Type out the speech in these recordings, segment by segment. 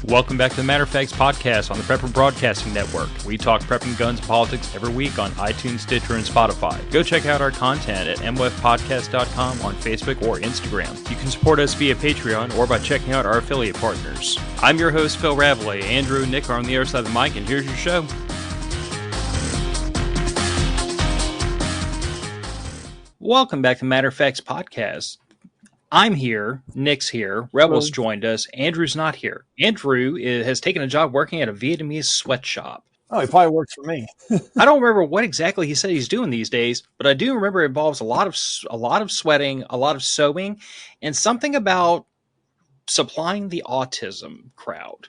Welcome back to the Matter of Facts podcast on the Prepper Broadcasting Network. We talk prepping, guns, and politics every week on iTunes, Stitcher, and Spotify. Go check out our content at mwfpodcast.com on Facebook or Instagram. You can support us via Patreon or by checking out our affiliate partners. I'm your host, Phil Rabalais. Andrew and Nick are on the other side of the mic, and here's your show. Welcome back to the Matter of Facts podcast. I'm here, Nick's here, Rebel's joined us, Andrew's not here. Andrew has taken a job working at a Vietnamese sweatshop. Oh, he probably works for me. I don't remember what exactly he said he's doing these days, but I do remember it involves a lot of sweating, a lot of sewing, and something about supplying the autism crowd.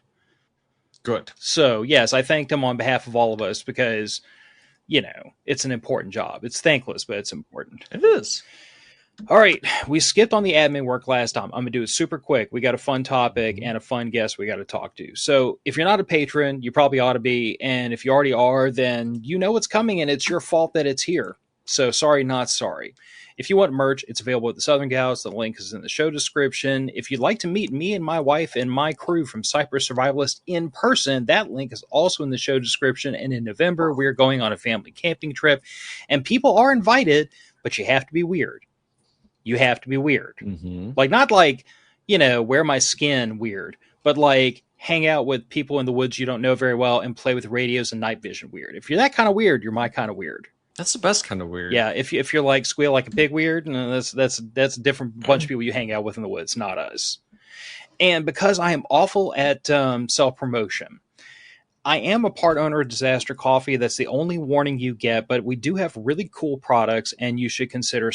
Good. So, yes, I thanked him on behalf of all of us because, you know, it's an important job. It's thankless, but it's important. It is. All right, we skipped on the admin work last time. I'm going to do it super quick. We got a fun topic and a fun guest we got to talk to. So if you're not a patron, you probably ought to be. And if you already are, then you know what's coming and it's your fault that it's here. So sorry, not sorry. If you want merch, it's available at the Southern Gals. The link is in the show description. If you'd like to meet me and my wife and my crew from Cypress Survivalist in person, that link is also in the show description. And in November, we're going on a family camping trip. And people are invited, but you have to be weird. You have to be weird. Mm-hmm. Like, not like, you know, wear my skin weird, but like hang out with people in the woods you don't know very well and play with radios and night vision weird. If you're that kind of weird, you're my kind of weird. That's the best kind of weird. Yeah, if you're like squeal like a pig weird, no, that's a different bunch of people you hang out with in the woods, not us. And because I am awful at self-promotion, I am a part owner of Disaster Coffee. That's the only warning you get, but we do have really cool products, and you should consider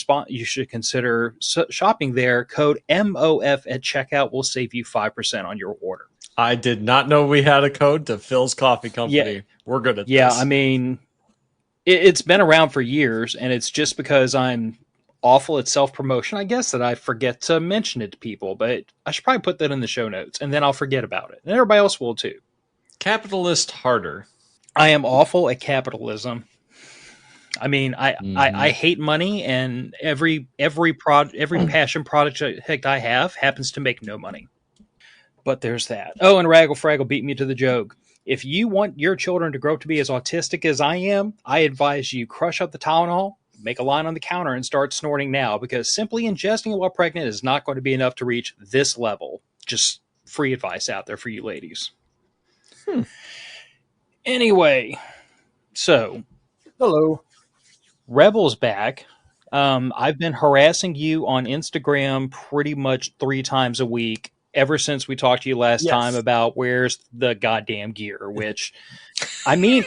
shopping there. Code MOF at checkout will save you 5% on your order. I did not know we had a code to Phil's Coffee Company. Yeah. We're good at this. Yeah, I mean, it's been around for years, and it's just because I'm awful at self-promotion, I guess, that I forget to mention it to people, but I should probably put that in the show notes, and then I'll forget about it. And everybody else will, too. Capitalist harder. I am awful at capitalism. I mean, I hate money, and every passion project I have happens to make no money. But there's that. Oh, and Raggle Fraggle beat me to the joke. If you want your children to grow up to be as autistic as I am, I advise you crush up the Tylenol, make a line on the counter, and start snorting now, because simply ingesting it while pregnant is not going to be enough to reach this level. Just free advice out there for you ladies. Anyway, so hello, Rebel's back. I've been harassing you on Instagram pretty much 3 times a week ever since we talked to you last time about where's the goddamn gear. Which I mean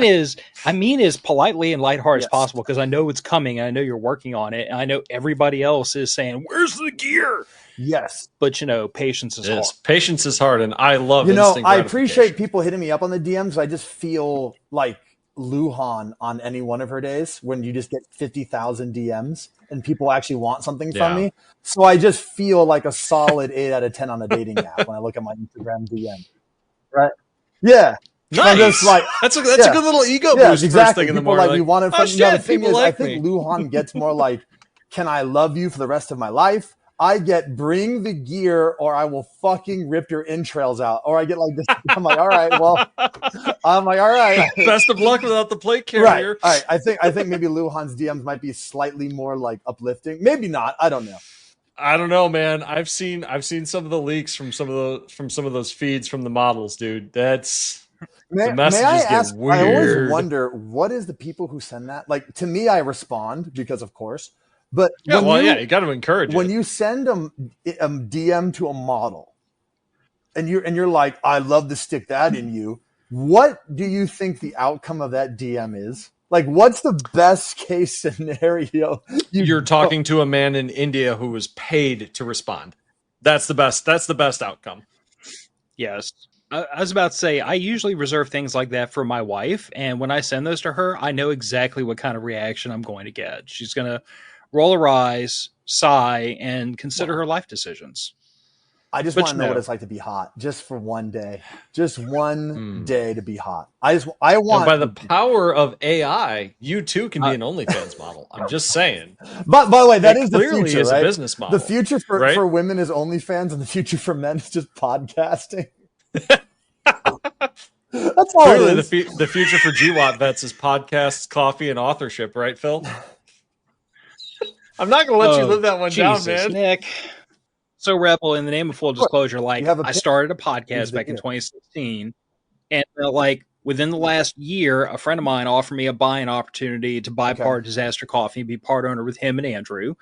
as politely and lighthearted as possible, because I know it's coming and I know you're working on it, and I know everybody else is saying, "Where's the gear?" Yes. But, you know, patience is hard. Patience is hard, and I love instant gratification. I appreciate people hitting me up on the DMs. I just feel like Luhan on any one of her days when you just get 50,000 DMs and people actually want something from me. So I just feel like a solid 8 out of 10 on a dating app when I look at my Instagram DM. Right? Yeah. Nice. Just like, that's a good little ego boost exactly. first thing in the morning. Like, we want to. The thing is, like I think Luhan gets more like, "Can I love you for the rest of my life?" I get, "Bring the gear or I will fucking rip your entrails out." Or I get like this. I'm like, all right, well, all right. Best of luck without the plate carrier. Right. All right. I think maybe Luhan's DMs might be slightly more like uplifting. Maybe not. I don't know. I don't know, man. I've seen some of the leaks from some of those feeds from the models, dude. That's the messages get weird. I always wonder, what is the people who send that? Like, to me, I respond because, of course. But you got to encourage when you send a DM to a model, and you're like, "I love to stick that in you." What do you think the outcome of that DM is? Like, what's the best case scenario? You're talking to a man in India who was paid to respond. That's the best. That's the best outcome. Yes. I was about to say, I usually reserve things like that for my wife, and when I send those to her, I know exactly what kind of reaction I'm going to get. She's going to roll her eyes, sigh, and consider her life decisions. I just want to know what it's like to be hot, just for one day, just one day to be hot. I want. And by the power of AI, you too can be an OnlyFans model. I'm just saying. But by the way, that is the clearly future, is right? a business model. The future for women is OnlyFans, and the future for men is just podcasting. That's all Clearly, it is. the future for GWAT vets the future for GWAT vets is podcasts, coffee, and authorship, right, Phil? I'm not going to let you live that one down, man. Nick. So, Rebel, in the name of full disclosure, like I started a podcast back in 2016, and like within the last year, a friend of mine offered me a buying opportunity to buy part of Disaster Coffee and be part owner with him and Andrew.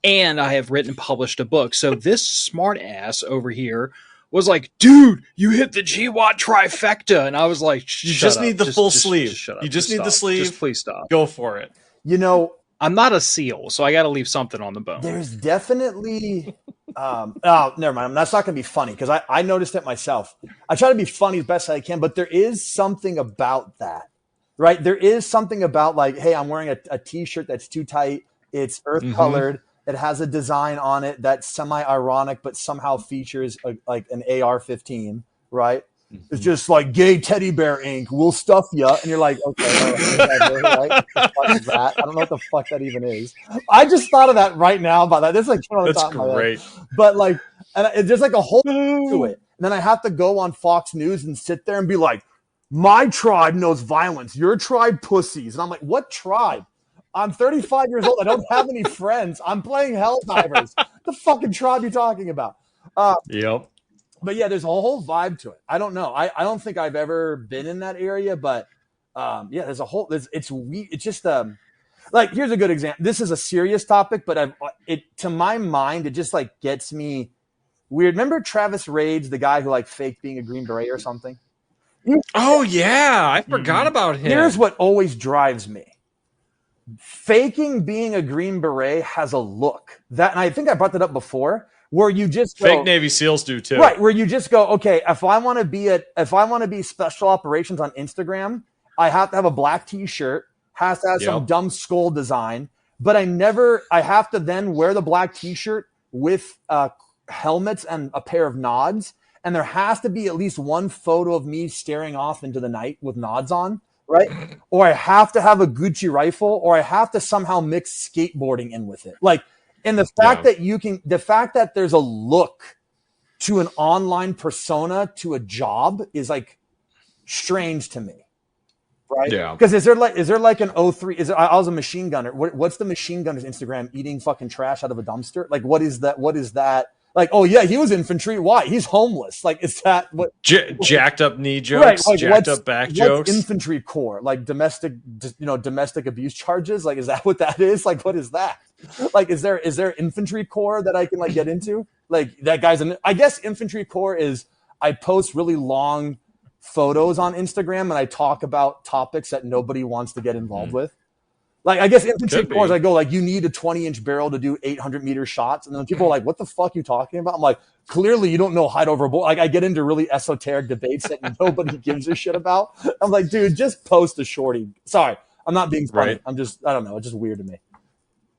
And I have written and published a book. So this smart ass over here was like, dude, you hit the GWAT trifecta. And I was like, you just need the full sleeve. You just need the sleeve. Just please stop. Go for it. You know, I'm not a SEAL, so I got to leave something on the bone. There's definitely, oh, never mind. That's not going to be funny because I noticed it myself. I try to be funny as best I can, but there is something about that, right? There is something about like, hey, I'm wearing a t-shirt that's too tight. It's earth colored. It has a design on it that's semi-ironic, but somehow features like an AR-15, right? It's just like gay teddy bear ink. We'll stuff you, and you're like, okay, whatever, right? What the fuck is that? I don't know what the fuck that even is. I just thought of that right now. About that, this like that's great. But like, and there's like a whole to it. And then I have to go on Fox News and sit there and be like, my tribe knows violence. Your tribe pussies, and I'm like, what tribe? I'm 35 years old. I don't have any friends. I'm playing Helldivers. The fucking tribe you talking about? Yep. But yeah, there's a whole vibe to it. I don't know. I don't think I've ever been in that area, but yeah, there's a whole. It's just like here's a good example. This is a serious topic, but to my mind, it just like gets me weird. Remember Travis Raids, the guy who like faked being a Green Beret or something? Oh yeah, I forgot about him. Here's what always drives me. Faking being a Green Beret has a look that, and I think I brought that up before, where you just go, fake Navy SEALs do too, right? Where you just go, okay, if I want to be special operations on Instagram, I have to have a black T-shirt, has to have some dumb skull design, but I have to then wear the black T-shirt with helmets and a pair of nods, and there has to be at least one photo of me staring off into the night with nods on. Right? Or I have to have a Gucci rifle, or I have to somehow mix skateboarding in with it. Like, and the fact that there's a look to an online persona to a job is like strange to me. Right? Yeah. Because is there like an 03? I was a machine gunner. What's the machine gunner's Instagram eating fucking trash out of a dumpster? Like, what is that? Like, oh yeah, he was infantry. Why? He's homeless. Like, is that what? Jacked up knee jokes, right, like jacked up back jokes. Infantry corps, like domestic abuse charges. Like, is that what that is? Like, what is that? Like, is there infantry corps that I can like get into? Like, that guy's I guess infantry corps is I post really long photos on Instagram and I talk about topics that nobody wants to get involved with. Like, I guess infantry corps, I go like, you need a 20-inch barrel to do 800-meter shots. And then people are like, what the fuck are you talking about? I'm like, clearly you don't know height over bull. Like, I get into really esoteric debates that nobody gives a shit about. I'm like, dude, just post a shorty. Sorry, I'm not being funny. Right. I don't know. It's just weird to me.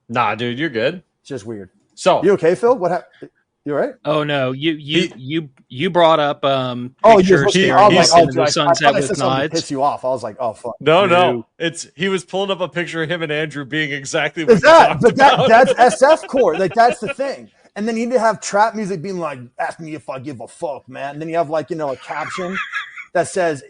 Nah, dude, you're good. It's just weird. So, you okay, Phil? What happened? You all right? Oh no, you brought up pictures staring into the sunset with nods. Piss you off? I was like, oh fuck. No. He was pulling up a picture of him and Andrew being exactly what that's SF core. Like, that's the thing. And then you need to have trap music being like, ask me if I give a fuck, man. And then you have like, a caption that says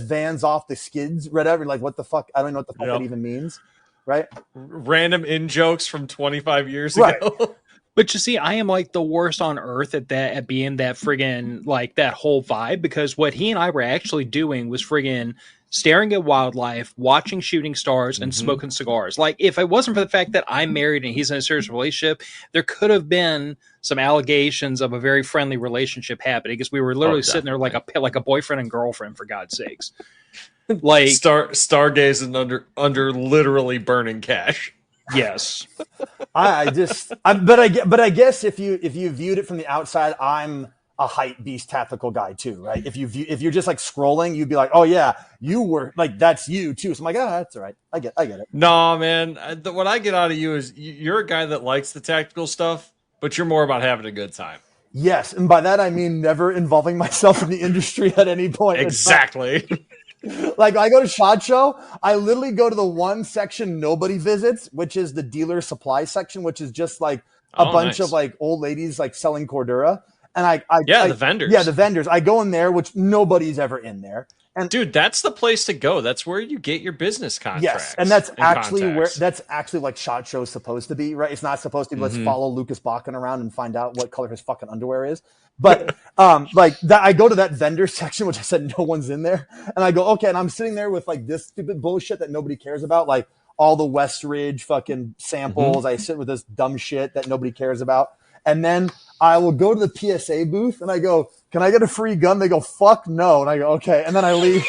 Vans off the skids, whatever. Like, what the fuck? I don't know what the fuck that even means. Right? Random in jokes from 25 years ago. But you see, I am like the worst on earth at being that friggin' like that whole vibe, because what he and I were actually doing was friggin' staring at wildlife, watching shooting stars, and smoking cigars. Like, if it wasn't for the fact that I'm married and he's in a serious relationship, there could have been some allegations of a very friendly relationship happening, because we were literally sitting there like a boyfriend and girlfriend, for God's sakes. Like stargazing under literally burning cash. Yes. but I guess if you viewed it from the outside, I'm a hype beast tactical guy too, right? If you're just like scrolling, you'd be like, oh yeah, you were like, that's you too. So I'm like, oh, that's all right. I get it. No, man. What I get out of you is you're a guy that likes the tactical stuff, but you're more about having a good time. Yes, and by that I mean never involving myself in the industry at any point. Exactly. Like, I go to SHOT Show, I literally go to the one section nobody visits, which is the dealer supply section, which is just like a bunch of like old ladies like selling Cordura. And the vendors. Yeah, the vendors. I go in there, which nobody's ever in there. And dude, that's the place to go. That's where you get your business contracts. Yes, and that's actually like SHOT Show's supposed to be, right? It's not supposed to be let's follow Lucas Bakken around and find out what color his fucking underwear is. But like that, I go to that vendor section, which I said no one's in there, and I go, okay, and I'm sitting there with like this stupid bullshit that nobody cares about, like all the Westridge fucking samples. I sit with this dumb shit that nobody cares about, and then I will go to the PSA booth and I go, can I get a free gun? They go, fuck no. And I go, okay. And then I leave.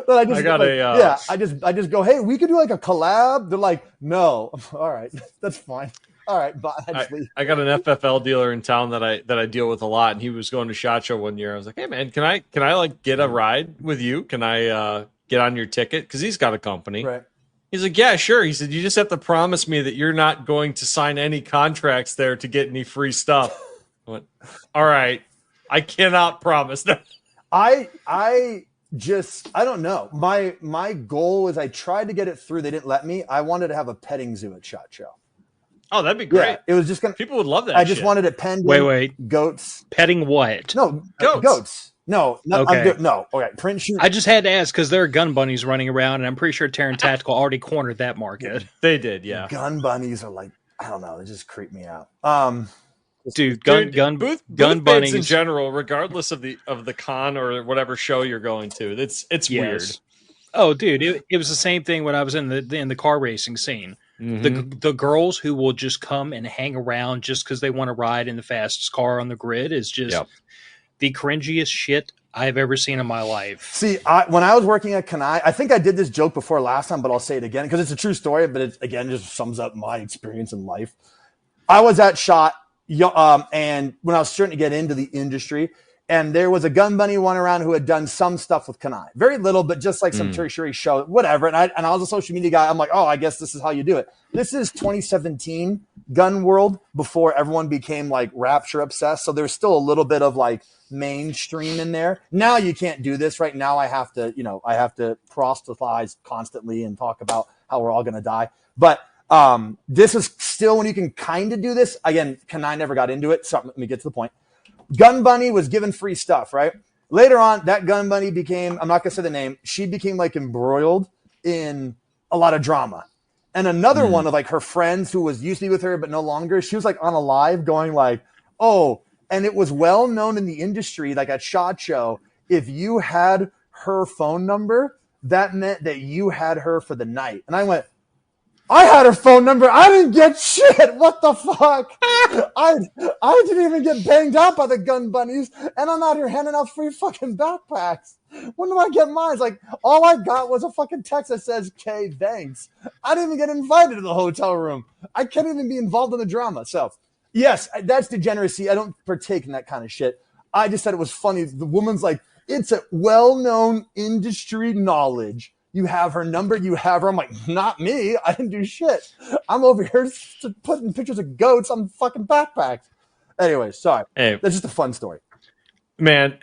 I just go, hey, we could do like a collab. They're like, no. All right. That's fine. All right. Bye. I got an FFL dealer in town that I deal with a lot. And he was going to SHOT Show one year. I was like, hey man, can I like get a ride with you? Can I get on your ticket? Cause he's got a company. Right. He's like, yeah, sure. He said, you just have to promise me that you're not going to sign any contracts there to get any free stuff. I went, all right. I cannot promise that. I don't know. My goal was I tried to get it through. They didn't let me. I wanted to have a petting zoo at SHOT Show. Oh, that'd be great. Yeah, it was just people would love that. I just wanted it penned. Wait. Goats. Petting what? No, goats. No, okay. Okay, print shoot. I just had to ask because there are gun bunnies running around, and I'm pretty sure Terran Tactical already cornered that market. They did, yeah. Gun bunnies are like, I don't know, they just creep me out. Dude, gun bunnies in general, regardless of the con or whatever show you're going to, it's weird. Oh, dude, it was the same thing when I was in the car racing scene. The girls who will just come and hang around just because they want to ride in the fastest car on the grid is just the cringiest shit I've ever seen in my life. See, when I was working at Kenai, I think I did this joke before last time, but I'll say it again because it's a true story, but it, again, just sums up my experience in life. I was at SHOT, and when I was starting to get into the industry, and there was a gun bunny one around who had done some stuff with Kenai. Very little, but just like some tertiary show, whatever. And I was a social media guy. I'm like, oh, I guess this is how you do it. This is 2017 gun world before everyone became like rapture obsessed. So there's still a little bit of like mainstream in there. Now you can't do this. Right now I have to proselytize constantly and talk about how we're all going to die. But this is still when you can kind of do this. Again, Kenai never got into it. So let me get to the point. Gun Bunny was given free stuff, right? Later on, that Gun Bunny became, I'm not going to say the name, she became like embroiled in a lot of drama. And another one of like her friends who was used to be with her but no longer, she was like on a live going like, oh, and it was well known in the industry, like at SHOT Show, if you had her phone number, that meant that you had her for the night. And I went, I had her phone number. I didn't get shit. What the fuck? I didn't even get banged out by the gun bunnies, and I'm out here handing out free fucking backpacks. When do I get mine? It's like, all I got was a fucking text that says, "K, thanks." I didn't even get invited to the hotel room. I can't even be involved in the drama. So, yes, that's degeneracy. I don't partake in that kind of shit. I just said it was funny. The woman's like, it's a well-known industry knowledge. You have her number. You have her. I'm like, not me. I didn't do shit. I'm over here putting pictures of goats on fucking backpacks. Anyway, sorry. Hey, that's just a fun story. Man,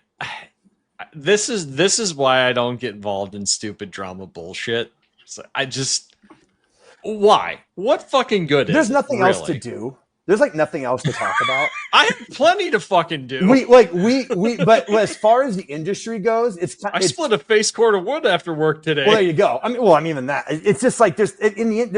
this is why I don't get involved in stupid drama bullshit. So why? What fucking good is it? There's nothing else to do. There's like nothing else to talk about. I have plenty to fucking do. But as far as the industry goes, I split a face cord of wood after work today. Well, there you go. I mean, even that. It's just like there's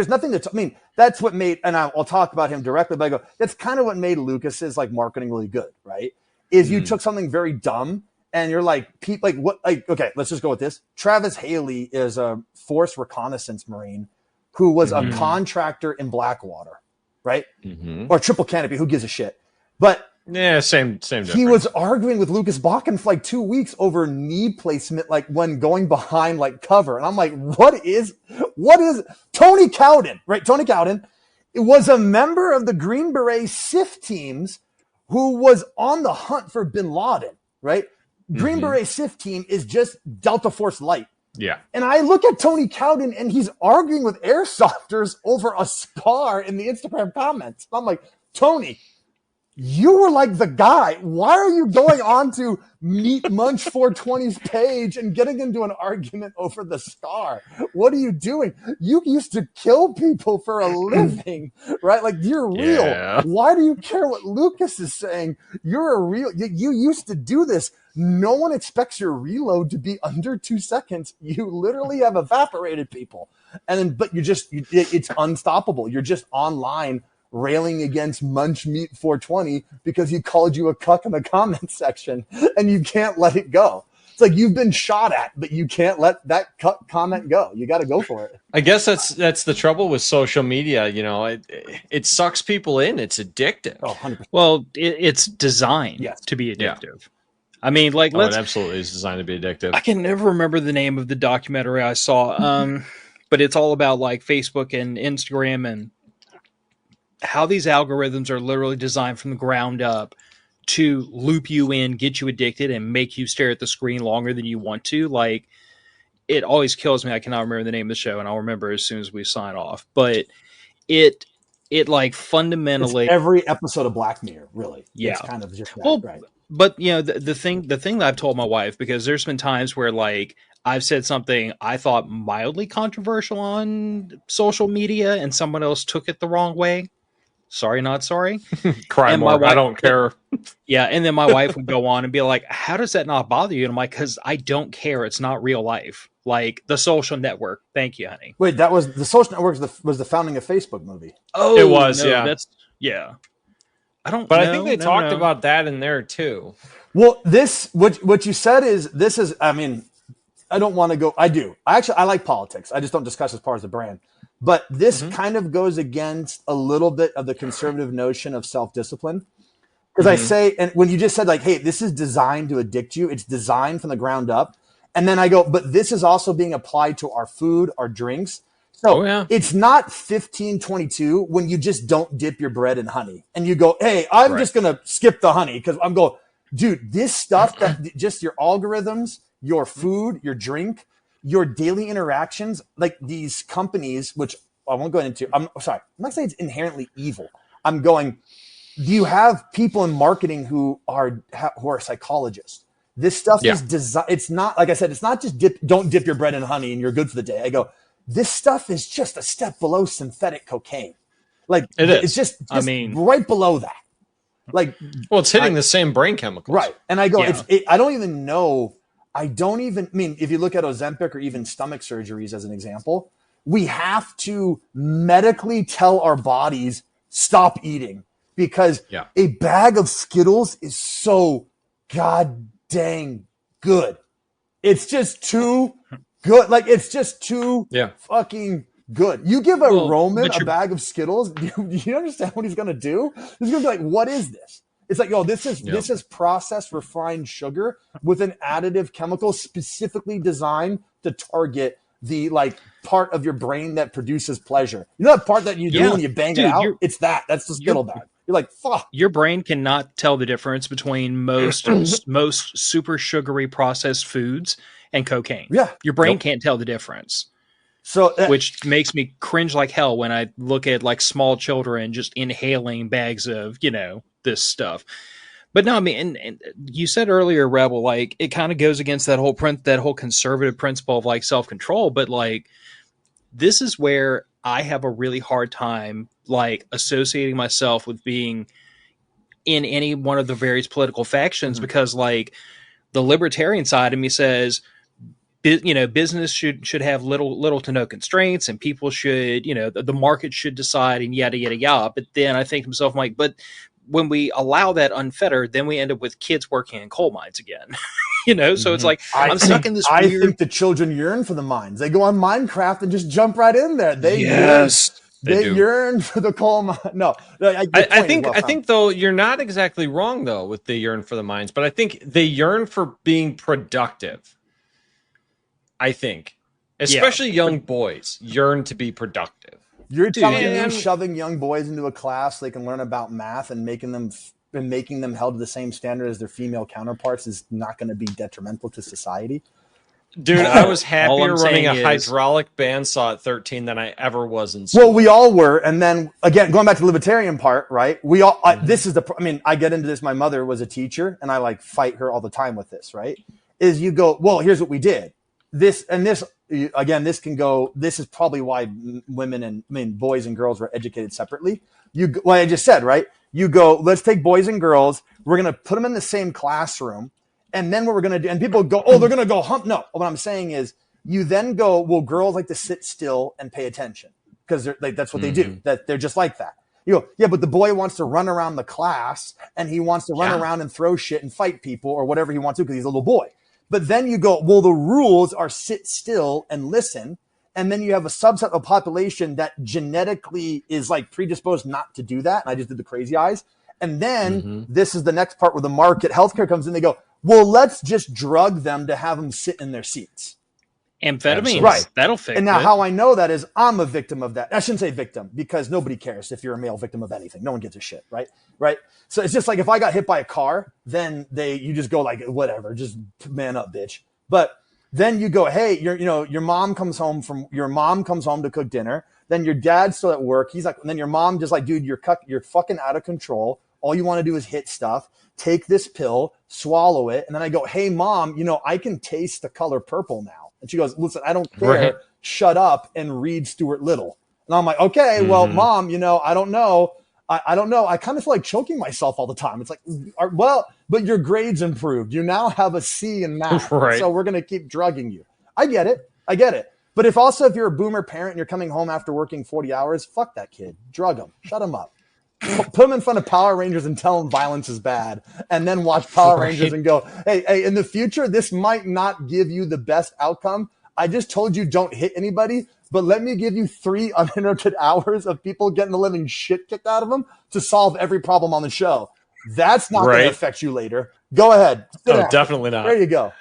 nothing to. I mean, that's what made, and I'll talk about him directly. But I go, that's kind of what made Lucas's like marketing really good, right? Is you took something very dumb and you're like, okay, let's just go with this. Travis Haley is a force reconnaissance Marine who was a contractor in Blackwater. Right? Or triple canopy, who gives a shit? But yeah, same difference. He was arguing with Lucas Bakken for like 2 weeks over knee placement, like when going behind like cover. And I'm like, what is Tony Cowden, right? Tony Cowden was a member of the Green Beret SIF teams who was on the hunt for bin Laden, right? Green Beret SIF team is just Delta Force Light. Yeah. And I look at Tony Cowden and he's arguing with airsofters over a spar in the Instagram comments. I'm like, Tony, you were like the guy. Why are you going on to Meat Munch 420's page and getting into an argument over the scar? What are you doing? You used to kill people for a living, right? Like, you're real. Yeah. Why do you care what Lucas is saying? You're a real, you used to do this. No one expects your reload to be under 2 seconds. You literally have evaporated people. And then, but it's unstoppable. You're just online railing against Munch Meat 420 because he called you a cuck in the comment section, and you can't let it go. It's like you've been shot at, but you can't let that comment go. You got to go for it. I guess that's the trouble with social media. You know, it sucks people in. It's addictive. Oh, 100%. Well, it's designed to be addictive. Yeah. I mean, like, it absolutely is designed to be addictive. I can never remember the name of the documentary I saw, but it's all about like Facebook and Instagram and how these algorithms are literally designed from the ground up to loop you in, get you addicted, and make you stare at the screen longer than you want to. Like, it always kills me. I cannot remember the name of the show, and I'll remember as soon as we sign off. But it like fundamentally, it's every episode of Black Mirror, really. Yeah, it's kind of just that, right? But you know, the thing that I've told my wife, because there's been times where like I've said something I thought mildly controversial on social media, and someone else took it the wrong way. Sorry, not sorry. Cry more. I don't care. Yeah, and then my wife would go on and be like, "How does that not bother you?" And I'm like, "Because I don't care. It's not real life. Like The Social Network." Thank you, honey. Wait, that was The Social Network was the founding of Facebook movie. Oh, it was. No, yeah. I don't. But I think they talked about that in there too. Well, what you said is this is. I mean, I don't want to go. I do. I like politics. I just don't discuss as part of the brand. But this kind of goes against a little bit of the conservative notion of self-discipline. Because I say, and when you just said like, hey, this is designed to addict you, it's designed from the ground up. And then I go, but this is also being applied to our food, our drinks. So it's not 1522 when you just don't dip your bread in honey. And you go, hey, I'm just going to skip the honey because I'm going, dude, this stuff that just your algorithms, your food, your drink, your daily interactions, like these companies, which I won't go into. I'm sorry. I'm not saying it's inherently evil. I'm going, do you have people in marketing who are psychologists? This stuff is designed. It's not, like I said, it's not just don't dip your bread in honey and you're good for the day. I go, this stuff is just a step below synthetic cocaine. Like it's just I mean, right below that. Like, well, it's hitting the same brain chemicals. Right. And I go, I don't even know. I mean, if you look at Ozempic or even stomach surgeries as an example, we have to medically tell our bodies stop eating because a bag of Skittles is so god dang good. It's just too good. Like, it's just too fucking good. You give a Roman a bag of Skittles, do you understand what he's going to do? He's going to be like, what is this? It's like, yo, this is processed refined sugar with an additive chemical specifically designed to target the like part of your brain that produces pleasure. You know that part that you do when you bang it out? It's that's the Skittle bag. You're like, fuck. Your brain cannot tell the difference between most super sugary processed foods and cocaine. Yeah. Your brain can't tell the difference. So, which makes me cringe like hell when I look at like small children just inhaling bags of, this stuff. But no, I mean, and you said earlier, Rebel, like it kind of goes against that whole conservative principle of like self-control. But like, this is where I have a really hard time, like associating myself with being in any one of the various political factions, because like the libertarian side of me says, business should have little to no constraints, and people should, the market should decide, and yada, yada, yada. But then I think to myself, I'm like, but when we allow that unfettered, then we end up with kids working in coal mines again, So it's like, I'm stuck in this weird... I think the children yearn for the mines. They go on Minecraft and just jump right in there. They yearn for the coal mine. No, I think though, you're not exactly wrong though with the yearn for the mines, but I think they yearn for being productive. I think, especially young boys yearn to be productive. You're telling me shoving young boys into a class they can learn about math and making them held to the same standard as their female counterparts is not going to be detrimental to society? Dude, I was happier running a hydraulic bandsaw at 13 than I ever was in school. Well, we all were. And then again, going back to the libertarian part, right? We all, this is I get into this. My mother was a teacher and I like fight her all the time with this, right? Is you go, well, here's what we did. This again, this is probably why boys and girls were educated separately. Like I just said, right? You go, let's take boys and girls. We're going to put them in the same classroom. And then what we're going to do, and people go, oh, they're going to go hump. No, what I'm saying is you then go, well, girls like to sit still and pay attention because that's what they do. That they're just like that. You go, yeah, but the boy wants to run around the class and he wants to run around and throw shit and fight people or whatever he wants to because he's a little boy. But then you go, well, the rules are sit still and listen. And then you have a subset of population that genetically is like predisposed not to do that. And I just did the crazy eyes. And then this is the next part where the market healthcare comes in. They go, well, let's just drug them to have them sit in their seats. Amphetamines, right? That'll fix it. And now how I know that is I'm a victim of that. I shouldn't say victim because nobody cares if you're a male victim of anything. No one gives a shit, right? Right. So it's just like if I got hit by a car, then you just go like, whatever, just man up, bitch. But then you go, hey, your mom comes home to cook dinner. Then your dad's still at work. He's like, and then your mom just like, dude, you're fucking out of control. All you want to do is hit stuff. Take this pill, swallow it. And then I go, hey, mom, I can taste the color purple now. And she goes, listen, I don't care. Right. Shut up and read Stuart Little. And I'm like, okay, well, mom, I don't know. I don't know. I kind of feel like choking myself all the time. It's like, well, but your grades improved. You now have a C in math. Right. So we're going to keep drugging you. I get it. But if you're a boomer parent and you're coming home after working 40 hours, fuck that kid. Drug him. Shut him up. Put them in front of Power Rangers and tell them violence is bad, and then watch Power Rangers and go, hey, in the future, this might not give you the best outcome. I just told you don't hit anybody, but let me give you 3 uninterrupted hours of people getting the living shit kicked out of them to solve every problem on the show. That's not going to affect you later. Go ahead. Definitely not. There you go.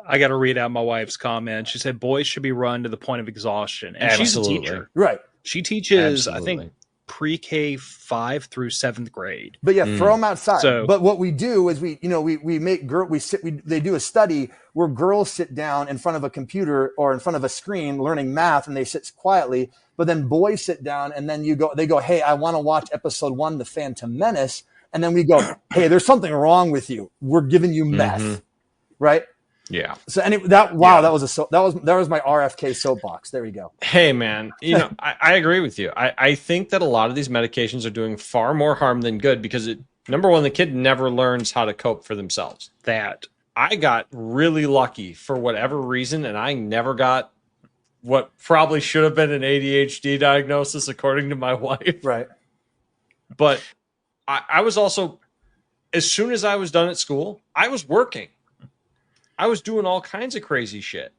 I got to read out my wife's comment. She said, boys should be run to the point of exhaustion. And she's a teacher. Right. She teaches, I think, pre-K 5 through 7th grade. But throw them outside. But what we do is they do a study where girls sit down in front of a computer or in front of a screen learning math and they sit quietly. But then boys sit down and then they go, hey, I want to watch episode 1, The Phantom Menace. And then we go, hey, there's something wrong with you. We're giving you meth. Right. Yeah. So that was my RFK soapbox. There you go. Hey man, I agree with you. I think that a lot of these medications are doing far more harm than good because number one, the kid never learns how to cope for themselves. That I got really lucky for whatever reason, and I never got what probably should have been an ADHD diagnosis according to my wife. Right. But I was also, as soon as I was done at school, I was working. I was doing all kinds of crazy shit.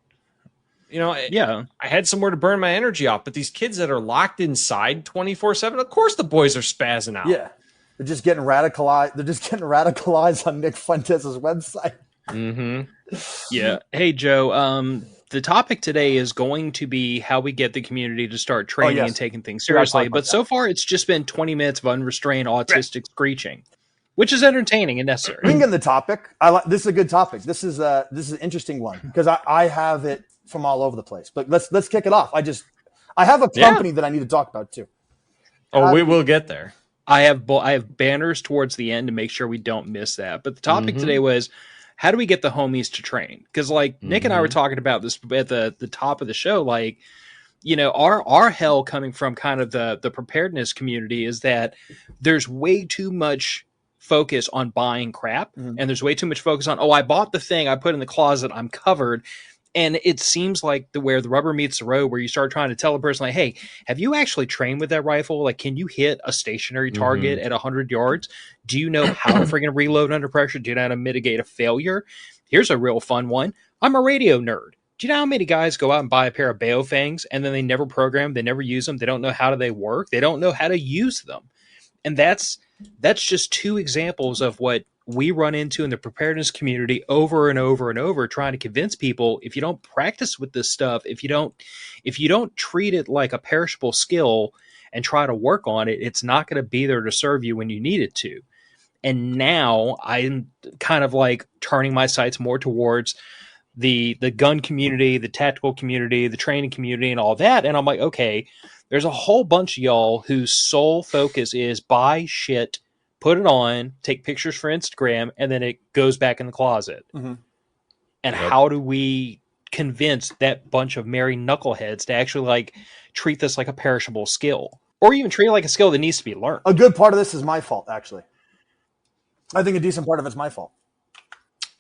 I had somewhere to burn my energy off, but these kids that are locked inside 24/7, of course the boys are spazzing out. Yeah. They're just getting radicalized. On Nick Fuentes' website. Yeah. Hey, Joe, the topic today is going to be how we get the community to start training and taking things seriously. But so far, it's just been 20 minutes of unrestrained autistic screeching, which is entertaining and necessary. We can get in the topic. This is a good topic. This is an interesting one because I have it from all over the place. But let's kick it off. I have a company that I need to talk about too. We will get there. I have banners towards the end to make sure we don't miss that. But the topic today was, how do we get the homies to train? Because Nick and I were talking about this at the top of the show. Our hell coming from kind of the preparedness community is that there's way too much focus on buying crap, and there's way too much focus on, I bought the thing, I put in the closet, I'm covered. And it seems like where the rubber meets the road, where you start trying to tell a person, like, hey, have you actually trained with that rifle? Like, can you hit a stationary target at 100 yards? Do you know how to freaking reload under pressure? Do you know how to mitigate a failure? Here's a real fun one. I'm a radio nerd. Do you know how many guys go out and buy a pair of Baofangs and then they never program, they never use them, they don't know how they work, they don't know how to use them? And that's just 2 examples of what we run into in the preparedness community over and over and over, trying to convince people, if you don't practice with this stuff, if you don't treat it like a perishable skill and try to work on it, it's not going to be there to serve you when you need it to. And now I'm kind of turning my sights more towards the gun community, the tactical community, the training community, and all that. And I'm like, okay, there's a whole bunch of y'all whose sole focus is buy shit, put it on, take pictures for Instagram, and then it goes back in the closet. Mm-hmm. And how do we convince that bunch of merry knuckleheads to actually like treat this like a perishable skill, or even treat it like a skill that needs to be learned? A good part of this is my fault, actually. I think a decent part of it's my fault.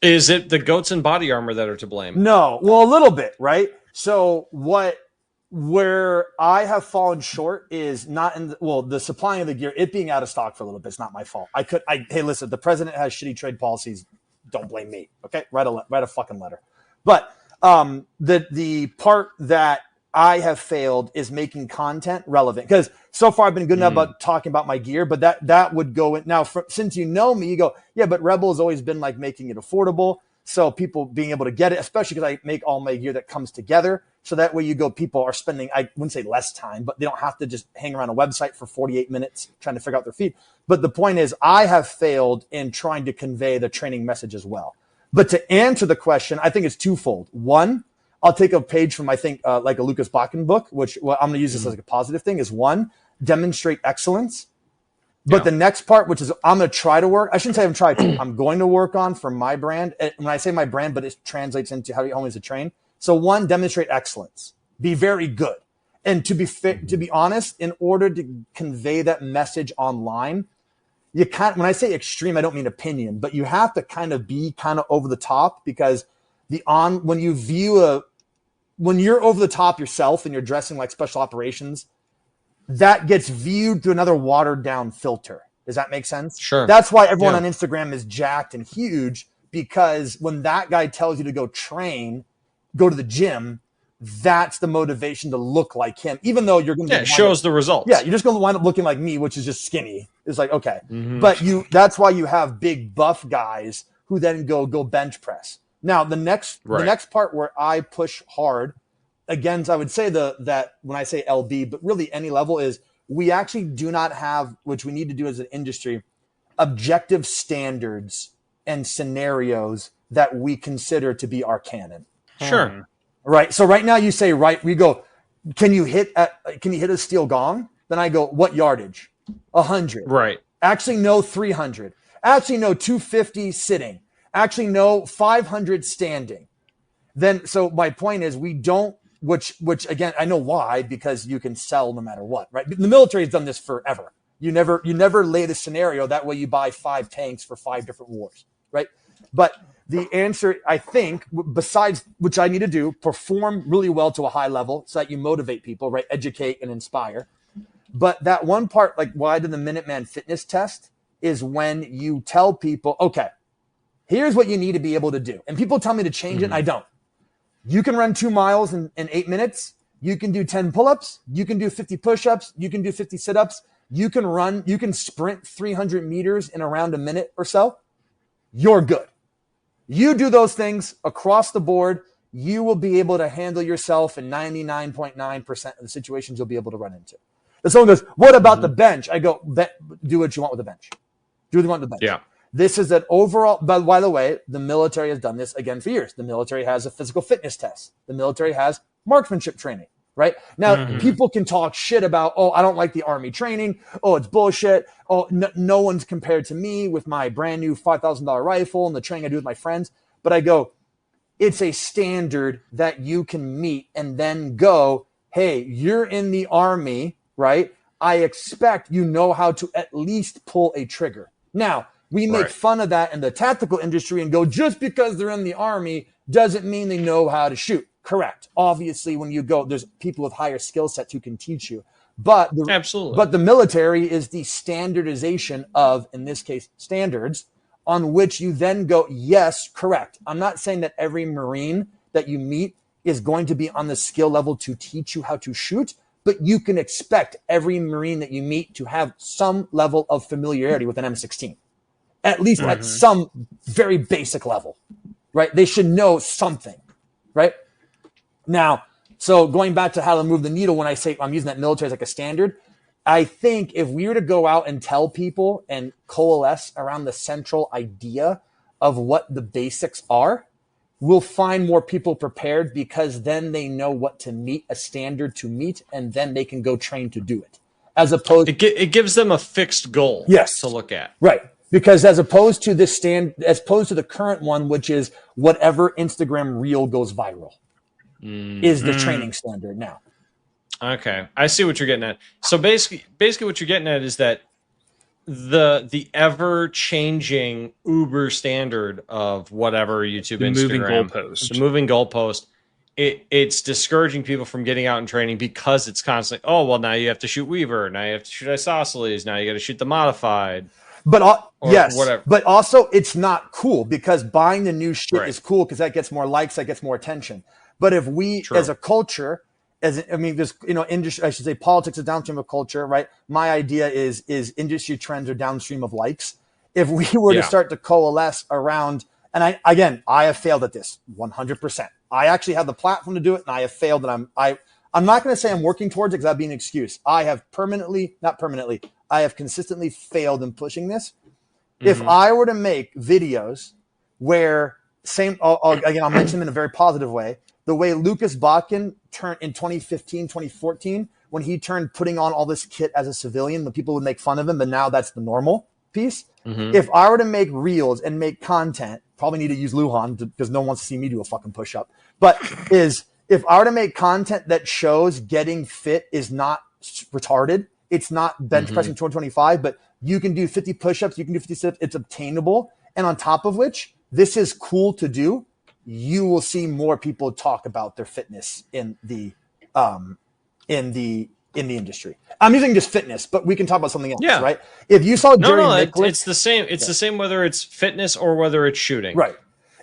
Is it the goats and body armor that are to blame? No. Well, a little bit, right? So where I have fallen short is not in the supplying of the gear, it being out of stock for a little bit. It's not my fault. Hey, listen, the president has shitty trade policies. Don't blame me. Okay. Write a fucking letter. But, the part that I have failed is making content relevant, because so far I've been good enough about talking about my gear, but that would go in now. Since you know me, you go, yeah, but Rebel has always been like making it affordable. So people being able to get it, especially because I make all my gear that comes together. So that way you go, people are spending, I wouldn't say less time, but they don't have to just hang around a website for 48 minutes trying to figure out their feed. But the point is, I have failed in trying to convey the training message as well. But to answer the question, I think it's twofold. One, I'll take a page from, I think, like a Lucas Bakken book, which I'm going to use this as like a positive thing, is one, demonstrate excellence. But the next part, which is I'm going to try to work, I shouldn't say I'm trying to, I'm going to work on for my brand. And when I say my brand, but it translates into how you always train. So one, demonstrate excellence. Be very good. And to be honest, in order to convey that message online, you can't, when I say extreme, I don't mean opinion, but you have to kind of be kind of over the top, because when you're over the top yourself and you're dressing like special operations, that gets viewed through another watered down filter. Does that make sense? Sure. That's why everyone on Instagram is jacked and huge, because when that guy tells you to go train, go to the gym, that's the motivation to look like him, even though you're going to it shows the results. Yeah, you're just going to wind up looking like me, which is just skinny. It's like, okay. But that's why you have big buff guys who then go bench press. Now, the next part where I push hard, again, I would say that when I say LB, but really any level, is we actually do not have, which we need to do as an industry, objective standards and scenarios that we consider to be our canon. Sure. Right. So right now you say, we go, can you hit a steel gong? Then I go, what yardage? 100. Right. Actually, no, 300. Actually, no, 250 sitting. Actually, no, 500 standing. Then, so my point is, we don't, which again, I know why, because you can sell no matter what, right? The military has done this forever. You never lay the scenario. That way you buy 5 tanks for 5 different wars, right? But the answer, I think, besides, which I need to do, perform really well to a high level so that you motivate people, right? Educate and inspire. But that one part, like what I did the Minuteman fitness test, is when you tell people, okay, here's what you need to be able to do. And people tell me to change it, and I don't. You can run 2 miles in 8 minutes. You can do 10 pull-ups. You can do 50 push-ups. You can do 50 sit-ups. You can sprint 300 meters in around a minute or so. You're good. You do those things across the board, you will be able to handle yourself in 99.9% of the situations you'll be able to run into. And someone goes, what about the bench? I go, do what you want with the bench. Do what you want with the bench. Yeah. This is an overall, by the way, the military has done this again for years. The military has a physical fitness test. The military has marksmanship training, right? Now, people can talk shit about, I don't like the Army training. It's bullshit. No one's compared to me with my brand new $5,000 rifle and the training I do with my friends. But I go, it's a standard that you can meet and then go, hey, you're in the Army, right? I expect you know how to at least pull a trigger. Now, we make fun of that in the tactical industry and go, just because they're in the Army doesn't mean they know how to shoot. Correct. Obviously, when you go, there's people with higher skill sets who can teach you. But Absolutely. But the military is the standardization of, in this case, standards on which you then go, yes, correct. I'm not saying that every Marine that you meet is going to be on the skill level to teach you how to shoot, but you can expect every Marine that you meet to have some level of familiarity with an M16. At least at some very basic level, right? They should know something, right? Now, so going back to how to move the needle, when I say I'm using that military as like a standard, I think if we were to go out and tell people and coalesce around the central idea of what the basics are, will find more people prepared because then they know what to meet, a standard to meet, and then they can go train to do it. As opposed, it gives them a fixed goal to look at. Right. Because as opposed to the current one, which is whatever Instagram reel goes viral, is the training standard now. Okay, I see what you're getting at. So basically what you're getting at is that the ever changing Uber standard of whatever YouTube, the Instagram, the moving goalpost, it's discouraging people from getting out and training because it's constantly, oh well, now you have to shoot Weaver, now you have to shoot Isosceles, now you got to shoot the modified. But yes, whatever. But also it's not cool because buying the new shit is cool because that gets more likes, that gets more attention. But if we, as a culture, this, industry, I should say politics is downstream of culture, right? My idea is industry trends are downstream of likes. If we were to start to coalesce around, and I have failed at this 100%. I actually have the platform to do it, and I have failed, and I'm not going to say I'm working towards it because that'd be an excuse. I have I have consistently failed in pushing this. Mm-hmm. If I were to make videos where I'll mention them in a very positive way, the way Lucas Botkin turned in 2015, 2014, when he turned putting on all this kit as a civilian, the people would make fun of him, but now that's the normal piece. Mm-hmm. If I were to make reels and make content, probably need to use Lujan because no one wants to see me do a fucking push-up, but if I were to make content that shows getting fit is not retarded, it's not bench pressing 225, but you can do 50 push-ups, you can do 50 sit-ups, it's obtainable. And on top of which, this is cool to do. You will see more people talk about their fitness in the industry. I'm using just fitness, but we can talk about something else, right? If you saw Jerry Nicholas, it's the same. It's the same whether it's fitness or whether it's shooting, right?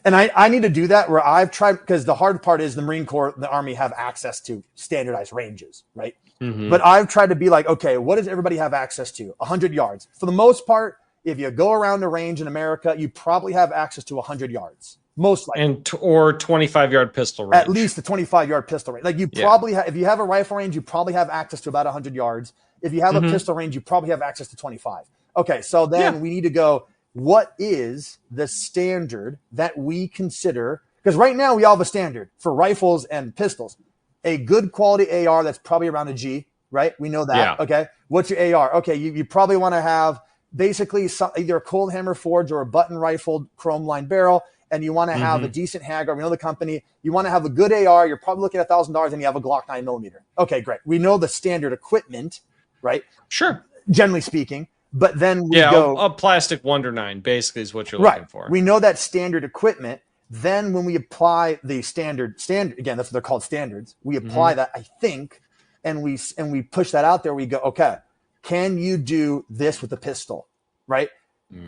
And I need to do that where I've tried, because the hard part is the Marine Corps, the Army have access to standardized ranges, right? Mm-hmm. But I've tried to be like, okay, what does everybody have access to? 100 yards. For the most part, if you go around a range in America, you probably have access to 100 yards. Most likely. Or 25-yard pistol range. At least a 25-yard pistol range. Like you probably have, if you have a rifle range, you probably have access to about 100 yards. If you have a pistol range, you probably have access to 25. Okay, so then we need to go, what is the standard that we consider? Because right now we all have a standard for rifles and pistols. A good quality AR that's probably around a G, right? We know that. Yeah. Okay, what's your AR? Okay, you probably want to have basically either a cold hammer forged or a button rifled chrome lined barrel. And you want to have a decent handgun. We know the company. You want to have a good AR. You're probably looking at $1,000 and you have a Glock 9mm. Okay, great. We know the standard equipment, right? Sure. Generally speaking. But then we go... a plastic Wonder 9 basically is what you're looking for. We know that standard equipment. Then when we apply the standard, again, that's what they're called, standards. We apply that, I think, and we push that out there. We go, okay, can you do this with a pistol, right?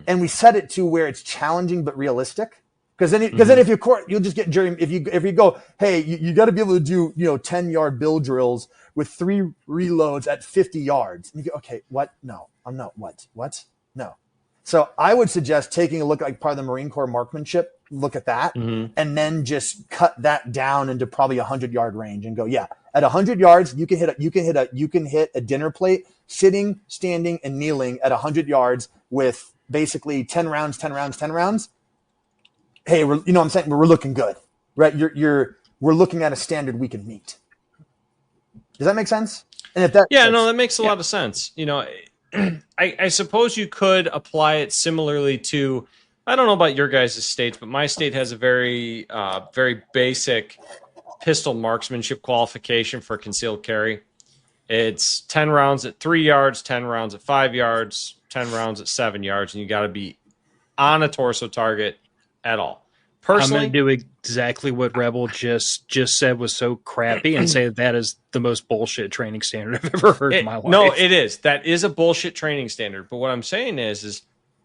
And we set it to where it's challenging but realistic. Because then if you'll just get Jerry. If you go, hey, you got to be able to do 10-yard bill drills with 3 reloads at 50 yards. And you go, okay, what? No, I'm not. What? No. So I would suggest taking a look like part of the Marine Corps marksmanship. Look at that, and then just cut that down into probably 100-yard range and go, yeah, at 100 yards you can hit a dinner plate sitting, standing, and kneeling at 100 yards with basically 10 rounds. Hey, we're looking good, right? We're looking at a standard we can meet. Does that make sense? And if that, that makes a lot of sense. I suppose you could apply it similarly to, I don't know about your guys' states, but my state has a very, very basic pistol marksmanship qualification for concealed carry. It's 10 rounds at 3 yards, 10 rounds at 5 yards, 10 rounds at 7 yards, and you got to be on a torso target at all. Personally, I'm going to do exactly what Rebel just said was so crappy and say that is the most bullshit training standard I've ever heard in my life. No, it is. That is a bullshit training standard. But what I'm saying is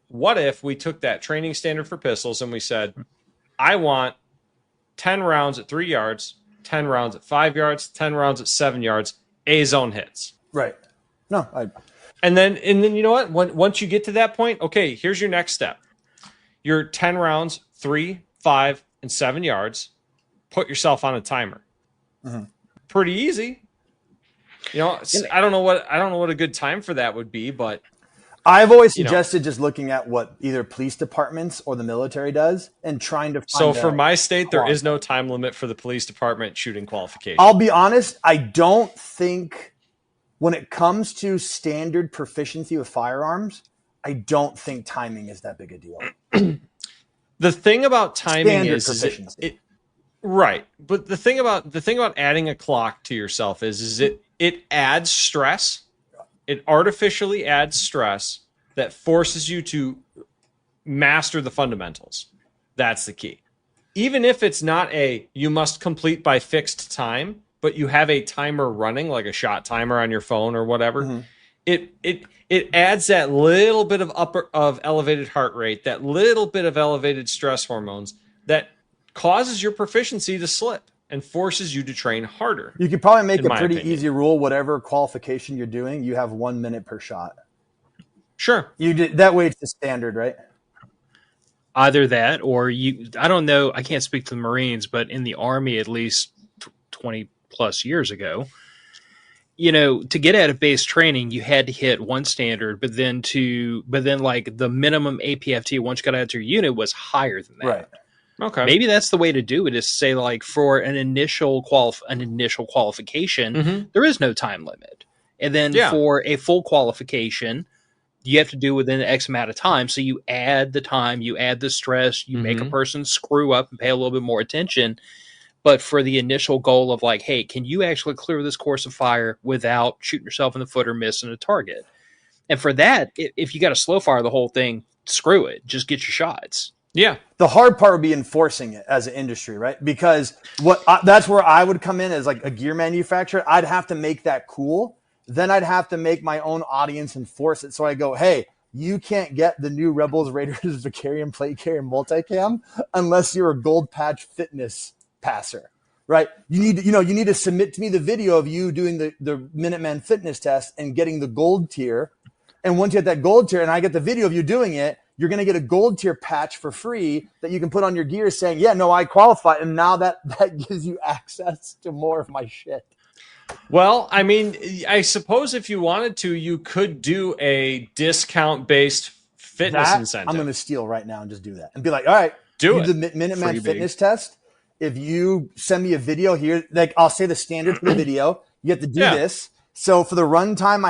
what if we took that training standard for pistols and we said, I want 10 rounds at 3 yards, 10 rounds at 5 yards, 10 rounds at 7 yards, A-zone hits. Right. No, And then you know what? Once you get to that point, okay, here's your next step. Your 10 rounds, 3, 5, and 7 yards. Put yourself on a timer. Pretty easy. I don't know what a good time for that would be, but I've always suggested just looking at what either police departments or the military does and trying to find. So for my state, there is no time limit for the police department shooting qualification. I'll be honest, I don't think when it comes to standard proficiency with firearms, I don't think timing is that big a deal. The thing about timing is right. But the thing about adding a clock to yourself is it adds stress. It artificially adds stress that forces you to master the fundamentals. That's the key. Even if it's not you must complete by fixed time, but you have a timer running, like a shot timer on your phone or whatever, it adds that little bit of elevated heart rate, that little bit of elevated stress hormones that causes your proficiency to slip and forces you to train harder. You could probably make a pretty easy rule. Whatever qualification you're doing, you have 1 minute per shot. Sure. That way it's the standard, right? Either that or I don't know. I can't speak to the Marines, but in the Army, at least 20 plus years ago, to get out of base training, you had to hit one standard, but then like the minimum APFT once you got out to your unit was higher than that. Right. Okay. Maybe that's the way to do it, is say like for an initial qualification, there is no time limit. And then for a full qualification, you have to do within X amount of time. So you add the time, you add the stress, you make a person screw up and pay a little bit more attention. But for the initial goal of like, hey, can you actually clear this course of fire without shooting yourself in the foot or missing a target? And for that, if you got to slow fire the whole thing, screw it. Just get your shots. Yeah. The hard part would be enforcing it as an industry, right? Because that's where I would come in as like a gear manufacturer. I'd have to make that cool. Then I'd have to make my own audience enforce it. So I go, hey, you can't get the new Rebels Raiders Vicarium plate carrier multicam unless you're a gold patch fitness passer, right? You need to submit to me the video of you doing the Minuteman fitness test and getting the gold tier. And once you get that gold tier and I get the video of you doing it, you're going to get a gold tier patch for free that you can put on your gear saying, yeah, no, I qualify. And now that gives you access to more of my shit. Well, I mean, I suppose if you wanted to, you could do a discount-based fitness incentive. I'm going to steal right now and just do that. And be like, all right, do the Minuteman fitness test. If you send me a video here, like I'll say the standard for the video, you have to do this. So for the runtime,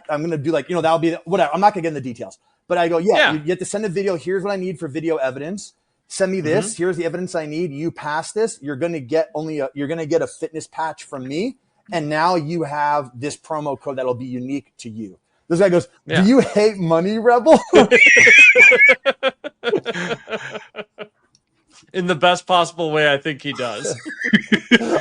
I'm going to do like, that'll be whatever. I'm not going to get into the details. But I go, you have to send a video. Here's what I need for video evidence. Send me this. Here's the evidence I need. You pass this. You're going to get a fitness patch from me. And now you have this promo code that'll be unique to you. This guy goes, do you hate money, Rebel? In the best possible way, I think he does.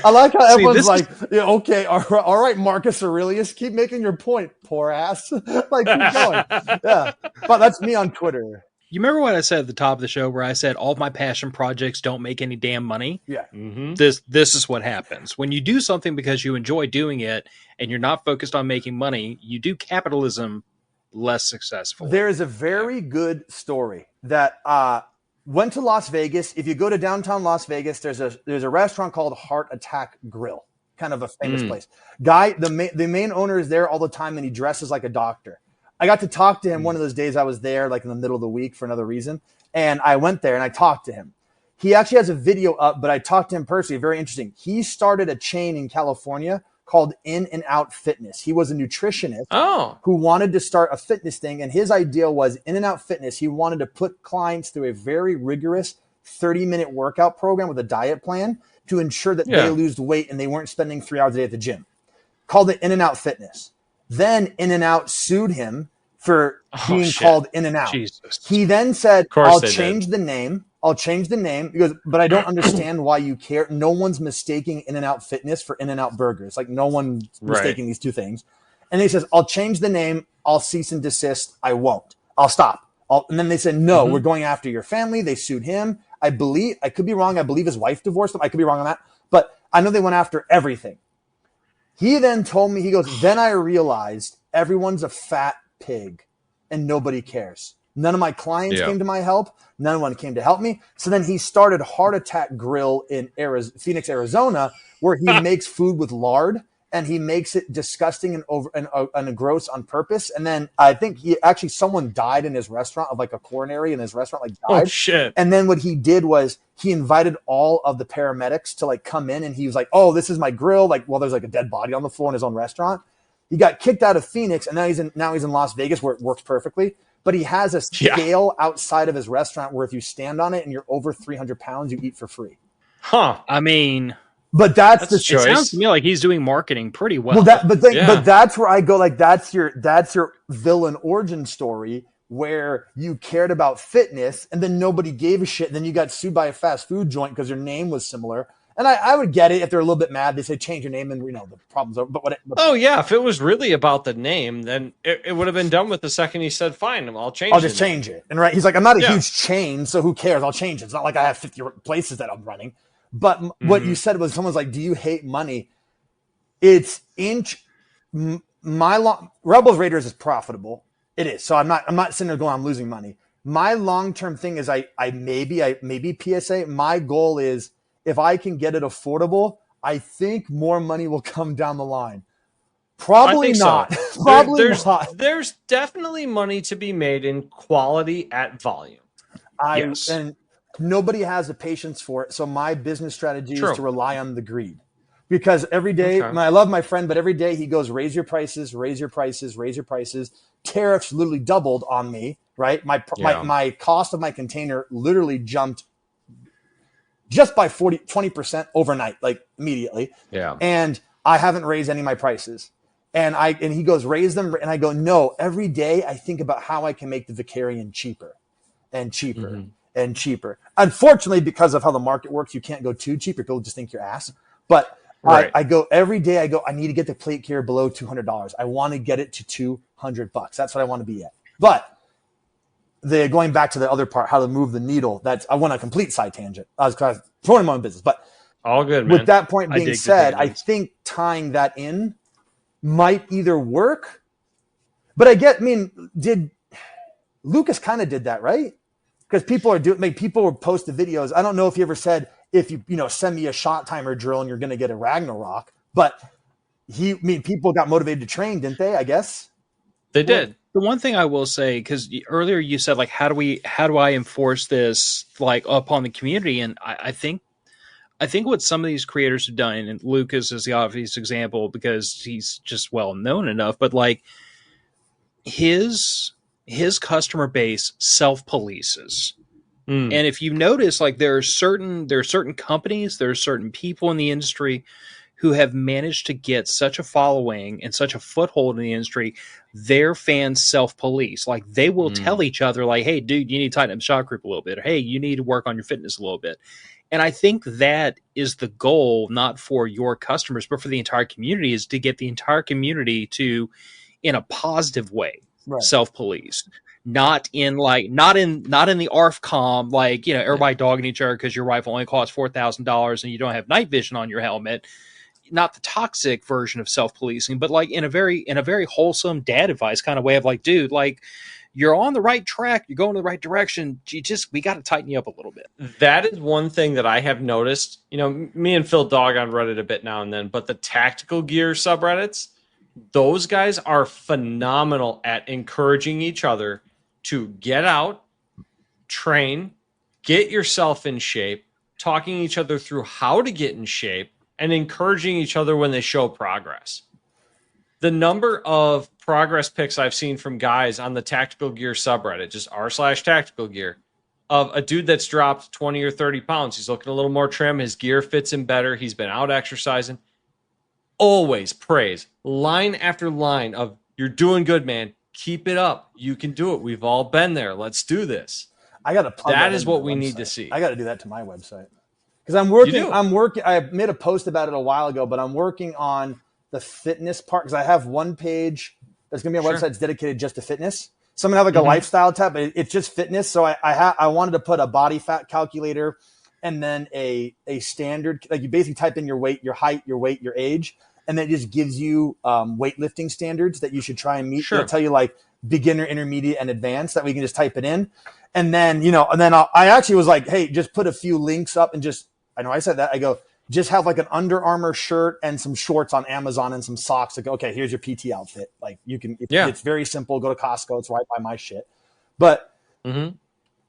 I like how everyone's like, okay, all right, Marcus Aurelius, keep making your point, poor ass. Like, keep going. Yeah. But that's me on Twitter. You remember what I said at the top of the show where I said all of my passion projects don't make any damn money? Yeah. This is what happens. When you do something because you enjoy doing it and you're not focused on making money, you do capitalism less successful. There is a very good story that went to Las Vegas. If you go to downtown Las Vegas, there's a restaurant called Heart Attack Grill, kind of a famous place. Guy, the main owner is there all the time, and he dresses like a doctor. I got to talk to him one of those days I was there, like in the middle of the week for another reason, and I went there and I talked to him. He actually has a video up, but I talked to him personally. Very interesting. He started a chain in California called In and Out Fitness. He was a nutritionist who wanted to start a fitness thing. And his idea was In and Out Fitness. He wanted to put clients through a very rigorous 30-minute workout program with a diet plan to ensure that they lose weight and they weren't spending 3 hours a day at the gym. Called it In and Out Fitness. Then In and Out sued him for being called In and Out. Jesus. He then said, I'll change the name. He goes, but I don't understand why you care. No one's mistaking In and Out Fitness for In and Out Burgers. Like no one's mistaking these two things. And he says, I'll change the name. I'll cease and desist. I won't. I'll stop. And then they said, no, we're going after your family. They sued him. I could be wrong. I believe his wife divorced him. I could be wrong on that. But I know they went after everything. He then told me, he goes, then I realized everyone's a fat pig and nobody cares. None of my clients came to my help. None one came to help me. So then he started Heart Attack Grill in Phoenix, Arizona, where he makes food with lard and he makes it disgusting and gross on purpose. And then I think someone died in his restaurant of like a coronary in his restaurant, like died. Oh shit. And then what he did was he invited all of the paramedics to like come in, and he was like, oh, this is my grill. Like, well, there's like a dead body on the floor in his own restaurant. He got kicked out of Phoenix, and now he's in Las Vegas where it works perfectly. But he has a scale outside of his restaurant where if you stand on it and you're over 300 pounds, you eat for free. Huh. I mean, but that's the choice. It sounds to me like he's doing marketing pretty well. But that's where I go. Like that's your villain origin story where you cared about fitness and then nobody gave a shit. And then you got sued by a fast food joint because your name was similar. And I would get it if they're a little bit mad. They say change your name and the problem's over. But if it was really about the name, then it would have been done with the second he said, "Fine, I'll just change it." And he's like, "I'm not a huge chain, so who cares? I'll change it. It's not like I have 50 places that I'm running." But what you said was someone's like, "Do you hate money?" It's Rebels Raiders is profitable. It is. So I'm not sitting there going, I'm losing money. My long-term thing is I maybe PSA. My goal is if I can get it affordable, I think more money will come down the line. Probably not. So. Probably not. There's definitely money to be made in quality at volume. Yes. And nobody has the patience for it. So my business strategy is to rely on the greed. Because every day, I love my friend, but every day he goes, raise your prices, raise your prices, raise your prices. Tariffs literally doubled on me, right? My cost of my container literally jumped just by 20% overnight, like immediately. Yeah. And I haven't raised any of my prices. And he goes, raise them. And I go, no, every day I think about how I can make the Vicarian cheaper and cheaper and cheaper. Unfortunately, because of how the market works, you can't go too cheap. People just think you're ass. But I go every day. I need to get the plate carrier below $200. I want to get it to $200. That's what I want to be at. But going back to the other part, how to move the needle. I went on a complete side tangent. I was throwing my own business, but all good, man. With that point being said, I think tying that in might either work, but did Lucas kind of did that, right? Because people would post the videos. I don't know if you ever said, if you send me a shot timer drill and you're going to get a Ragnarok, but people got motivated to train, didn't they? I guess they did. The one thing I will say, because earlier you said like, how do I enforce this like upon the community? And I think what some of these creators have done, and Lucas is the obvious example because he's just well known enough, but like his customer base self-polices. And if you notice, like there are certain companies, there are certain people in the industry who have managed to get such a following and such a foothold in the industry, their fans self-police. Like they will tell each other like, hey, dude, you need to tighten up the shot group a little bit. Or, hey, you need to work on your fitness a little bit. And I think that is the goal, not for your customers, but for the entire community, is to get the entire community to, in a positive way, self-police. Not in the ARFCOM, like, everybody dogging each other because your rifle only costs $4,000 and you don't have night vision on your helmet. Not the toxic version of self-policing, but like in a very wholesome dad advice kind of way of like, dude, like you're on the right track, you're going in the right direction. We got to tighten you up a little bit. That is one thing that I have noticed. Me and Phil dog on Reddit a bit now and then, but the tactical gear subreddits, those guys are phenomenal at encouraging each other to get out, train, get yourself in shape, talking each other through how to get in shape, and encouraging each other when they show progress. The number of progress pics I've seen from guys on the tactical gear subreddit, just r/tactical gear, of a dude that's dropped 20 or 30 pounds. He's looking a little more trim. His gear fits him better. He's been out exercising. Always praise, line after line of, you're doing good, man. Keep it up. You can do it. We've all been there. Let's do this. I got to plug that is what we need to see. I got to do that to my website. Because I'm working. I made a post about it a while ago, but I'm working on the fitness part because I have one page that's going to be a website that's dedicated just to fitness. So I'm going to have like a lifestyle tab, but it's just fitness. So I wanted to put a body fat calculator and then a standard, like you basically type in your weight, your height, your weight, your age, and then it just gives you weightlifting standards that you should try and meet. Sure. It'll tell you like beginner, intermediate, and advanced, that we can just type it in. And then, I actually was like, hey, just put a few links up and just, I know I said that. I go, just have like an Under Armour shirt and some shorts on Amazon and some socks. Like, okay, here's your PT outfit. Like you can, it's very simple. Go to Costco. It's right by my shit. But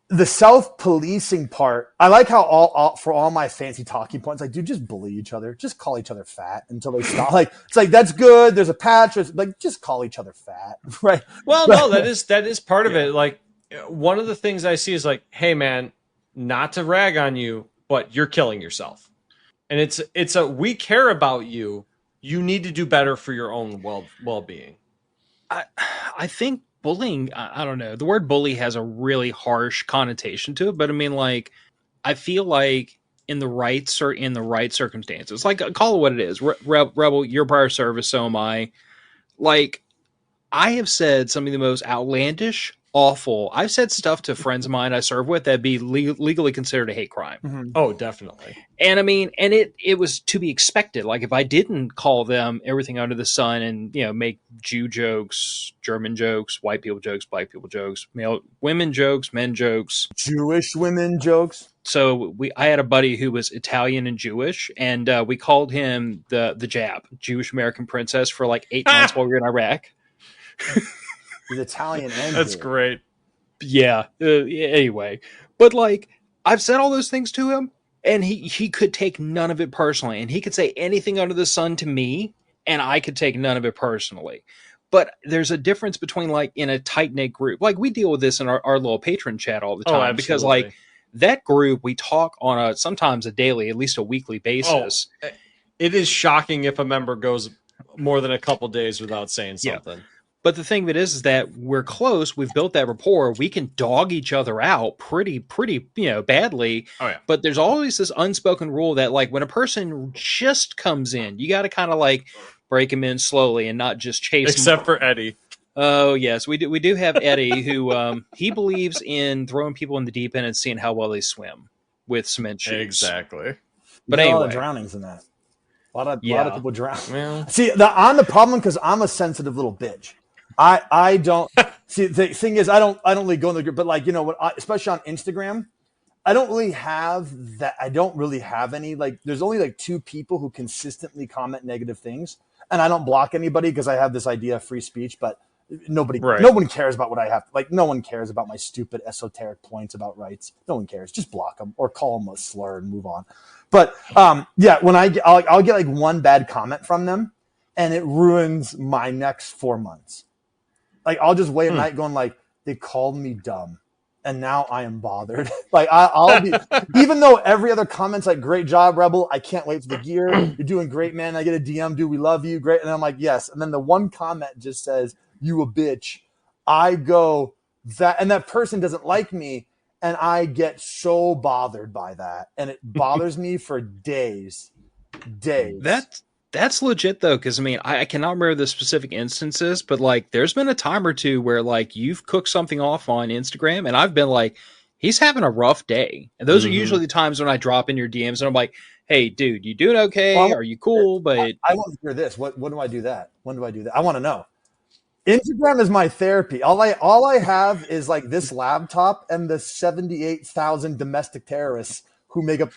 the self-policing part, I like how for all my fancy talking points, like, dude, just bully each other. Just call each other fat until they stop. Like, it's like, that's good. There's a patch. Like, just call each other fat. Right. Well, no, that is part of it. Like, one of the things I see is like, hey man, not to rag on you, but you're killing yourself. And it's we care about you. You need to do better for your own well-being. I think bullying, I don't know. The word bully has a really harsh connotation to it, but I mean, like, I feel like in the right circumstances, like, call it what it is. Rebel, your prior service, so am I. Like, I have said some of the most outlandish, awful. I've said stuff to friends of mine I serve with that'd be legally considered a hate crime. Mm-hmm. Oh, definitely. And I mean, and it was to be expected. Like, if I didn't call them everything under the sun and, you know, make Jew jokes, German jokes, white people jokes, black people jokes, women jokes, men jokes, Jewish women jokes. So I had a buddy who was Italian and Jewish, and we called him the Jab, Jewish American Princess, for like 8 months while we were in Iraq. He's Italian and that's great. Yeah. Anyway, but like, I've said all those things to him, and he could take none of it personally, and he could say anything under the sun to me, and I could take none of it personally. But there's a difference between, like, in a tight knit group, like we deal with this in our little patron chat all the time, because like that group we talk on sometimes a daily, at least a weekly basis. Oh, it is shocking if a member goes more than a couple days without saying something. Yeah. But the thing of it is that we're close. We've built that rapport. We can dog each other out pretty, badly. Oh, yeah. But there's always this unspoken rule that, like, when a person just comes in, you got to kind of like break him in slowly and not just chase Except him. for Eddie. Oh, yes. We do have Eddie, who he believes in throwing people in the deep end and seeing how well they swim with cement shoes. Exactly. But anyway. A lot of drownings in that. A lot of people drown. Yeah. See, I'm the problem because I'm a sensitive little bitch. I don't see. The thing is, I don't really go in the group, but like, you know what, especially on Instagram, I don't really have that. I don't really have any, like, there's only like 2 people who consistently comment negative things, and I don't block anybody because I have this idea of free speech, but nobody cares about what I have. Like, no one cares about my stupid esoteric points about rights. No one cares. Just block them or call them a slur and move on. But yeah, when I'll get like one bad comment from them, and it ruins my next 4 months. Like, I'll just wait at night going like, they called me dumb, and now I am bothered. Like, I'll be, even though every other comment's like, great job, Rebel. I can't wait for the gear. You're doing great, man. I get a DM, dude, we love you. Great. And I'm like, yes. And then the one comment just says, you a bitch. I go, and that person doesn't like me, and I get so bothered by that. And it bothers me for days. That's legit, though, because, I mean, I cannot remember the specific instances, but, like, there's been a time or two where, like, you've cooked something off on Instagram, and I've been like, he's having a rough day. And those are usually the times when I drop in your DMs, and I'm like, hey, dude, you doing okay? Are you cool? But I want to hear this. When do I do that? When do I do that? I want to know. Instagram is my therapy. All I have is, like, this laptop and the 78,000 domestic terrorists who make up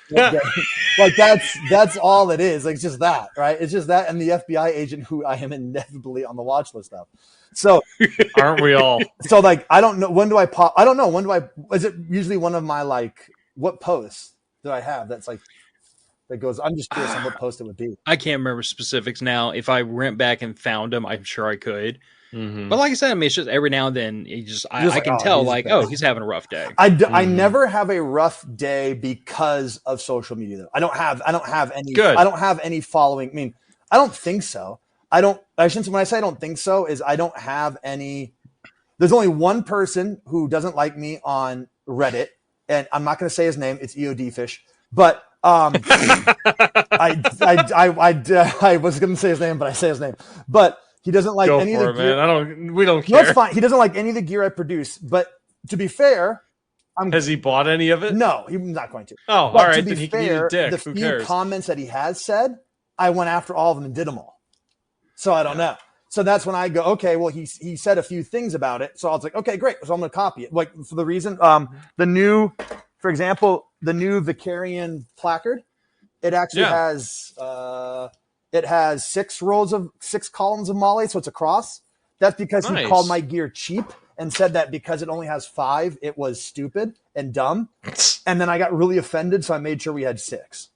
like that's all it is. Like, it's just that, right? It's just that and the FBI agent who I am inevitably on the watch list of. So aren't we all? So, like, I don't know, when do I pop? I don't know, is it usually one of my, like, what posts do I have that's like that goes, I'm just curious on what post it would be. I can't remember specifics now. If I went back and found them, I'm sure I could. But like I said, I mean, it's just every now and then I can tell, like, he's having a rough day. I never have a rough day because of social media, though. I don't have any. Good. I don't have any following. I mean, I don't think so. When I say I don't think so, is I don't have any. There's only one person who doesn't like me on Reddit, and I'm not going to say his name. It's EOD Fish, but I was going to say his name, but I say his name, but. He doesn't like any of the gear. Man. We don't care. No, it's fine. He doesn't like any of the gear I produce. But to be fair, has he bought any of it? No, he's not going to. Oh, but all right. To be fair, the few comments that he has said, I went after all of them and did them all. So I don't know. So that's when I go, okay, well, he said a few things about it. So I was like, okay, great. So I'm going to copy it. Like, for the reason, for example, the new Vicarian placard. It actually has it has 6 columns of Molly, so it's a cross. That's because he called my gear cheap and said that because it only has 5, it was stupid and dumb. And then I got really offended, so I made sure we had 6.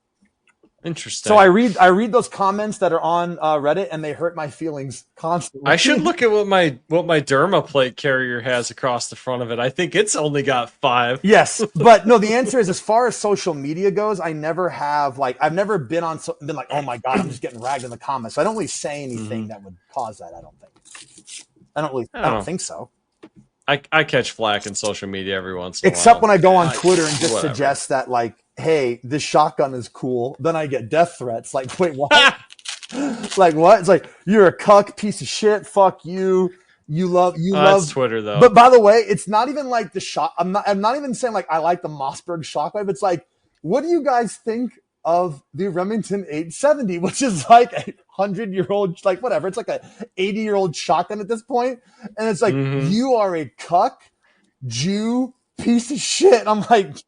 Interesting. So I read those comments that are on Reddit, and they hurt my feelings constantly. I should look at what my Dermaplate carrier has across the front of it. I think it's only got 5. Yes, but no. The answer is, as far as social media goes, I never have I've never been like, oh my god, I'm just getting ragged in the comments. So I don't really say anything that would cause that. I don't think. I don't think so. I catch flack in social media every once in a while. Except when I go on Twitter and just suggest that, like, hey, this shotgun is cool. Then I get death threats. Like, wait, what? Like, what? It's like, you're a cuck, piece of shit. Fuck you. You love Twitter, though. But by the way, it's not even like the shot. I'm not even saying like I like the Mossberg shockwave. It's like, what do you guys think of the Remington 870, which is like a 100-year-old, like whatever. It's like a 80-year-old shotgun at this point. And it's like, you are a cuck, Jew, piece of shit. I'm like,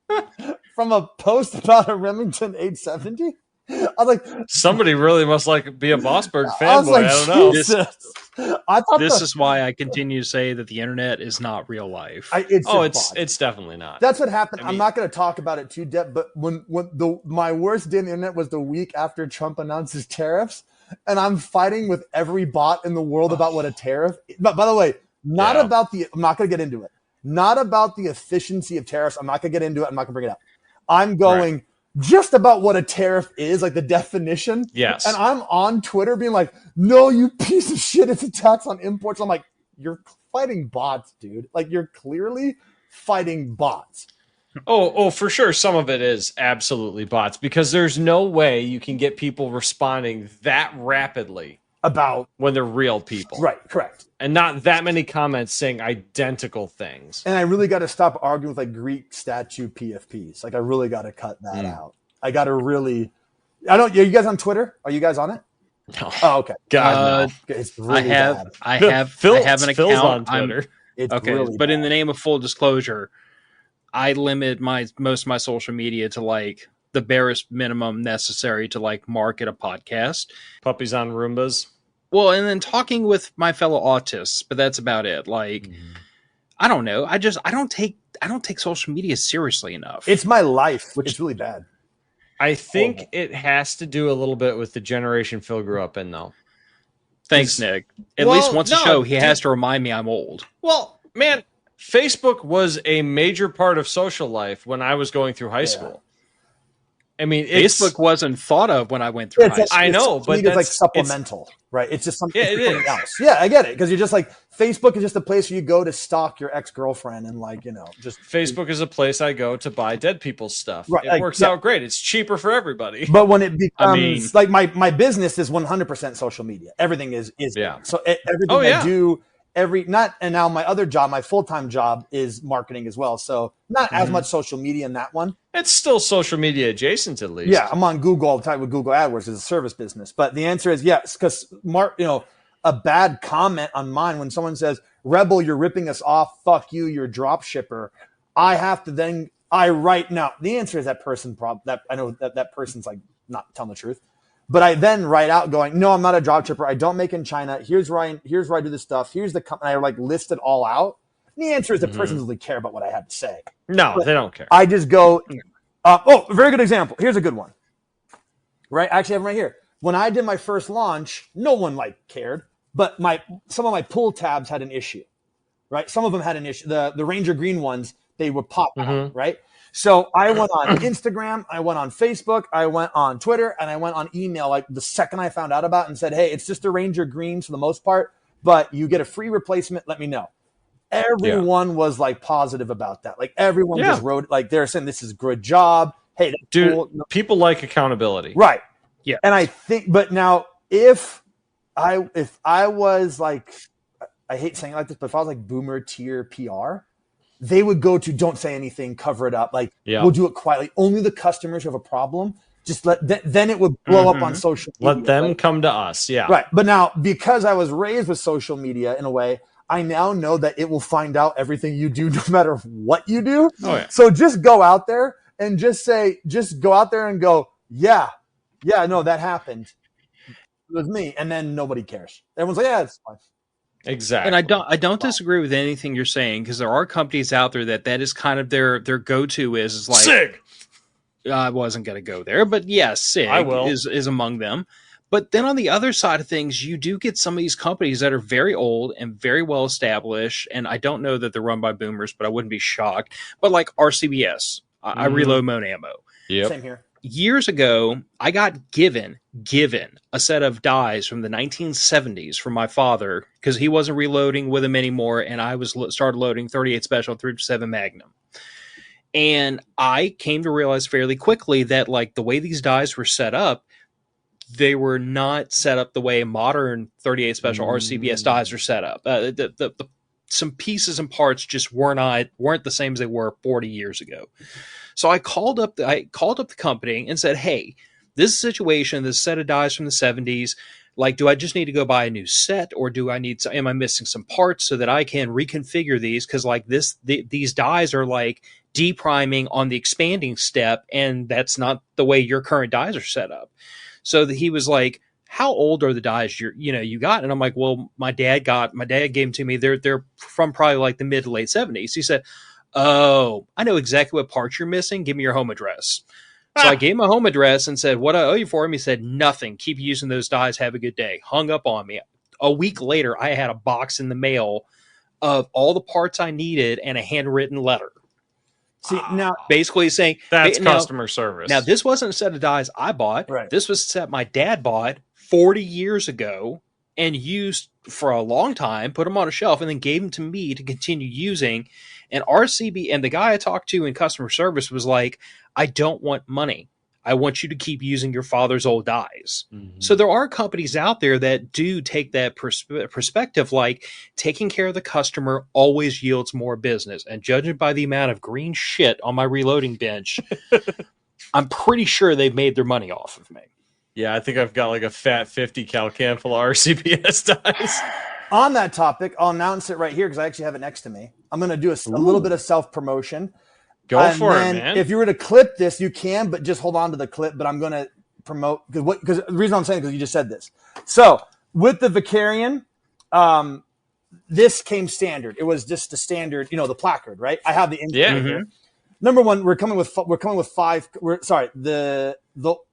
from a post about a Remington 870? I was like, somebody really must be a Mossberg fanboy. Like, I don't know. This is why I continue to say that the internet is not real life. It's definitely not. That's what happened. I'm not going to talk about it too deep, but when my worst day on the internet was the week after Trump announced his tariffs, and I'm fighting with every bot in the world about what a tariff. But by the way, I'm not going to get into it. Not about the efficiency of tariffs. I'm not going to get into it. I'm not going to bring it up. I'm going just about what a tariff is, like the definition. Yes. And I'm on Twitter being like, no, you piece of shit, it's a tax on imports. I'm like, you're fighting bots, dude. Like, you're clearly fighting bots. Oh, for sure. Some of it is absolutely bots, because there's no way you can get people responding that rapidly about when they're real people. Right, correct. And not that many comments saying identical things. And I really got to stop arguing with like Greek statue PFPs. Like, I really got to cut that out. I got to really. Are you guys on Twitter? Are you guys on it? No. Oh, okay. God, no. It's really bad. I have an account on Twitter. Really but bad. In the name of full disclosure, I limit most of my social media to like the barest minimum necessary to like market a podcast. Puppies on Roombas. Well, and then talking with my fellow autists, but that's about it. Like, I don't know. I don't take social media seriously enough. It's my life, which is really bad. I think it has to do a little bit with the generation Phil grew up in, though. Thanks, Nick. At least once a show, he has to remind me I'm old. Well, man, Facebook was a major part of social life when I was going through high school. I mean, Facebook wasn't thought of when I went through high school. I know, but it's like supplemental, right? It's just something else. Yeah, I get it, because you're just like, Facebook is just a place where you go to stalk your ex-girlfriend and like, just. Facebook is a place I go to buy dead people's stuff. Right, it works out great. It's cheaper for everybody. But when it becomes like my business is 100% social media. Everything is so everything I do. And now my other job, my full-time job, is marketing as well. So not as much social media in that one. It's still social media adjacent, at least. Yeah, I'm on Google all the time with Google AdWords as a service business. But the answer is yes, because a bad comment on mine when someone says, "Rebel, you're ripping us off. Fuck you, you're a drop shipper." I have to write now. The answer is that person I know that person's like not telling the truth. But I then write out going, no, I'm not a drop shipper. I don't make in China. Here's where I do this stuff. Here's the company. I like list it all out. And the answer is the person doesn't really care about what I have to say. No, they don't care. I just go, very good example. Here's a good one. Right? I actually have them right here. When I did my first launch, no one cared. But some of my pull tabs had an issue. Right? Some of them had an issue. The Ranger Green ones, they would pop out. Right? So I went on Instagram, I went on Facebook, I went on Twitter, and I went on email like the second I found out about it and said, hey, it's just a Ranger Green for the most part, but you get a free replacement. Let me know. Everyone was like positive about that. Like everyone just wrote, like they're saying this is a good job. Hey, that's cool. People like accountability. Right. Yeah. And I think, but now if I was like, I hate saying it like this, but if I was like boomer tier PR, they would go to don't say anything, cover it up. Like we'll do it quietly. Only the customers who have a problem, just then it would blow up on social media. Let them come to us. Yeah. Right. But now because I was raised with social media in a way, I now know that it will find out everything you do, no matter what you do. Oh, yeah. So just go out there and just go, yeah, Yeah, no, that happened. It was me, and then nobody cares. Everyone's like, yeah, it's fine. Exactly. And I don't disagree with anything you're saying, because there are companies out there that is kind of their go-to is like SIG. I wasn't going to go there, but yes, SIG is among them. But then on the other side of things, you do get some of these companies that are very old and very well established, and I don't know that they're run by boomers, but I wouldn't be shocked. But like RCBS, I reload my own ammo. Yep. Same here. Years ago, I got given a set of dies from the 1970s from my father because he wasn't reloading with them anymore, and I started loading 38 Special 357 Magnum. And I came to realize fairly quickly that like the way these dies were set up, they were not set up the way modern 38 Special RCBS dies are set up. Some pieces and parts just weren't the same as they were 40 years ago. So I called up the company and said, hey, this situation, this set of dies from the 70s, like, do I just need to go buy a new set, or am I missing some parts so that I can reconfigure these? Because like these dies are like depriming on the expanding step, and that's not the way your current dies are set up. So he was like, how old are the dies you got? And I'm like, well, my dad gave them to me. They're from probably like the mid to late 70s. He said, oh, I know exactly what parts you're missing. Give me your home address. So I gave him a home address and said, what I owe you for him? He said, nothing. Keep using those dies. Have a good day. Hung up on me. A week later, I had a box in the mail of all the parts I needed and a handwritten letter. See, now basically saying that's customer service. Now, this wasn't a set of dies I bought. Right. This was a set my dad bought 40 years ago and used for a long time, put them on a shelf, and then gave them to me to continue using. And RCB and the guy I talked to in customer service was like, I don't want money. I want you to keep using your father's old dies. Mm-hmm. So there are companies out there that do take that perspective, like taking care of the customer always yields more business. And judging by the amount of green shit on my reloading bench, I'm pretty sure they've made their money off of me. Yeah, I think I've got like a fat 50 cal can full of RCBS dies. On that topic, I'll announce it right here because I actually have it next to me. I'm going to do a little bit of self-promotion. Go for it, man. If you were to clip this, you can, but just hold on to the clip. But I'm going to promote because the reason I'm saying because you just said this. So with the Vicarian, this came standard. It was just the standard, the placard, right? I have the insert here. Number one, we're coming with five. The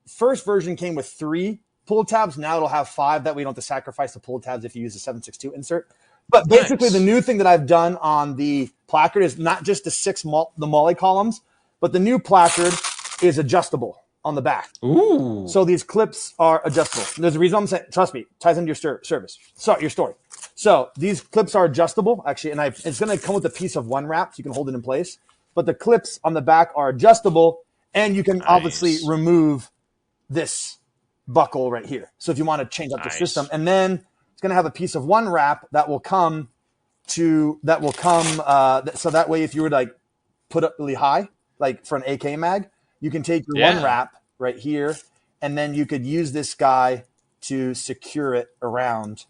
first version came with 3 pull tabs. Now it'll have 5. That way you don't have to sacrifice the pull tabs if you use the 7.62 insert. But basically, the new thing that I've done on the placard is not just the MOLLE columns, but the new placard is adjustable on the back. Ooh! So these clips are adjustable. There's a reason I'm saying. Trust me, ties into your your story. So these clips are adjustable, actually, and it's going to come with a piece of 1 wrap, so you can hold it in place. But the clips on the back are adjustable, and you can obviously remove this buckle right here. So if you want to change up the system, and then it's going to have a piece of 1 wrap that will come so that way if you were to like put it really high, like for an AK mag, you can take your 1 wrap right here, and then you could use this guy to secure it around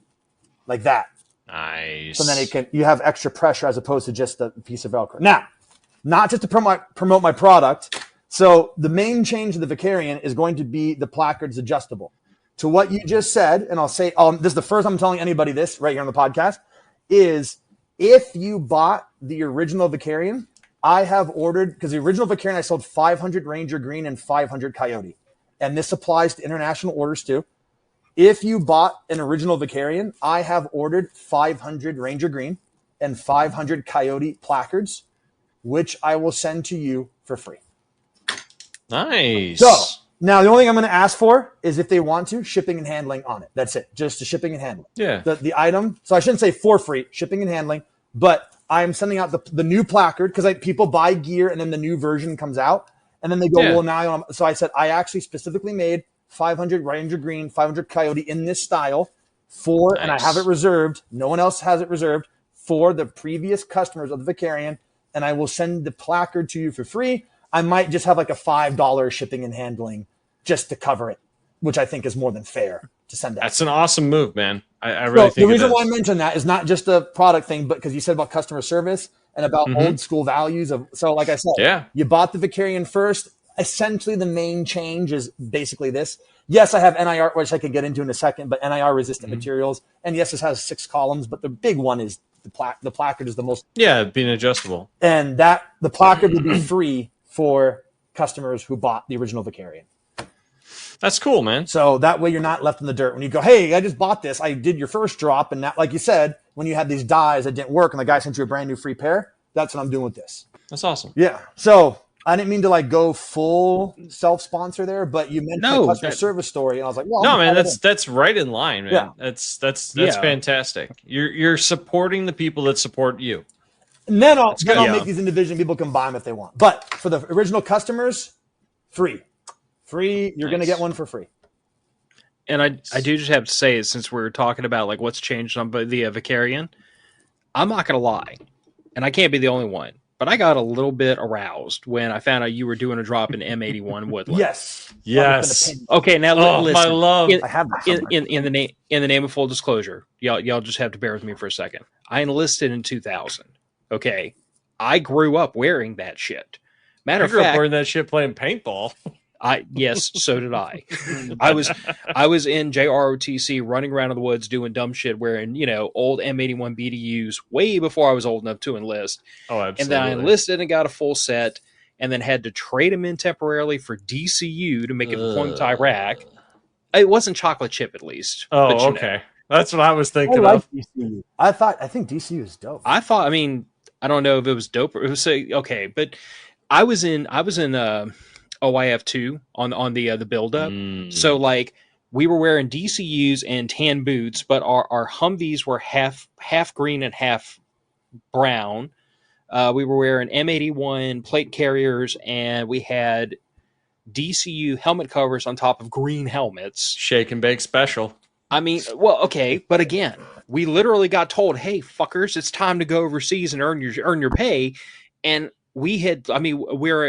like that. Nice. So then you have extra pressure as opposed to just a piece of Velcro. Now, not just to promote my product. So the main change of the Vicarian is going to be the placard's adjustable. To what you just said, and I'll say, this is the first I'm telling anybody this right here on the podcast, is if you bought the original Vicarian, I have ordered, because the original Vicarian I sold 500 Ranger Green and 500 Coyote. And this applies to international orders too. If you bought an original Vicarian, I have ordered 500 Ranger Green and 500 Coyote placards, which I will send to you for free. Nice. So now the only thing I'm going to ask for is if they want to, shipping and handling on it. That's it. Just the shipping and handling. Yeah. The item. So I shouldn't say for free, shipping and handling, but I'm sending out the new placard because people buy gear and then the new version comes out and then they go, well, now. So I said, I actually specifically made 500 Ranger Green, 500 Coyote in this style and I have it reserved. No one else has it reserved for the previous customers of the Vicarian. And I will send the placard to you for free. I might just have like a $5 shipping and handling just to cover it, which I think is more than fair to send out. That's an awesome move, man. I really think the reason why I mentioned that is not just a product thing, but because you said about customer service and about old school values of. So like I said, you bought the Vicarian first. essentially the main change is basically this. Yes, I have NIR, which I could get into in a second, but NIR resistant materials. And yes, this has 6 columns, but the big one is the placard is the most. Yeah, being adjustable. And the placard would be free for customers who bought the original Vicarian. That's cool, man. So that way you're not left in the dirt. When you go, hey, I just bought this. I did your first drop. And now, like you said, when you had these dies that didn't work and the guy sent you a brand new free pair, that's what I'm doing with this. That's awesome. Yeah. So I didn't mean to like go full self-sponsor there, but you mentioned the customer service story. And I was like, well, no, man, that's right in line, man. Yeah. That's fantastic. You're supporting the people that support you. And then I'll make these individual people can buy them if they want. But for the original customers, free. You're going to get one for free. And I do just have to say, since we're talking about like what's changed on the Vicarian, I'm not going to lie, and I can't be the only one, but I got a little bit aroused when I found out you were doing a drop in M81 Woodland. Yes. Okay, now listen. My love. I have in the name of full disclosure, y'all just have to bear with me for a second. I enlisted in 2000. Okay, I grew up wearing that shit. Matter of fact, wearing that shit playing paintball. Yes, so did I. I was in JROTC running around in the woods doing dumb shit wearing, old M81 BDUs way before I was old enough to enlist. Oh, absolutely. And then I enlisted and got a full set and then had to trade them in temporarily for DCU to make it perform to Iraq. It wasn't chocolate chip at least. Oh, okay. That's what I was thinking of. DCU. I think DCU is dope. I don't know if it was dope or it was okay, but I was in OIF2 on the buildup. So like we were wearing DCUs and tan boots, but our Humvees were half green and half brown. We were wearing M81 plate carriers and we had DCU helmet covers on top of green helmets. Shake and bake special. I mean, well, okay, but again, we literally got told, "Hey, fuckers, it's time to go overseas and earn your pay." And we were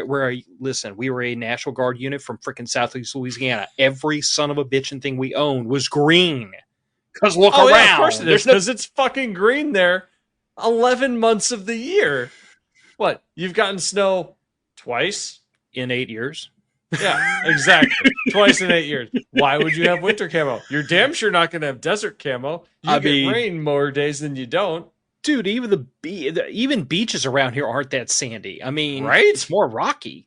a National Guard unit from freaking Southeast Louisiana. Every son of a bitch and thing we owned was green. Because look around. Yeah, of course it is. Because it's fucking green there 11 months of the year. What? You've gotten snow twice? In 8 years. Yeah, exactly. Twice in 8 years. Why would you have winter camo? You're damn sure not going to have desert camo. You get rain more days than you don't. Dude, even beaches around here aren't that sandy. I mean, right? It's more rocky.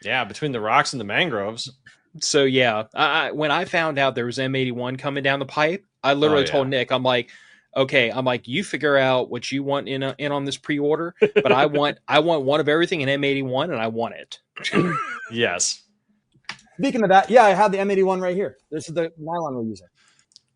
Yeah, between the rocks and the mangroves. So yeah, when I found out there was M81 coming down the pipe, I literally told Nick, I'm like, okay, you figure out what you want in on this pre-order, but I want one of everything in M81, and I want it. Yes. Speaking of that, I have the M81 right here. This is the nylon we're using.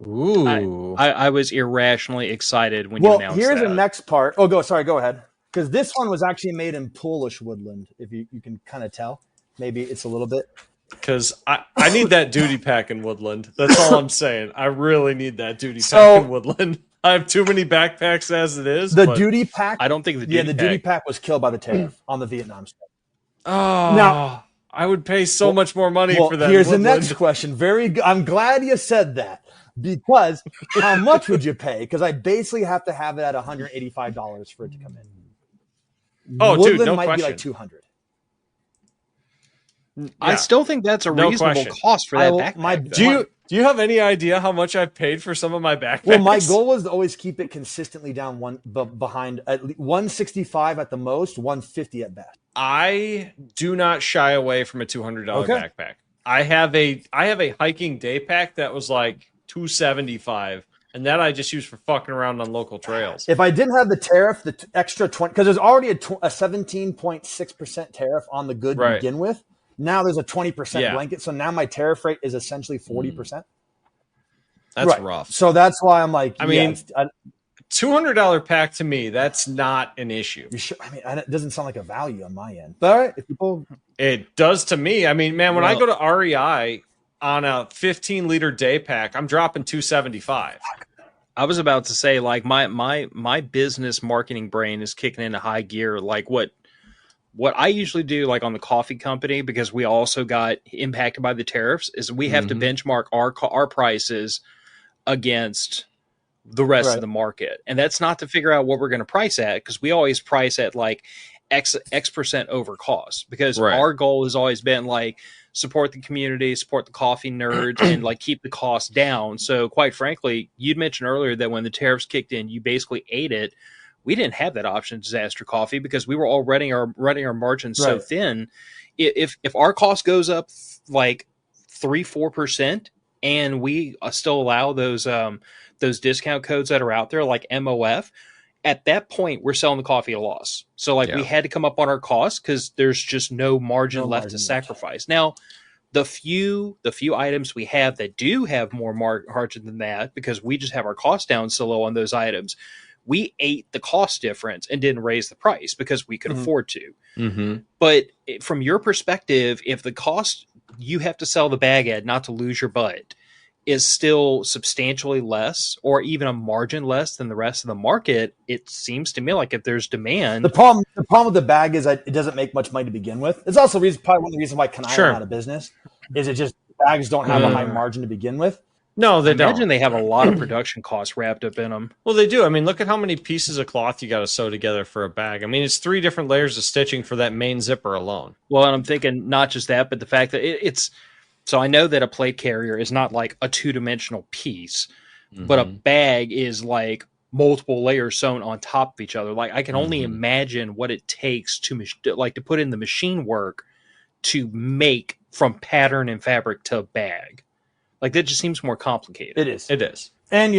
Ooh. I was irrationally excited when you announced that. Well, here's the next part. Oh, go ahead. Because this one was actually made in Polish woodland, if you can kind of tell. Maybe it's a little bit. Because I need that duty pack in woodland. That's all I'm saying. I really need that duty pack in woodland. I have too many backpacks as it is. Duty pack. I don't think the duty pack was killed by the tariff on the Vietnam stuff. Oh, now I would pay so much more money for that. Here's the next question. Very good. I'm glad you said that. Because how much would you pay? Because I basically have to have it at $185 for it to come in. Oh, Woodland dude, no might question. be like $200. Yeah. I still think that's a reasonable cost for that backpack. Do you have any idea how much I've paid for some of my backpacks? Well, my goal was to always keep it consistently down behind at least 165 at the most, 150 at best. I do not shy away from a $200 backpack. I have a hiking day pack that was like $275, and that I just use for fucking around on local trails. If I didn't have the tariff, the extra 20, because there's already a 17.6% tariff on the good to begin with. Now there's a 20% blanket, so now my tariff rate is essentially 40%. That's rough. So that's why I'm like, I mean, $200 pack to me, that's not an issue. You sure? I mean, it doesn't sound like a value on my end. But all right, if people, it does to me. I mean, man, when I go to REI on a 15-liter day pack, I'm dropping $275. I was about to say, like, my business marketing brain is kicking into high gear. Like what I usually do, like on the coffee company, because we also got impacted by the tariffs, is we have to benchmark our prices against the rest of the market. And that's not to figure out what we're going to price at, because we always price at like X percent over cost, because our goal has always been like support the community, support the coffee nerds, and like keep the cost down. So quite frankly, you'd mentioned earlier that when the tariffs kicked in, you basically ate it. We didn't have that option, Disaster Coffee, because we were all running our margins so thin. If our cost goes up like 3-4%, and we still allow those discount codes that are out there like MOF, at that point we're selling the coffee at a loss. So like we had to come up on our costs because there's just no margin left to sacrifice. Now, the few items we have that do have more margin than that, because we just have our costs down so low on those items, we ate the cost difference and didn't raise the price because we could afford to. But from your perspective, if the cost you have to sell the bag at not to lose your butt is still substantially less, or even a margin less than the rest of the market, it seems to me like if there's demand. The problem with the bag is that it doesn't make much money to begin with. It's also probably one of the reasons why Kanai went out of business. Is it just bags don't have a high margin to begin with? No, they don't. Imagine they have a lot of production costs wrapped up in them. Well, they do. I mean, look at how many pieces of cloth you got to sew together for a bag. I mean, it's 3 different layers of stitching for that main zipper alone. Well, and I'm thinking not just that, but the fact that it's. So I know that a plate carrier is not like a 2-dimensional piece, but a bag is like multiple layers sewn on top of each other. Like I can only imagine what it takes to put in the machine work to make from pattern and fabric to bag. Like that just seems more complicated. It is. It is. And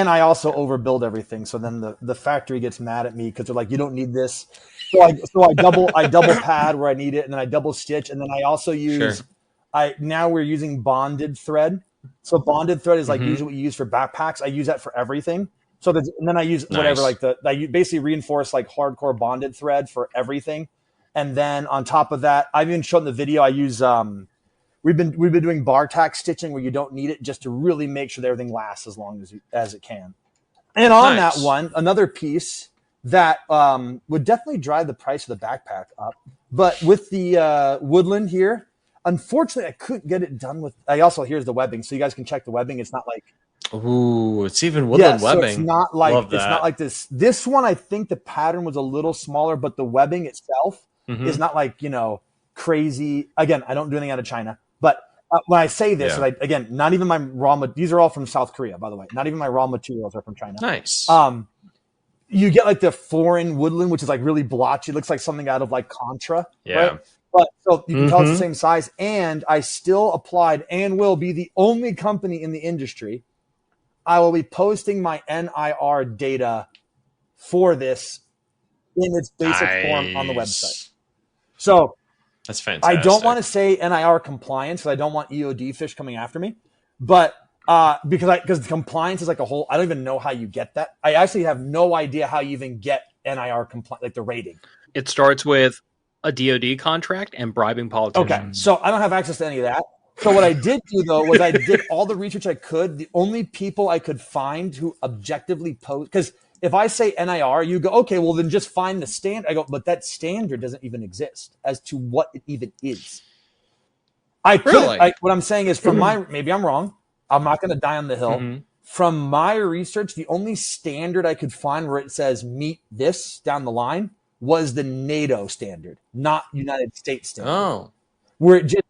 I also overbuild everything. So then the factory gets mad at me because they're like, you don't need this. So I double pad where I need it, and then I double stitch, and then I also use now we're using bonded thread. So bonded thread is like usually what you use for backpacks. I use that for everything. So and then I use whatever I basically reinforce like hardcore bonded thread for everything. And then on top of that, I've even shown the video. I use we've been doing bar tack stitching where you don't need it, just to really make sure that everything lasts as long as it can. And on that one, another piece that would definitely drive the price of the backpack up. But with the woodland here, unfortunately, I couldn't get it done with. Here's the webbing, so you guys can check the webbing. It's not like. Ooh, it's even woodland webbing. So it's not like not like this. This one, I think the pattern was a little smaller, but the webbing itself is not like crazy. Again, I don't do anything out of China, but when I say this, again, not even my these are all from South Korea, by the way. Not even my raw materials are from China. Nice. You get like the foreign woodland, which is like really blotchy. It looks like something out of like Contra. Yeah. Right? But so you can tell it's the same size. And I still applied and will be the only company in the industry. I will be posting my NIR data for this in its basic form on the website. So that's fantastic. I don't want to say NIR compliance because I don't want EOD fish coming after me. But because the compliance is like a whole, I don't even know how you get that. I actually have no idea how you even get NIR compliance, like the rating. It starts with a DoD contract and bribing politicians. Okay, so I don't have access to any of that. So what I did do, though, was I did all the research I could. The only people I could find who objectively post, because if I say NIR, you go, okay, well, then just find the standard. I go, but that standard doesn't even exist as to what it even is. What I'm saying is maybe I'm wrong. I'm not going to die on the hill. From my research, the only standard I could find where it says meet this down the line was the NATO standard, not United States standard. Oh. Where it just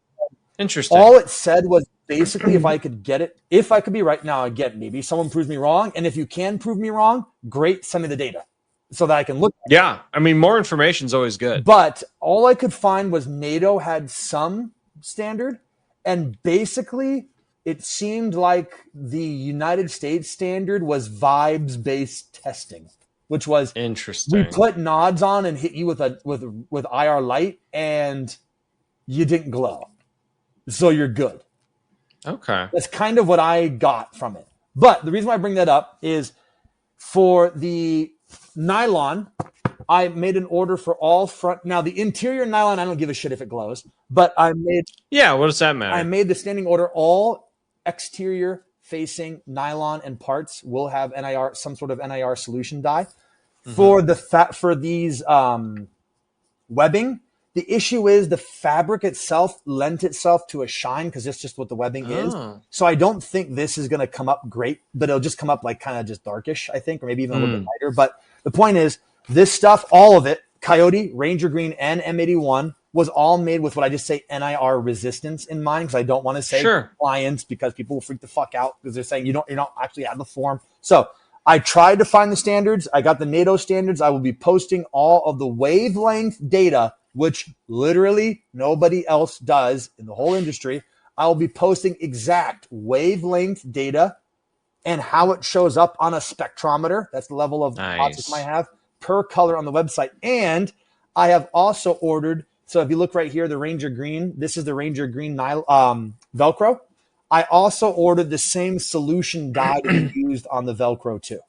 interesting. All it said was basically if I could get it, if I could be right now, again, maybe someone proves me wrong. And if you can prove me wrong, great, send me the data so that I can look at it. Yeah. I mean, more information is always good. But all I could find was NATO had some standard. And basically, it seemed like the United States standard was vibes-based testing, which was interesting. We put nods on and hit you with IR light, and you didn't glow. So you're good. Okay. That's kind of what I got from it. But the reason why I bring that up is for the nylon, I made an order for all front. Now, the interior nylon, I don't give a shit if it glows. But I made... Yeah, what does that matter? I made the standing order. All exterior facing nylon and parts will have NIR, some sort of NIR solution dye. For these webbing, the issue is the fabric itself lent itself to a shine because it's just what the webbing is. So I don't think this is going to come up great, but it'll just come up like kind of just darkish, I think, or maybe even a little bit lighter. But the point is, this stuff, all of it, Coyote, Ranger Green, and M81 was all made with what I just say NIR resistance in mind, because I don't want to say compliance, because people will freak the fuck out because they're saying you don't actually have the form. So I tried to find the standards. I got the NATO standards. I will be posting all of the wavelength data, which literally nobody else does in the whole industry. I will be posting exact wavelength data and how it shows up on a spectrometer. That's the level of autism I have per color on the website. And I have also ordered, so if you look right here, the Ranger Green, this is the Ranger Green Velcro. I also ordered the same solution dye to be used on the Velcro too.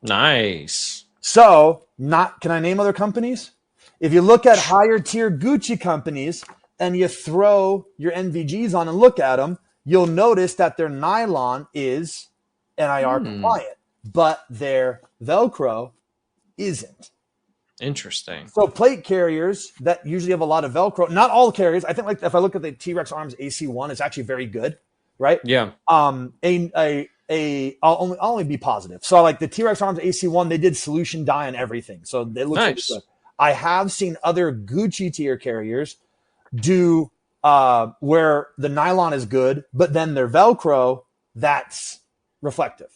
Nice. So, can I name other companies? If you look at higher tier Gucci companies and you throw your NVGs on and look at them, you'll notice that their nylon is NIR compliant, but their Velcro isn't. Interesting. So plate carriers that usually have a lot of Velcro, not all carriers. I think, like, if I look at the T-Rex Arms AC1, it's actually very good, right? Yeah. I'll only be positive. So like the T-Rex Arms AC1, they did solution dye on everything, so they look really good. I have seen other Gucci tier carriers do where the nylon is good, but then their Velcro, that's reflective.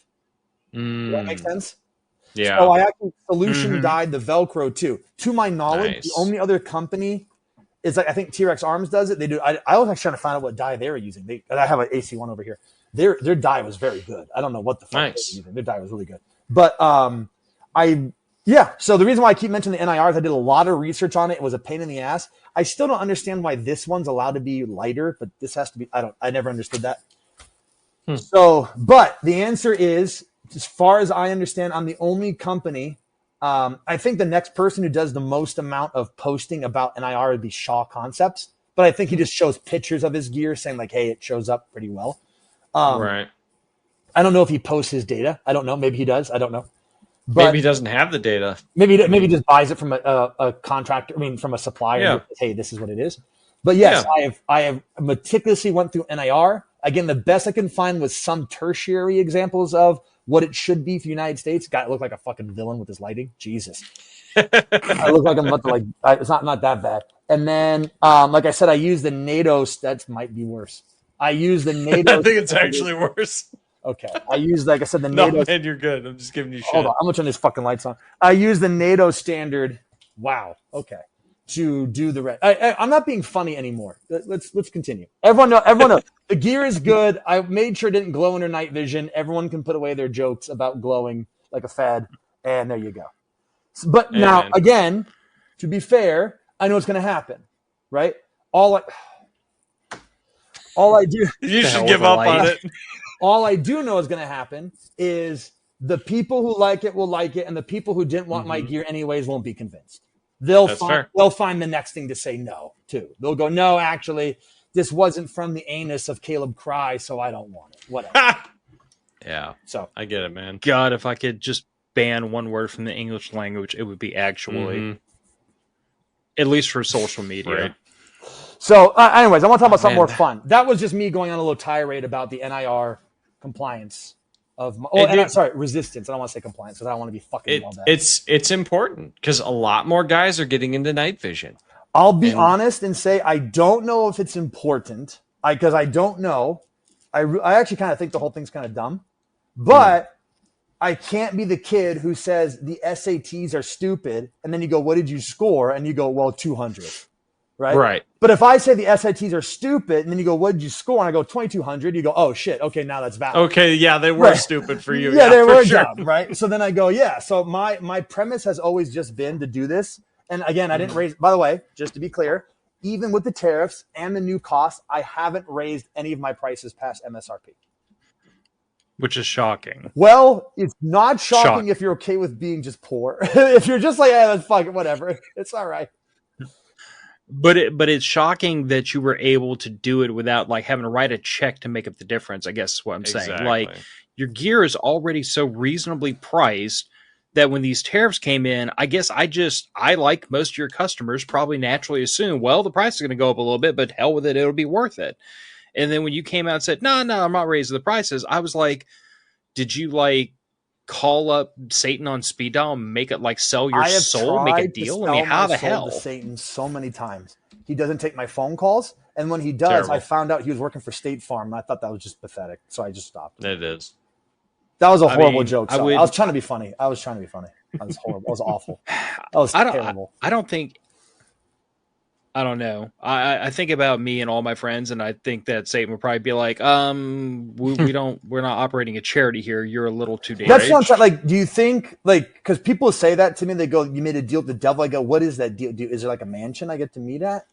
Does that make sense? Yeah. So I actually solution dyed the Velcro too. To my knowledge, the only other company is, like, I think T-Rex Arms does it. They do. I was actually trying to find out what dye they were using. I have an AC1 over here. Their dye was very good. I don't know what the fuck they were using. Their dye was really good. But so the reason why I keep mentioning the NIR is I did a lot of research on it. It was a pain in the ass. I still don't understand why this one's allowed to be lighter, but this has to be. I never understood that. So, but the answer is, as far as I understand, I'm the only company. I think the next person who does the most amount of posting about NIR would be Shaw Concepts, but I think he just shows pictures of his gear saying, like, hey, it shows up pretty well. Right. I don't know if he posts his data. I don't know. Maybe he does. I don't know. But maybe he doesn't have the data. Maybe he just buys it from a contractor. From a supplier. Yeah. Says, hey, this is what it is. But yes, I have meticulously went through NIR. Again, the best I can find was some tertiary examples of what it should be for the United States. Guy looked like a fucking villain with his lighting. Jesus. I look like I'm about to, it's not that bad. And then, like I said, I use the NATO. That might be worse. I use the NATO. I think it's actually worse. Okay. I use, like I said, the NATO. No, man, you're good. I'm just giving you shit. Hold on. I'm going to turn these fucking lights on. I use the NATO standard. Wow. Okay. To do the rest. I'm not being funny anymore. Let's continue. Everyone know the gear is good. I made sure it didn't glow under night vision. Everyone can put away their jokes about glowing like a fad. And there you go. But now, again, to be fair, I know what's going to happen, right? All I do. You should give up on it. All I do know is going to happen is the people who like it will like it, and the people who didn't want my gear anyways won't be convinced. They'll find the next thing to say no to. They'll go, no, actually, this wasn't from the anus of Caleb Cry, so I don't want it. Whatever. Yeah. So I get it, man. God, if I could just ban one word from the English language, it would be actually. At least for social media. Right. So, anyways, I want to talk about something more fun. That was just me going on a little tirade about the NIR compliance of resistance. I don't want to say compliance because I don't want to be fucking all that. It's important because a lot more guys are getting into night vision. I'll be honest and say I don't know if it's important because I don't know. I actually kind of think the whole thing's kind of dumb, but I can't be the kid who says the SATs are stupid, and then you go, "What did you score?" And you go, "Well, 200." Right. But if I say the SATs are stupid, and then you go, "What did you score?" And I go, 2,200. You go, "Oh shit, okay, now that's valid." Okay, yeah, they were stupid for you. Yeah, they were dumb, right? So then I go, yeah. So my premise has always just been to do this. And again, I didn't raise. By the way, just to be clear, even with the tariffs and the new costs, I haven't raised any of my prices past MSRP. Which is shocking. Well, it's not shocking if you're okay with being just poor. If you're just like, that's fucking whatever, it's all right. But it's shocking that you were able to do it without like having to write a check to make up the difference. I guess is what I'm saying. Like your gear is already so reasonably priced that when these tariffs came in, I guess I like most of your customers probably naturally assume, well, the price is going to go up a little bit, but hell with it, it'll be worth it. And then when you came out and said, no, I'm not raising the prices, I was like, did you like call up Satan on speed dial and make it like sell your soul, make a deal? I mean, how the hell? To Satan so many times. He doesn't take my phone calls, and when he does, I found out he was working for State Farm, and I thought that was just pathetic, so I just stopped. It is. That was a horrible joke. I was trying to be funny. That was horrible. That was awful. That was terrible. I don't know. I think about me and all my friends, and I think that Satan would probably be like, we're not operating a charity here. You're a little too dangerous. That's what I'm like. Do you think, like, because people say that to me, they go, "You made a deal with the devil." I go, "What is that deal? Is there like a mansion I get to meet at?"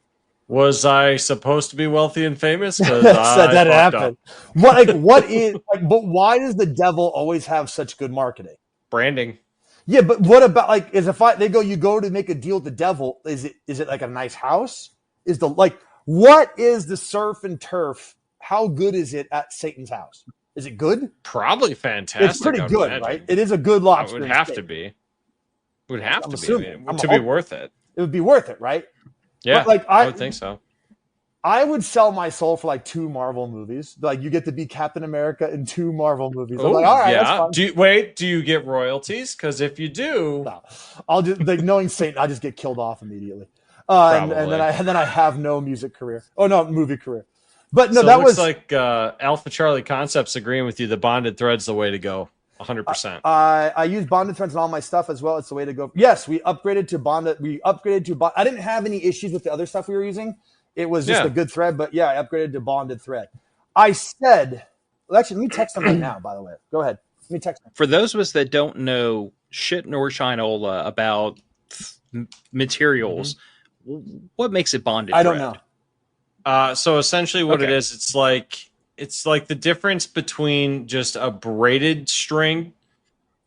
Was I supposed to be wealthy and famous? Because that happened. What is like? But why does the devil always have such good marketing? Branding. Yeah, but what about like? You go to make a deal with the devil? Is it like a nice house? What is the surf and turf? How good is it at Satan's house? Is it good? Probably fantastic. It's pretty good, right? It is a good lobster. It would have to be. Would have to be to be worth it. It would be worth it, right? Yeah, but I would think so. I would sell my soul for like 2 Marvel movies. Like you get to be Captain America in 2 Marvel movies. I'm like, all right, that's fine. Do you get royalties? Because if you do, no. I'll just knowing Satan, I'll just get killed off immediately. And then I have no music career. Oh no, movie career. But no, that was like Alpha Charlie Concepts agreeing with you. The bonded thread's the way to go. 100%. I use bonded threads on all my stuff as well. It's the way to go. Yes, we upgraded to bonded. I didn't have any issues with the other stuff we were using. It was just a good thread, but yeah, I upgraded to bonded thread. I said, actually, let me text them right now, by the way. Go ahead. Let me text them. For those of us that don't know shit nor shinola about materials, what makes it bonded I thread? don't know. So essentially what it is, it's like the difference between just a braided string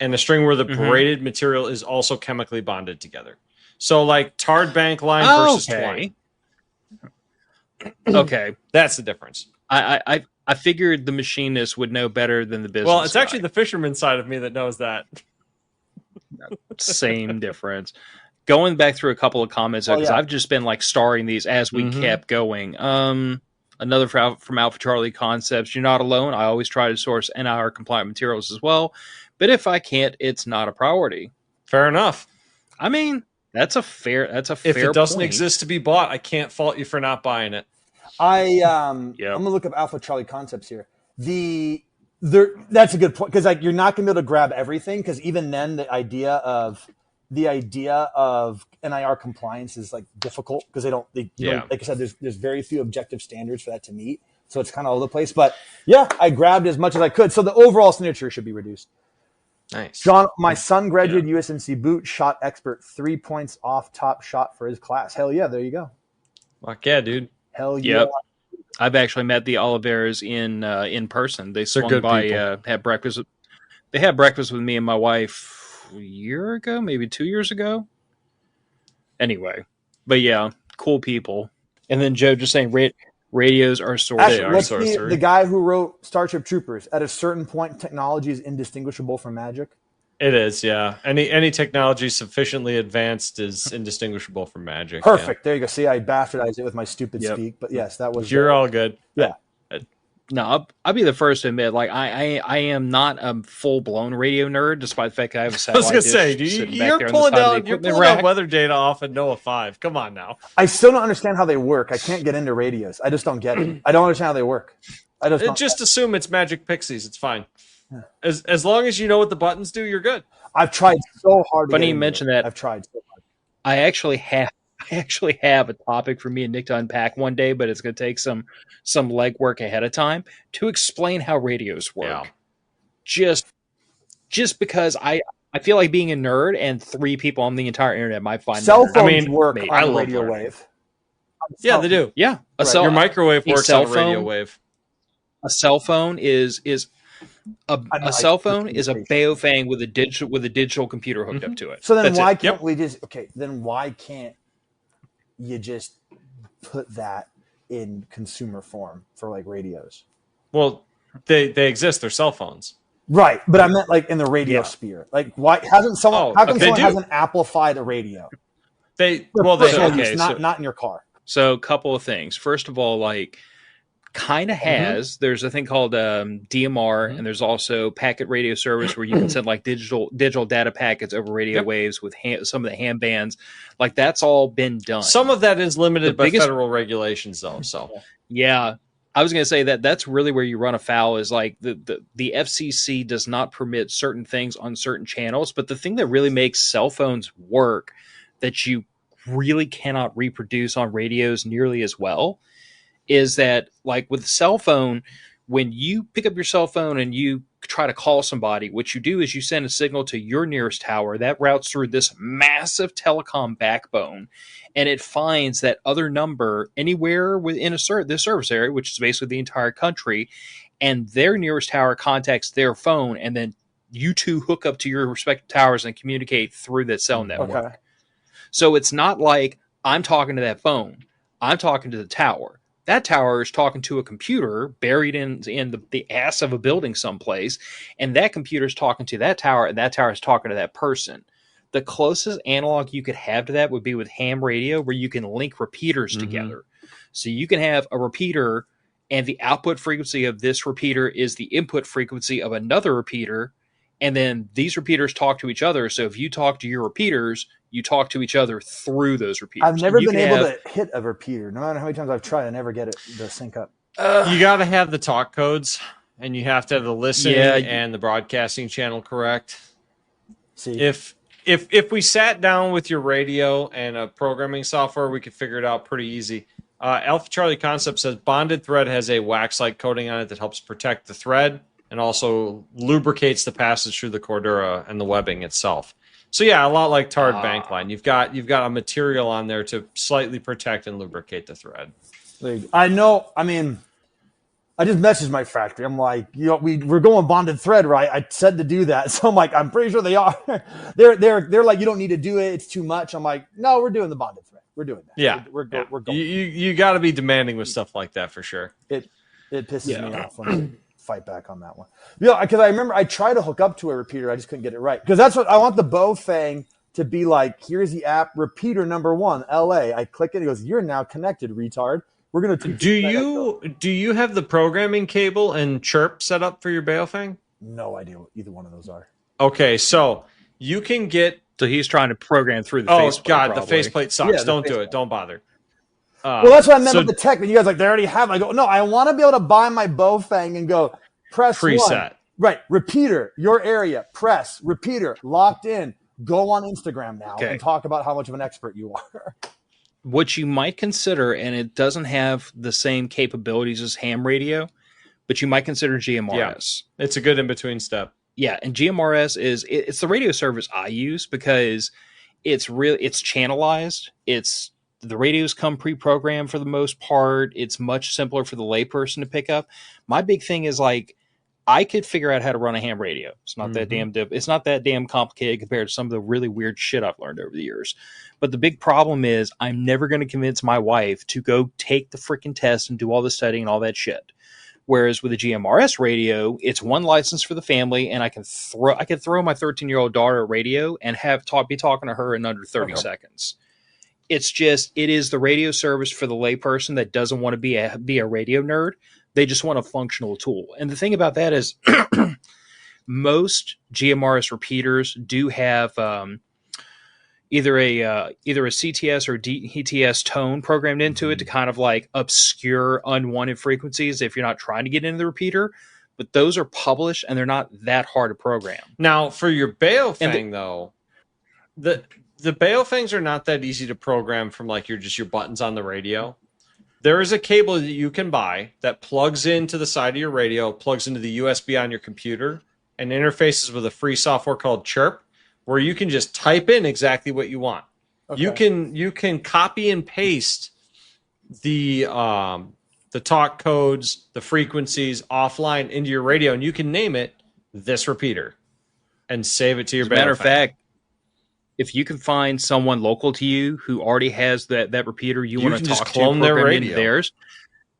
and a string where the braided material is also chemically bonded together. So like tarred bank line versus twine. Okay, that's the difference. I figured the machinist would know better than the business. Well, it's actually the fisherman side of me that knows that. Same difference. Going back through a couple of comments because I've just been like starring these as we kept going. Another from Alpha Charlie Concepts. You're not alone. I always try to source NIR compliant materials as well, but if I can't, it's not a priority. Fair enough. I mean, that's a fair. If it doesn't exist to be bought, I can't fault you for not buying it. I'm gonna look up Alpha Charlie Concepts here. That's a good point because like you're not gonna be able to grab everything because even then the idea of NIR compliance is like difficult because like I said, there's very few objective standards for that to meet, so it's kind of all over the place. But yeah, I grabbed as much as I could, so the overall signature should be reduced. Nice. John, my son graduated USNC boot, shot expert, 3 points off top shot for his class. Hell yeah, there you go. Fuck yeah, dude. Hell yeah. I've actually met the Oliveras in person. They swung by, had breakfast. They had breakfast with me and my wife a year ago, maybe 2 years ago. Anyway, but yeah, cool people. And then Joe just saying radios are sorcery. Actually, the guy who wrote Starship Troopers, at a certain point, technology is indistinguishable from magic. It is, yeah. Any technology sufficiently advanced is indistinguishable from magic. Perfect. Yeah. There you go. See, I bastardized it with my stupid speak, but yes, that was. You're all good. Yeah. No, I'll be the first to admit, like I am not a full blown radio nerd, despite the fact that I have a satellite. I was gonna say, you're pulling down weather data off at NOAA 5. Come on now. I still don't understand how they work. I can't get into radios. I just don't get it. I don't understand how they work. Just assume it's magic pixies. It's fine. Yeah. As long as you know what the buttons do, you're good. I've tried so hard. Funny you mention that. I've tried so hard. I actually have a topic for me and Nick to unpack one day, but it's going to take some legwork ahead of time to explain how radios work. Yeah. Just because I feel like being a nerd, and 3 people on the entire internet might find cell phones work on radio wave. Yeah, they do. Yeah, your microwave works on a radio wave. A cell phone is a cell phone is a Baofeng with a digital computer hooked up to it. So then why can't we just then why can't you just put that in consumer form for like radios? Well, they exist. They're cell phones. Right, but I meant like in the radio sphere. Like why hasn't someone how come someone hasn't amplified a radio? Not in your car. So a couple of things. First of all, like kind of has. There's a thing called DMR, and there's also packet radio service where you can send like digital data packets over radio waves with some of the ham bands. Like that's all been done. Some of that is limited by federal regulations, though. So yeah, I was going to say that's really where you run afoul is like the FCC does not permit certain things on certain channels, but the thing that really makes cell phones work that you really cannot reproduce on radios nearly as well is that, like with the cell phone, when you pick up your cell phone and you try to call somebody, what you do is you send a signal to your nearest tower that routes through this massive telecom backbone, and it finds that other number anywhere within the service area, which is basically the entire country, and their nearest tower contacts their phone, and then you two hook up to your respective towers and communicate through that cell network. Okay. So it's not like I'm talking to that phone. I'm talking to the tower. That tower is talking to a computer buried in the ass of a building someplace, and that computer is talking to that tower, and that tower is talking to that person. The closest analog you could have to that would be with ham radio, where you can link repeaters together. So you can have a repeater, and the output frequency of this repeater is the input frequency of another repeater, and then these repeaters talk to each other. So if you talk to your repeaters, you talk to each other through those repeaters. I've never been able to hit a repeater. No matter how many times I've tried, I never get it to sync up. You got to have the talk codes, and you have to have the listening and the broadcasting channel correct. See, if we sat down with your radio and a programming software, we could figure it out pretty easy. Alpha Charlie Concept says bonded thread has a wax-like coating on it that helps protect the thread and also lubricates the passage through the cordura and the webbing itself. So yeah, a lot like tarred bank line. You've got a material on there to slightly protect and lubricate the thread. I know. I mean, I just messaged my factory. I'm like, we're going bonded thread, right? I said to do that, so I'm like, I'm pretty sure they are. They're like, you don't need to do it. It's too much. I'm like, no, we're doing the bonded thread. We're doing that. Yeah, we're going. You got to be demanding with stuff like that for sure. It pisses me off when I fight back on that one. Yeah, because I remember I tried to hook up to a repeater. I just couldn't get it right. Because that's what I want the Bow thing to be like. Here's the app, repeater number 1, LA. I click it. It goes, you're now connected, retard. We're going to do you have the programming cable and chirp set up for your Baofeng? No idea what either one of those are. Okay, so you can get. So he's trying to program through the faceplate. Oh, God, probably. The faceplate sucks. Yeah, don't do it. Don't bother. Well, that's what I meant with the tech. And you guys like, they already have. I go, no, I want to be able to buy my Baofeng and go, press preset. 1. Right, repeater, your area, press, repeater, locked in. Go on Instagram now and talk about how much of an expert you are. What you might consider, and it doesn't have the same capabilities as ham radio, but you might consider GMRS. Yeah, it's a good in-between step. Yeah, and GMRS it's the radio service I use because it's channelized. The radios come pre-programmed for the most part. It's much simpler for the layperson to pick up. My big thing is like I could figure out how to run a ham radio. It's not that it's not that damn complicated compared to some of the really weird shit I've learned over the years. But the big problem is I'm never going to convince my wife to go take the freaking test and do all the studying and all that shit. Whereas with a GMRS radio, it's one license for the family, and I can throw my 13-year-old daughter a radio and be talking to her in under 30 seconds. It is the radio service for the layperson that doesn't want to be a radio nerd. They just want a functional tool. And the thing about that is most GMRS repeaters do have either a CTS or DTS tone programmed into it to kind of like obscure unwanted frequencies if you're not trying to get into the repeater. But those are published and they're not that hard to program. Now, for your Baofeng, though, the Baofengs are not that easy to program from like your buttons on the radio. There is a cable that you can buy that plugs into the side of your radio, plugs into the USB on your computer, and interfaces with a free software called Chirp, where you can just type in exactly what you want. Okay. You can copy and paste the talk codes, the frequencies offline into your radio, and you can name it this repeater and save it to your Baofeng. As a matter of fact, if you can find someone local to you who already has that repeater you want to talk to, clone their radio. Theirs,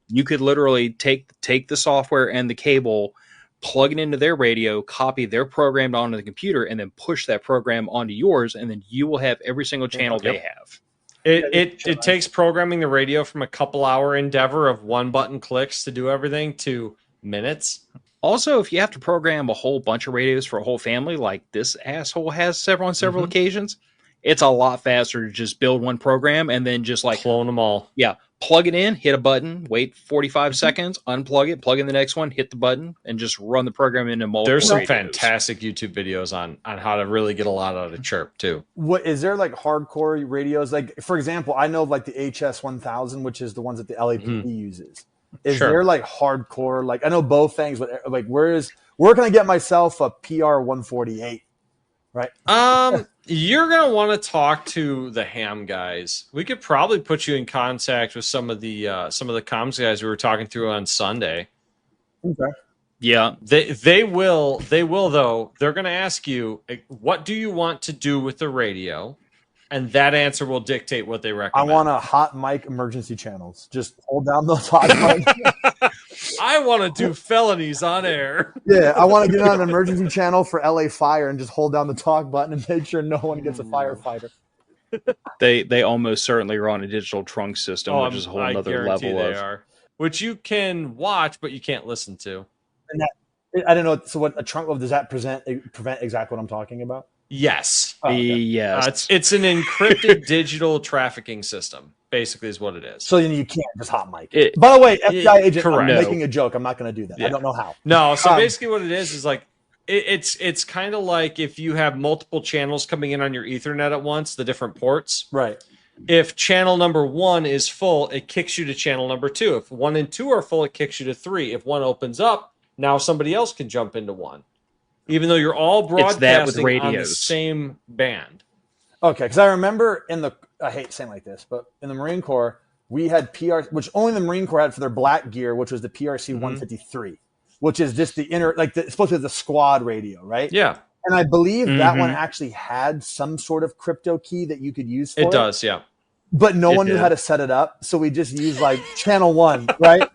you could literally take the software and the cable, plug it into their radio, copy their program onto the computer, and then push that program onto yours, and then you will have every single channel they have. It takes programming the radio from a couple-hour endeavor of one button clicks to do everything to minutes. Also, if you have to program a whole bunch of radios for a whole family, like this asshole has on several occasions, it's a lot faster to just build one program and then just like clone them all. Yeah. Plug it in, hit a button, wait 45 seconds, unplug it, plug in the next one, hit the button, and just run the program into multiple There's some radios. fantastic YouTube videos on how to really get a lot out of chirp, too. What is there like hardcore radios? Like, for example, I know like the HS1000, which is the ones that the LAPD uses. Is there like hardcore? Like, I know both things, but like, where can I get myself a PR148? Right. You're gonna want to talk to the ham guys. We could probably put you in contact with some of the comms guys we were talking to on Sunday. Okay. Yeah. They will though. They're gonna ask you, what do you want to do with the radio? And that answer will dictate what they recommend. I want a hot mic emergency channels. Just hold down those hot mics. I want to do felonies on air. Yeah, I want to get on an emergency channel for LA Fire and just hold down the talk button and make sure no one gets a firefighter. They almost certainly are on a digital trunk system, which is a whole other level of. Which you can watch, but you can't listen to. And that, I don't know. So, what a trunk does that prevent exactly what I'm talking about? Yes. Oh, okay. Yes. It's an encrypted digital trafficking system, basically, is what it is. So then you can't just hot mic. By the way, FBI agent, correct. I'm making a joke. I'm not going to do that. Yeah. I don't know how. No, so basically what it is like, it's kind of like if you have multiple channels coming in on your Ethernet at once, the different ports. Right. If channel number 1 is full, it kicks you to channel number 2. If 1 and 2 are full, it kicks you to 3. If 1 opens up, now somebody else can jump into 1. Even though you're all broadcasting on the same band. Okay, because I remember I hate saying like this, but in the Marine Corps, we had PR, which only the Marine Corps had for their black gear, which was the PRC 153, which is just the inner, like it's supposed to be the squad radio, right? Yeah. And I believe that one actually had some sort of crypto key that you could use for it. It does, yeah. But no one knew how to set it up, so we just used like channel 1, right?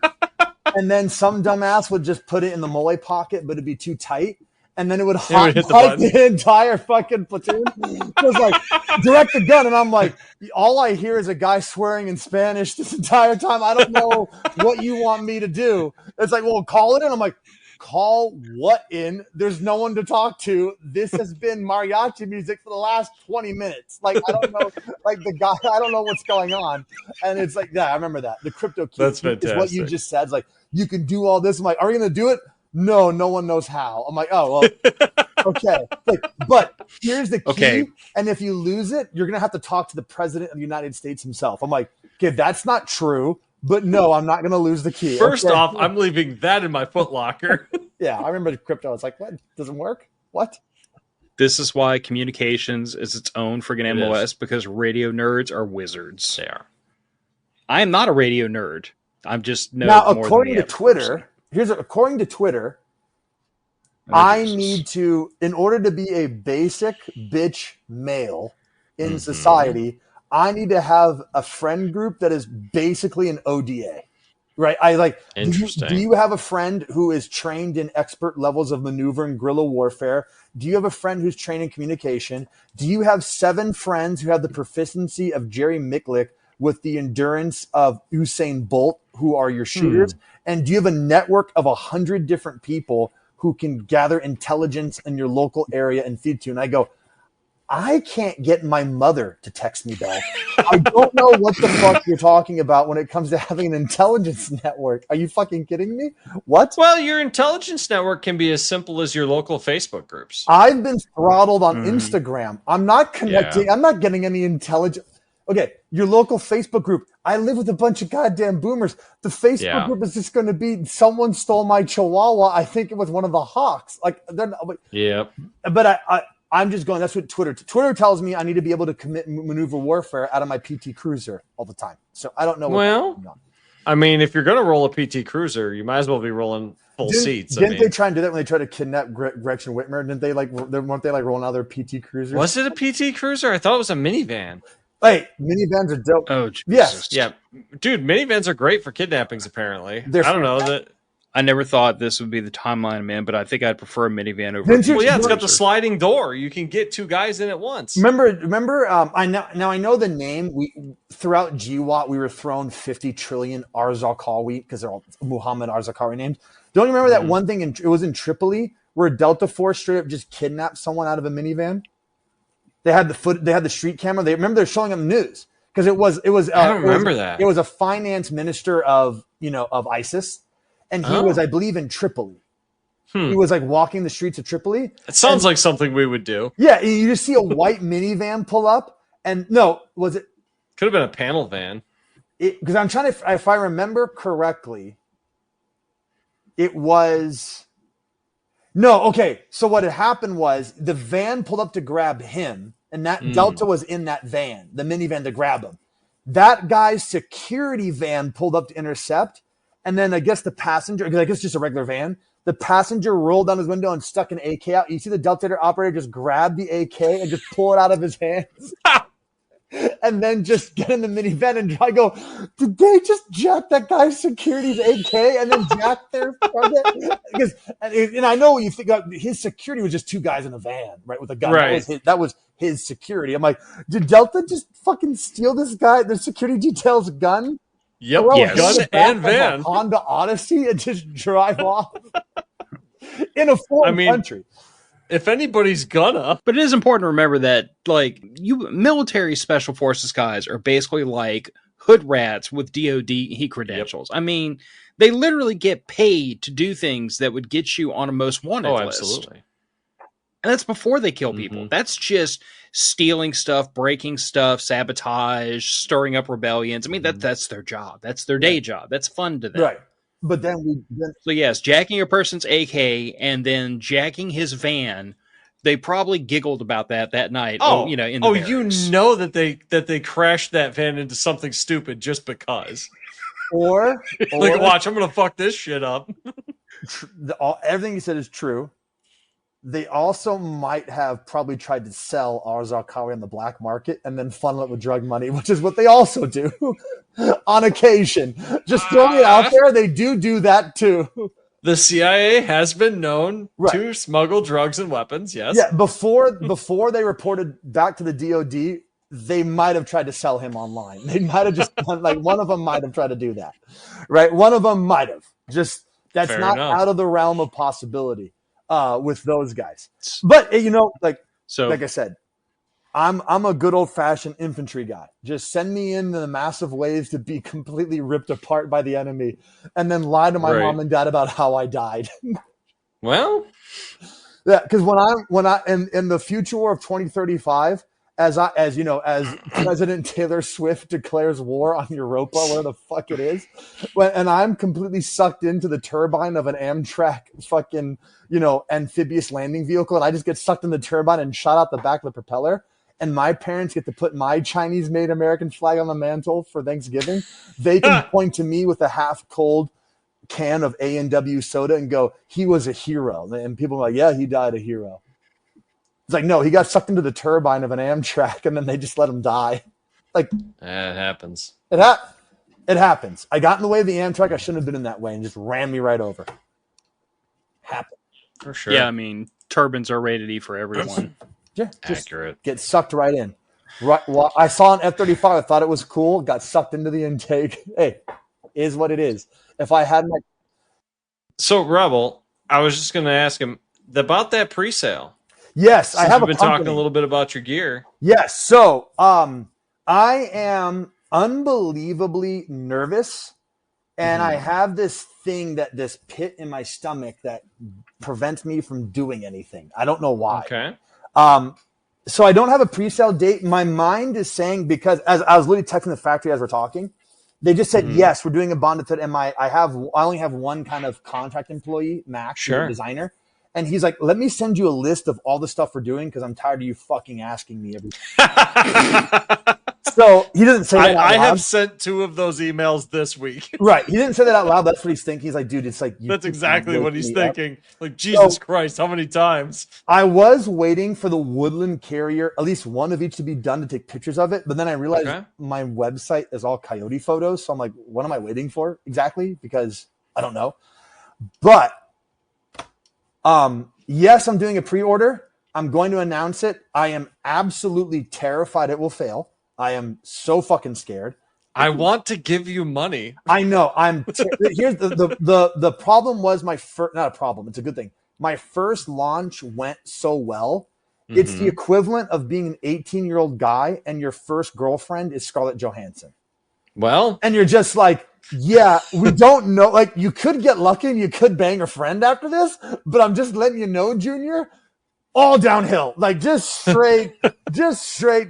And then some dumbass would just put it in the mole pocket, but it'd be too tight. And then it would hot mic the entire fucking platoon. It was like, direct the gun. And I'm like, all I hear is a guy swearing in Spanish this entire time. I don't know what you want me to do. It's like, well, call it in. I'm like, call what in? There's no one to talk to. This has been mariachi music for the last 20 minutes. Like, I don't know, like the guy, I don't know what's going on. And it's like, yeah, I remember that. The crypto key is what you just said. It's like, you can do all this. I'm like, are we going to do it? No one knows how. I'm like, oh, well, okay. Like, but here's the key. Okay. And if you lose it, you're going to have to talk to the president of the United States himself. I'm like, okay, that's not true. But no, I'm not going to lose the key. First off, I'm leaving that in my footlocker. Yeah, I remember the crypto. It's like, what? Doesn't work? What? This is why communications is its own friggin' MOS, because radio nerds are wizards. They are. I am not a radio nerd. I'm just now, according to Twitter. According to Twitter, I need to, in order to be a basic bitch male in society, I need to have a friend group that is basically an ODA, right? Interesting. Do you have a friend who is trained in expert levels of maneuver and guerrilla warfare? Do you have a friend who's trained in communication? Do you have 7 friends who have the proficiency of Jerry Micklick with the endurance of Usain Bolt, who are your shooters? And do you have a network of 100 different people who can gather intelligence in your local area and feed to? And I go, I can't get my mother to text me back. I don't know what the fuck you're talking about when it comes to having an intelligence network. Are you fucking kidding me? What? Well, your intelligence network can be as simple as your local Facebook groups. I've been throttled on Instagram. I'm not connecting. Yeah. I'm not getting any intelligence. Okay, your local Facebook group. I live with a bunch of goddamn boomers. The Facebook group is just going to be, someone stole my chihuahua. I think it was one of the hawks. Like, they're not, but I'm just going, that's what Twitter tells me I need to be able to commit maneuver warfare out of my PT Cruiser all the time. So I don't know what's going on. I mean, if you're going to roll a PT Cruiser, you might as well be rolling full seats. Didn't they try and do that when they tried to kidnap Gretchen Whitmer? Weren't they rolling out their PT Cruisers? Was it a PT Cruiser? I thought it was a minivan. Hey, minivans are dope. Oh, Jesus. Yes. Yeah. Dude, minivans are great for kidnappings, apparently. I don't know that. I never thought this would be the timeline I'm in, but I think I'd prefer a minivan over. Well, yeah, it's got the sliding door. You can get 2 guys in at once. Remember. I know the name. We throughout GWAT we were thrown 50 trillion Arzakawi because they're all Muhammad Arzakawi named. Don't you remember that one thing? It was in Tripoli where Delta Force straight up just kidnapped someone out of a minivan. They had the street camera. They're showing them news because it was. I don't remember that. It was a finance minister of ISIS, and he was, I believe, in Tripoli. He was like walking the streets of Tripoli. It sounds like something we would do. Yeah, you just see a white minivan pull up, and was it? Could have been a panel van. Because I'm trying to, if I remember correctly, it was. No, okay. So what had happened was the van pulled up to grab him, and that Delta was in that van, the minivan to grab him. That guy's security van pulled up to intercept, and then I guess the passenger, because I guess it's just a regular van, the passenger rolled down his window and stuck an AK out. You see the Delta operator just grab the AK and just pull it out of his hands. And then just get in the minivan and I go, did they just jack that guy's security's AK and then jack their target? Because and I know you think his security was just 2 guys in a van, right, with a gun. Right. That was his security. I'm like, did Delta just fucking steal this guy, the security detail's gun? Yep, gun and van. Honda Odyssey and just drive off in a foreign country. If anybody's gonna. But it is important to remember that, like, you military special forces guys are basically like hood rats with DOD credentials. Yep. I mean, they literally get paid to do things that would get you on a most wanted list. Absolutely. And that's before they kill people. That's just stealing stuff, breaking stuff, sabotage, stirring up rebellions. I mean, that's their job. That's their day job. That's fun to them. Right. But then so yes, jacking a person's AK and then jacking his van. They probably giggled about that night. In the barracks. You know that they crashed that van into something stupid just because. Or like, watch, I'm gonna fuck this shit up. Everything you said is true. They also might have probably tried to sell Arzakawi on the black market and then funnel it with drug money, which is what they also do on occasion. Just throwing it out there, they do that too. The CIA has been known to smuggle drugs and weapons, yes. Yeah, before they reported back to the DOD, they might have tried to sell him online. They might have just like one of them might have tried to do that. Right? One of them might have. Just that's Fair not enough. Out of the realm of possibility. With those guys, but like I said, I'm a good old fashioned infantry guy. Just send me in the massive waves to be completely ripped apart by the enemy, and then lie to my mom and dad about how I died. Well, yeah, because when I in the future war of 2035, as President Taylor Swift declares war on Europa, where the fuck it is, and I'm completely sucked into the turbine of an Amtrak fucking amphibious landing vehicle, and I just get sucked in the turbine and shot out the back of the propeller, and my parents get to put my Chinese-made American flag on the mantle for Thanksgiving. They can point to me with a half-cold can of A&W soda and go, "He was a hero," and people are like, "Yeah, he died a hero." It's like, no, he got sucked into the turbine of an Amtrak, and then they just let him die. Like, it happens. It happens. I got in the way of the Amtrak. I shouldn't have been in that way, and just ran me right over. Happened. For sure. Yeah, I mean, turbines are rated E for everyone. Yeah, just accurate. Get sucked right in. Right. Well, I saw an F-35. I thought it was cool. Got sucked into the intake. Hey, is what it is. If I had my. So, Rebel, I was just going to ask him about that pre-sale. Yes, I have. We've been talking a little bit about your gear. Yes, so I am unbelievably nervous, and I have this pit in my stomach that prevents me from doing anything. I don't know why. Okay. So I don't have a pre-sale date. My mind is saying, because as I was literally texting the factory as we're talking, they just said yes, we're doing a bonded fit, and I only have one kind of contract employee, Max, designer. And he's like, let me send you a list of all the stuff we're doing because I'm tired of you fucking asking me every time. So he doesn't say that out loud. I have sent 2 of those emails this week. Right. He didn't say that out loud. That's what he's thinking. He's like, dude, it's like. That's exactly what he's thinking. Like, Jesus Christ, how many times? I was waiting for the Woodland Carrier, at least one of each to be done to take pictures of it. But then I realized my website is all coyote photos. So I'm like, what am I waiting for exactly? Because I don't know. But yes, I'm doing a pre-order. I'm going to announce it. I am absolutely terrified it will fail. I am so fucking scared. I want to give you money. I know. Here's the problem was my first, not a problem. It's a good thing. My first launch went so well. Mm-hmm. It's the equivalent of being an 18-year-old guy and your first girlfriend is Scarlett Johansson. Well, and you're just like, yeah, we don't know. Like, you could get lucky and you could bang a friend after this, but I'm just letting you know, Junior, all downhill, like just straight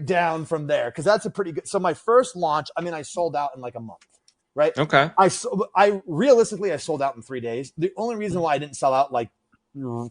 down from there. Cause that's a pretty good. So my first launch, I mean, I sold out in like a month, right? Okay. I realistically, I sold out in 3 days. The only reason why I didn't sell out like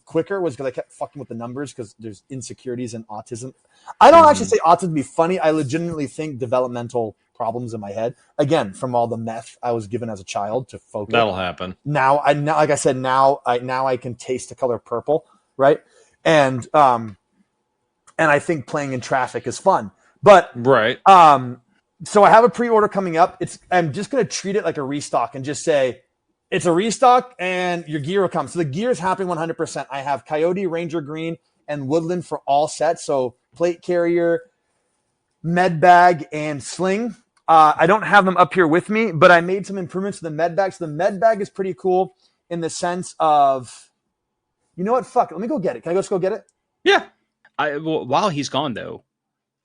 quicker was because I kept fucking with the numbers because there's insecurities and autism. I don't actually say autism to be funny. I legitimately think developmental problems in my head, again, from all the meth I was given as a child to focus. That'll happen. Now, like I said, now I can taste the color purple, right? And I think playing in traffic is fun. But right. So I have a pre-order coming up. I'm just going to treat it like a restock and just say it's a restock and your gear will come. So the gear is happening 100%. I have Coyote, Ranger Green, and Woodland for all sets. So plate carrier, med bag, and sling. I don't have them up here with me, but I made some improvements to the med bag. So the med bag is pretty cool in the sense of, you know what? Fuck it. Let me go get it. Can I just go get it? Yeah. While he's gone, though,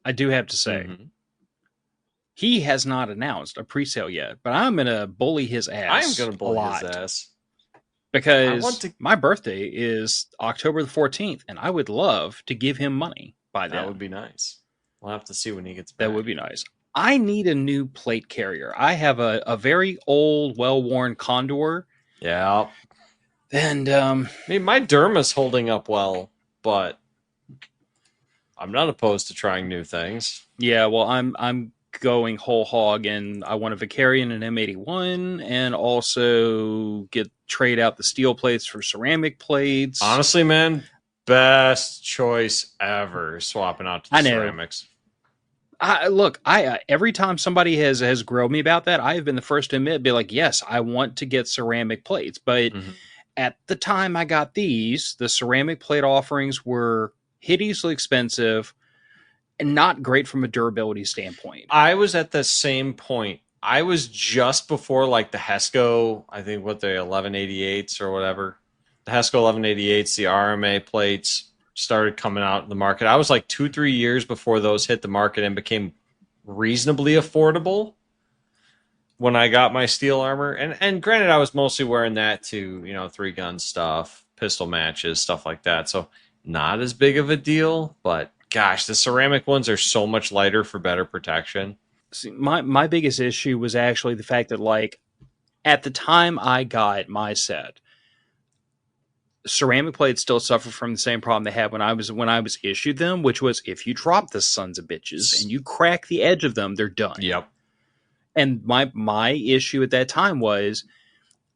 I do have to say, he has not announced a pre-sale yet, but I'm going to bully his ass. I am going to bully his ass. Because my birthday is October the 14th, and I would love to give him money by then. That would be nice. We'll have to see when he gets back. That would be nice. I need a new plate carrier. I have a very old, well-worn Condor. Yeah. And I mean, my Derma's holding up well, but I'm not opposed to trying new things. Yeah, well, I'm going whole hog, and I want a Vicarian and M81, and also trade out the steel plates for ceramic plates. Honestly, man, best choice ever, swapping out to the ceramics. Look, every time somebody has grilled me about that, I have been the first to admit, be like, yes, I want to get ceramic plates. But at the time I got these, the ceramic plate offerings were hideously expensive and not great from a durability standpoint. I was at the same point. I was just before like the Hesco, I think what the 1188s or whatever. The Hesco 1188s, the RMA plates started coming out in the market. I was like 2-3 years before those hit the market and became reasonably affordable when I got my steel armor. And granted, I was mostly wearing that to, 3-gun stuff, pistol matches, stuff like that. So not as big of a deal, but gosh, the ceramic ones are so much lighter for better protection. See, my biggest issue was actually the fact that, like, at the time I got my set, ceramic plates still suffer from the same problem they had when I was issued them, which was if you drop the sons of bitches and you crack the edge of them, they're done. Yep. And my issue at that time was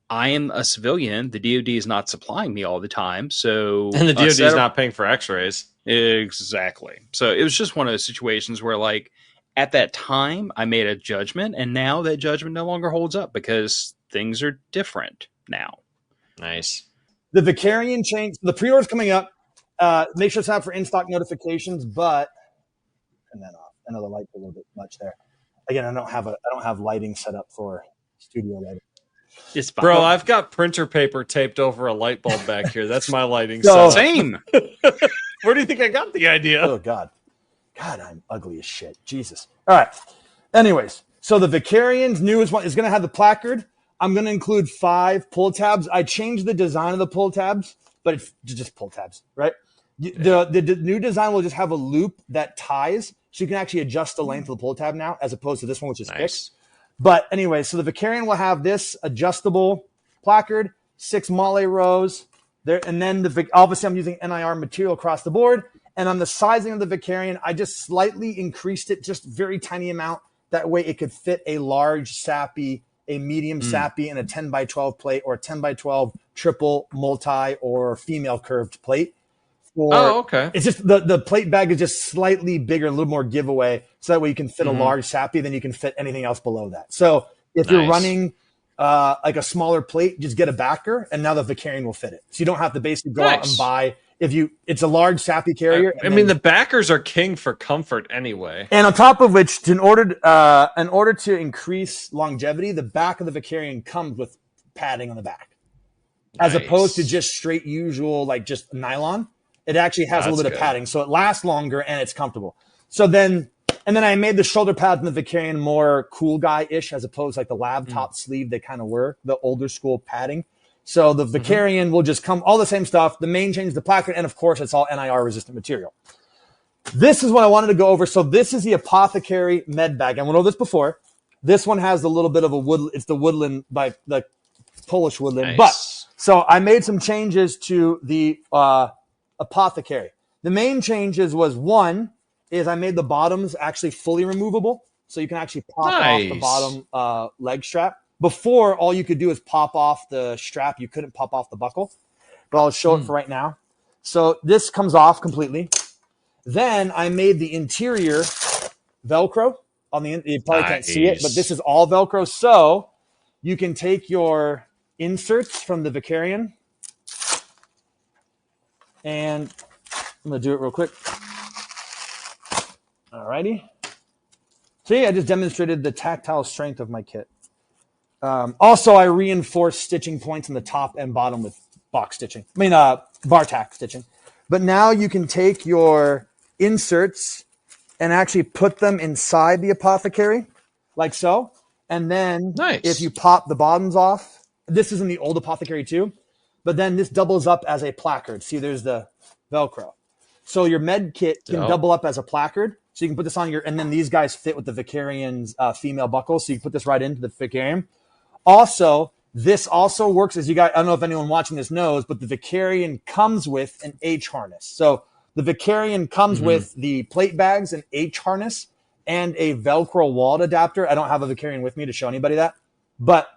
I am a civilian. The DoD is not supplying me all the time, so and the DoD is not paying for X-rays. Exactly. So it was just one of those situations where, like, at that time I made a judgment, and now that judgment no longer holds up because things are different now. Nice. The Vicarian change, the pre-order's coming up. Make sure it's out for in-stock notifications, but and then off. I know the light's a little bit much there. Again, I don't have lighting set up for studio lighting. Bro, I've got printer paper taped over a light bulb back here. That's my lighting setup. Same. Where do you think I got the idea? Oh, God, I'm ugly as shit. Jesus. All right. Anyways, so the Vicarian's newest one is going to have the placard. I'm going to include 5 pull tabs. I changed the design of the pull tabs, but it's just pull tabs, right? The new design will just have a loop that ties, so you can actually adjust the length of the pull tab now, as opposed to this one, which is fixed. But anyway, so the Vicarian will have this adjustable placard, 6 Mole rows there, and then obviously I'm using NIR material across the board. And on the sizing of the Vicarian, I just slightly increased it, just very tiny amount. That way, it could fit a large SAPI, a medium SAPI, and a 10x12 plate, or a 10x12 triple, multi, or female curved plate. Okay. It's just the plate bag is just slightly bigger, a little more giveaway, so that way you can fit a large SAPI, then you can fit anything else below that. So if you're running like a smaller plate, just get a backer, and now the Vicarian will fit it. So you don't have to basically go out and buy. It's a large sappy carrier. I mean, the backers are king for comfort anyway. And on top of which, in order to increase longevity, the back of the Vicarian comes with padding on the back, as opposed to just straight usual like just nylon. It actually has a little bit of padding, so it lasts longer and it's comfortable. So then I made the shoulder pads in the Vicarian more cool guy-ish, as opposed to like the lab top sleeve they kind of were, the older school padding. So the Vicarian will just come all the same stuff. The main change is the placard, and of course it's all NIR resistant material. This is what I wanted to go over. So this is the Apothecary med bag. I went over this before. This one has a little bit of a wood. It's the woodland, by the Polish woodland. Nice. But so I made some changes to the Apothecary. The main changes was, one is I made the bottoms actually fully removable, so you can actually pop off the bottom leg strap. Before, all you could do is pop off the strap. You couldn't pop off the buckle. But I'll show it for right now. So this comes off completely. Then I made the interior Velcro. You probably can't see it, but this is all Velcro. So you can take your inserts from the Vicarian. And I'm going to do it real quick. Alrighty. See, I just demonstrated the tactile strength of my kit. Also, I reinforced stitching points in the top and bottom with box stitching. Bar tack stitching. But now you can take your inserts and actually put them inside the Apothecary, like so. And then if you pop the bottoms off, this is in the old Apothecary too, but then this doubles up as a placard. See, there's the Velcro. So your med kit can double up as a placard. So you can put this on and then these guys fit with the Vicarian's female buckle. So you can put this right into the Vicarian. Also, this also works as you guys, I don't know if anyone watching this knows, but the Vicarian comes with an H harness. So the Vicarian comes with the plate bags, an H harness, and a Velcro wallet adapter. I don't have a Vicarian with me to show anybody that, but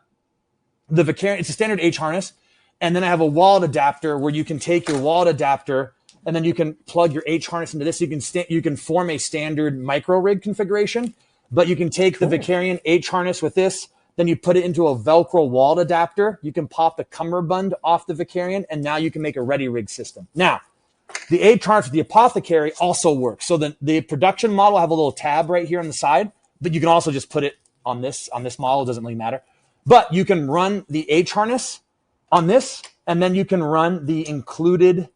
the Vicarian, it's a standard H harness. And then I have a wallet adapter where you can take your wallet adapter and then you can plug your H harness into this. You can form a standard micro rig configuration, but you can take the Vicarian H harness with this. Then you put it into a Velcro wallet adapter. You can pop the cummerbund off the Vicarian, and now you can make a ready rig system. Now, the H harness with the Apothecary also works. So the production model, I have a little tab right here on the side, but you can also just put it on this model. It doesn't really matter. But you can run the H harness on this, and then you can run the included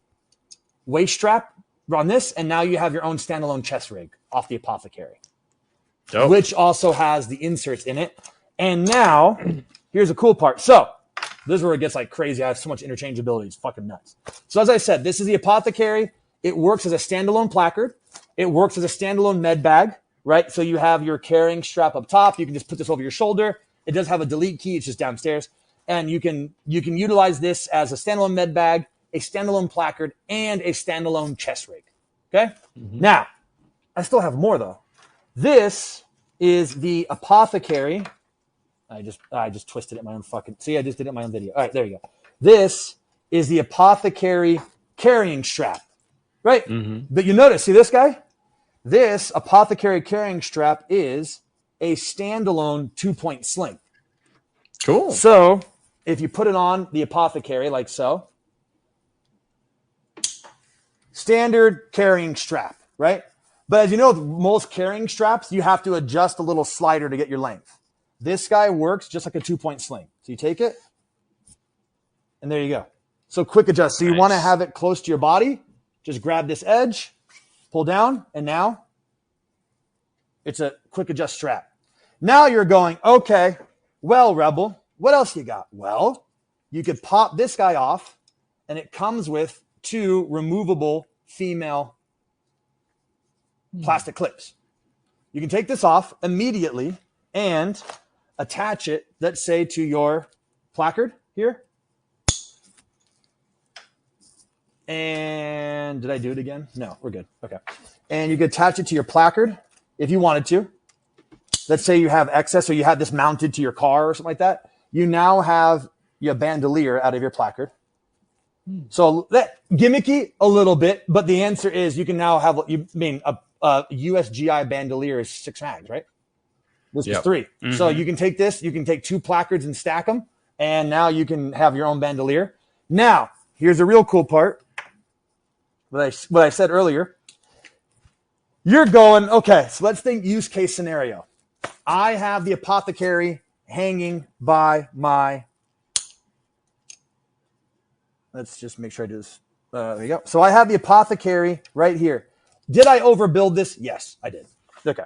waist strap on this, and now you have your own standalone chest rig off the Apothecary, which also has the inserts in it. And now, here's the cool part. So, this is where it gets like crazy. I have so much interchangeability. It's fucking nuts. So, as I said, this is the Apothecary. It works as a standalone placard. It works as a standalone med bag, right? So, you have your carrying strap up top. You can just put this over your shoulder. It does have a delete key. It's just downstairs. And you can utilize this as a standalone med bag, a standalone placard, and a standalone chest rig. Okay? Now, I still have more, though. This is the Apothecary. I just twisted it my own fucking. See, I just did it in my own video. All right, there you go. This is the Apothecary carrying strap, right? But you notice, see this guy? This Apothecary carrying strap is a standalone 2-point sling. Cool. So if you put it on the Apothecary like so, standard carrying strap, right? But as you know, most carrying straps, you have to adjust a little slider to get your length. This guy works just like a 2-point sling. So you take it, and there you go. So quick adjust. So you want to have it close to your body. Just grab this edge, pull down, and now it's a quick adjust strap. Now you're going, okay, well, Rebel, what else you got? Well, you could pop this guy off, and it comes with 2 removable female plastic clips. You can take this off immediately and attach it, let's say, to your placard here. And did I do it again? No, we're good. Okay. And you could attach it to your placard if you wanted to. Let's say you have excess or you have this mounted to your car or something like that. You now have your bandolier out of your placard. So that gimmicky a little bit, but the answer is you can now have, a USGI bandolier is 6 mags, right? This was 3. Mm-hmm. So you can take this, you can take 2 placards and stack them, and now you can have your own bandolier. Now, here's the real cool part. What I said earlier. You're going, okay, so let's think use case scenario. I have the apothecary hanging by my, let's just make sure I do this. There you go. So I have the apothecary right here. Did I overbuild this? Yes, I did. Okay.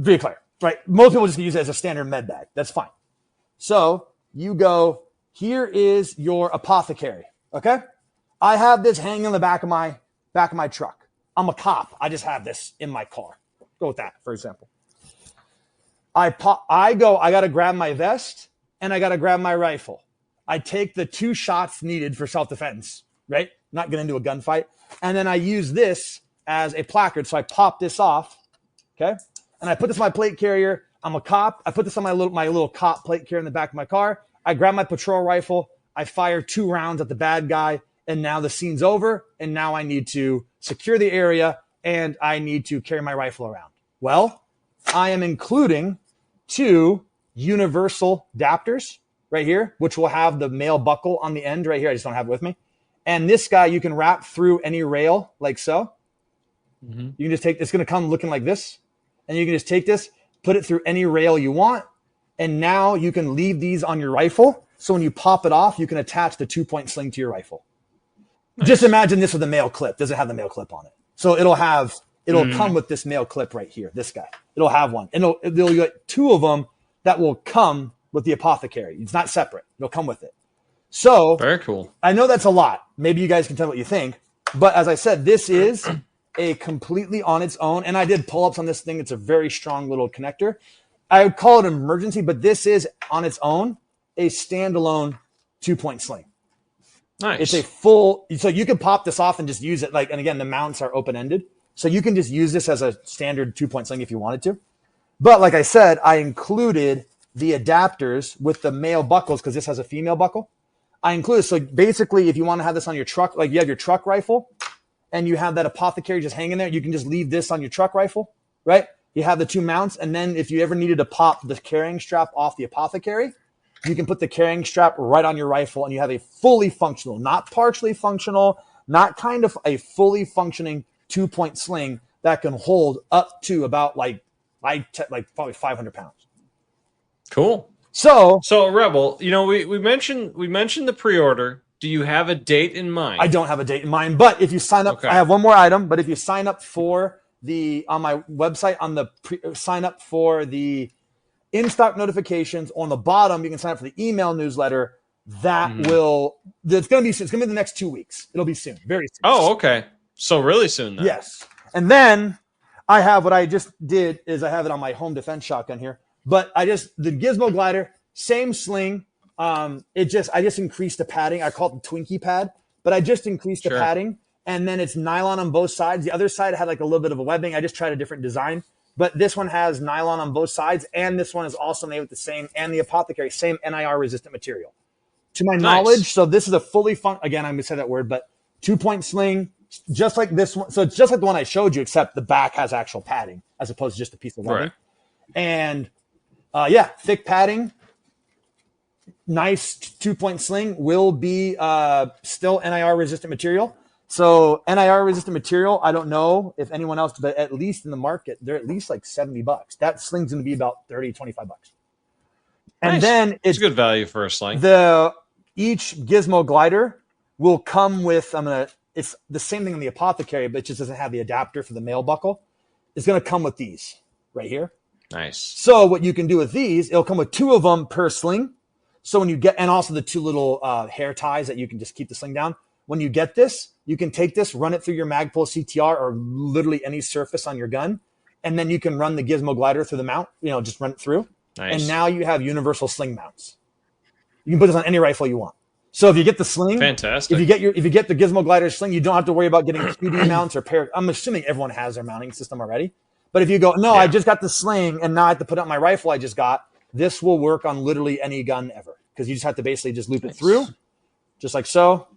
Be clear, right? Most people just use it as a standard med bag. That's fine. So you go, here is your apothecary. Okay. I have this hanging on the back of my truck. I'm a cop. I just have this in my car. Go with that, for example. I got to grab my vest and I got to grab my rifle. I take the 2 shots needed for self-defense, right? Not getting into a gunfight. And then I use this as a placard. So I pop this off, okay? And I put this on my plate carrier. I'm a cop. I put this on my little cop plate carrier in the back of my car. I grab my patrol rifle. I fire 2 rounds at the bad guy. And now the scene's over. And now I need to secure the area and I need to carry my rifle around. Well, I am including 2 universal adapters right here, which will have the male buckle on the end right here. I just don't have it with me. And this guy, you can wrap through any rail like so. Mm-hmm. You can just take, it's going to come looking like this. And you can just take this, put it through any rail you want. And now you can leave these on your rifle. So when you pop it off, you can attach the 2-point sling to your rifle. Nice. Just imagine this with a male clip. Doesn't have the male clip on it. So it'll come with this male clip right here. This guy, it'll have one. And there'll get 2 of them that will come with the apothecary. It's not separate. It'll come with it. So very cool. I know that's a lot. Maybe you guys can tell me what you think. But as I said, this is a completely on its own. And I did pull-ups on this thing. It's a very strong little connector. I would call it an emergency, but this is on its own a standalone 2-point sling. Nice. It's a full, so you can pop this off and just use it. And again, the mounts are open-ended. So you can just use this as a standard 2-point sling if you wanted to. But like I said, I included the adapters with the male buckles because this has a female buckle. I included, so basically if you want to have this on your truck, like you have your truck rifle and you have that apothecary just hanging there, you can just leave this on your truck rifle, right? You have the 2 mounts. And then if you ever needed to pop the carrying strap off the apothecary, you can put the carrying strap right on your rifle and you have a fully functional, not partially functional, not kind of a fully functioning 2-point sling that can hold up to about like probably 500 pounds. Cool. So Rebel, we mentioned the pre-order. Do you have a date in mind? I don't have a date in mind, but if you sign up, okay. I have one more item, but if you sign up for on my website sign up for the in-stock notifications on the bottom, you can sign up for the email newsletter. It's going to be the next 2 weeks. It'll be soon, very soon. Oh, okay. So really soon then. Yes. And then I have what I just did is I have it on my home defense shotgun here, but the Gizmo glider, same sling. I just increased the padding. I call it the Twinkie pad, but I just increased the padding and then it's nylon on both sides. The other side had like a little bit of a webbing. I just tried a different design. But this one has nylon on both sides, and this one is also made with the same, and the apothecary, same NIR-resistant material. To my knowledge, so this is a fully again, I'm going to say that word, but 2-point sling, just like this one. So it's just like the one I showed you, except the back has actual padding, as opposed to just a piece of webbing. Right. And, thick padding, nice 2-point sling, will be still NIR-resistant material. So NIR-resistant material, I don't know if anyone else, but at least in the market, they're at least like $70. That sling's going to be about $30, $25. And then it's good value for a sling. Each Gizmo glider will come with, it's the same thing in the apothecary, but it just doesn't have the adapter for the male buckle. It's going to come with these right here. Nice. So what you can do with these, it'll come with 2 of them per sling. So when you get, and also the 2 little hair ties that you can just keep the sling down. When you get this, you can take this, run it through your Magpul CTR or literally any surface on your gun. And then you can run the Gizmo glider through the mount, just run it through. Nice. And now you have universal sling mounts. You can put this on any rifle you want. So if you get the sling, fantastic. If you get the Gizmo glider sling, you don't have to worry about getting QD mounts or pair. I'm assuming everyone has their mounting system already. But if you go, I just got the sling and now I have to put it on my rifle I just got, this will work on literally any gun ever. Because you just have to basically just loop it through, just like so.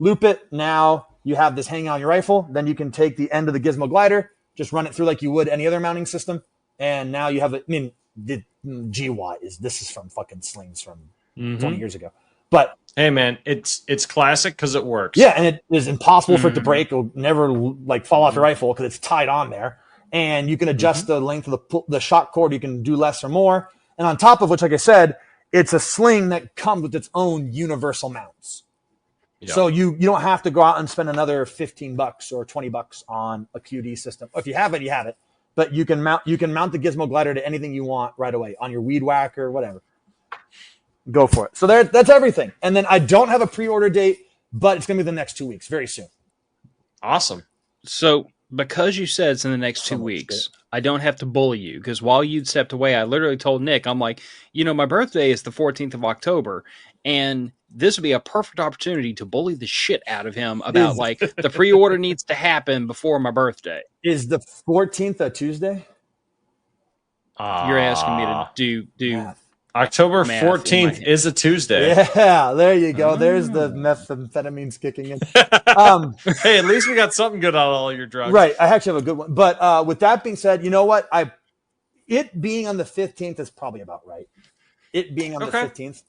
Loop it. Now you have this hanging on your rifle. Then you can take the end of the Gizmo glider, just run it through like you would any other mounting system. And now you have this is from fucking slings from 20 years ago. But hey, man, it's classic because it works. Yeah, and it is impossible for it to break. It'll never like fall off your rifle because it's tied on there. And you can adjust the length of the shot cord. You can do less or more. And on top of which, like I said, it's a sling that comes with its own universal mounts. Yep. So you don't have to go out and spend another $15 or $20 on a QD system. If you have it, you have it. But you can mount the Gizmo glider to anything you want right away on your weed whacker, whatever. Go for it. So that's everything. And then I don't have a pre-order date, but it's going to be the next 2 weeks, very soon. Awesome. So because you said it's in the next 2 weeks, I don't have to bully you, because while you'd stepped away, I literally told Nick, I'm like, my birthday is the 14th of October, and this would be a perfect opportunity to bully the shit out of him about like the pre-order needs to happen before my birthday. Is the 14th a Tuesday? You're asking me to do math. October 14th is a Tuesday. Yeah, there you go. There's the methamphetamines kicking in. Hey, at least we got something good on all your drugs. Right. I actually have a good one. But with that being said, you know what? It being on the 15th is probably about right. It being on the 15th.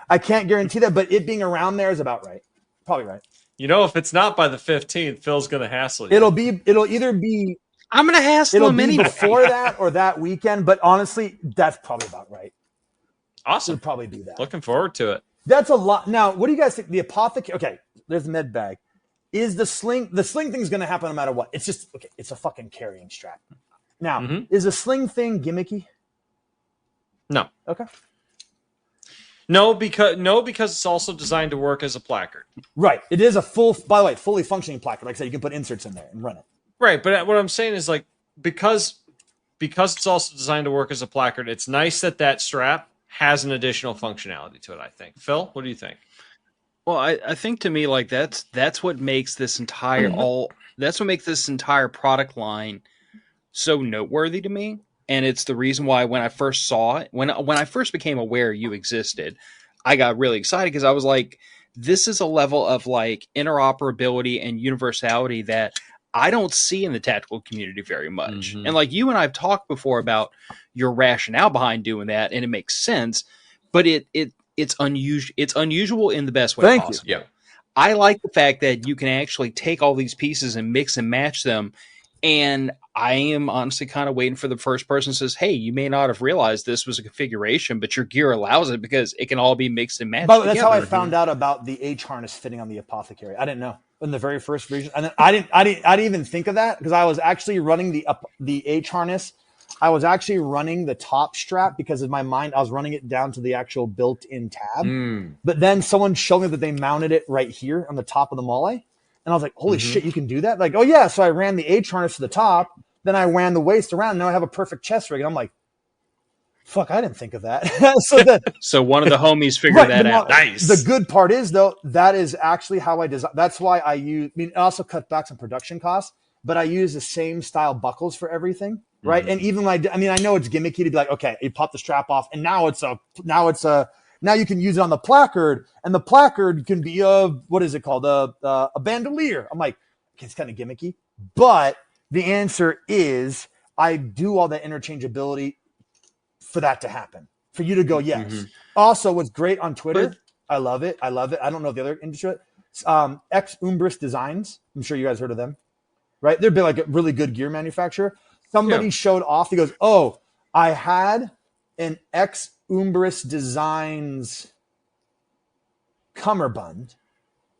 I can't guarantee that, but it being around there is about right. Probably right. If it's not by the 15th, Phil's going to hassle you. It'll either be... I'm going to hassle him anyway. Before that or that weekend, but honestly, that's probably about right. Awesome. It'll probably be that. Looking forward to it. That's a lot. Now, what do you guys think? The apothecary. Okay, there's the med bag. Is the sling thing's going to happen no matter what? It's just it's a fucking carrying strap. Now, is the sling thing gimmicky? No. Okay. No, because it's also designed to work as a placard. Right. It is fully functioning placard. Like I said, you can put inserts in there and run it. Right, but what I'm saying is like because it's also designed to work as a placard, it's nice that strap has an additional functionality to it, I think. Phil, what do you think? Well, I think to me, like that's what makes this entire entire product line so noteworthy to me. And it's the reason why when I first saw it, when I first became aware you existed, I got really excited because I was like, this is a level of like interoperability and universality that I don't see in the tactical community very much. And like you and I have talked before about your rationale behind doing that, and it makes sense, but it's unusual. It's unusual in the best way possible. You. Yeah. I like the fact that you can actually take all these pieces and mix and match them. And I am honestly kind of waiting for the first person who says, hey, you may not have realized this was a configuration, but your gear allows it because it can all be mixed and matched. But that's how I found out about the H harness fitting on the apothecary. I didn't know in the very first version. And then I didn't even think of that because I was actually running the H harness. I was actually running the top strap because in my mind, I was running it down to the actual built-in tab. But then someone showed me that they mounted it right here on the top of the MOLLE. And I was like, holy shit, you can do that? Like, oh yeah. So I ran the H harness to the top. Then I ran the waist around. Now I have a perfect chest rig. And I'm like, fuck, I didn't think of that. So one of the homies figured that out. Nice. The good part is though, that is actually how I design. That's why it also cut back some production costs, but I use the same style buckles for everything. Right. And even I know it's gimmicky to be like, okay, you pop the strap off and now you can use it on the placard, and the placard can be what is it called? A bandolier. I'm like, okay, it's kind of gimmicky, but the answer is I do all that interchangeability for that to happen, for you to go, yes. Also, what's great on Twitter, I love it. I don't know the other industry. Ex Umbris Designs. I'm sure you guys heard of them, right? They've been like a really good gear manufacturer. Somebody showed off. He goes, oh, I had an Ex Umbris Designs cummerbund.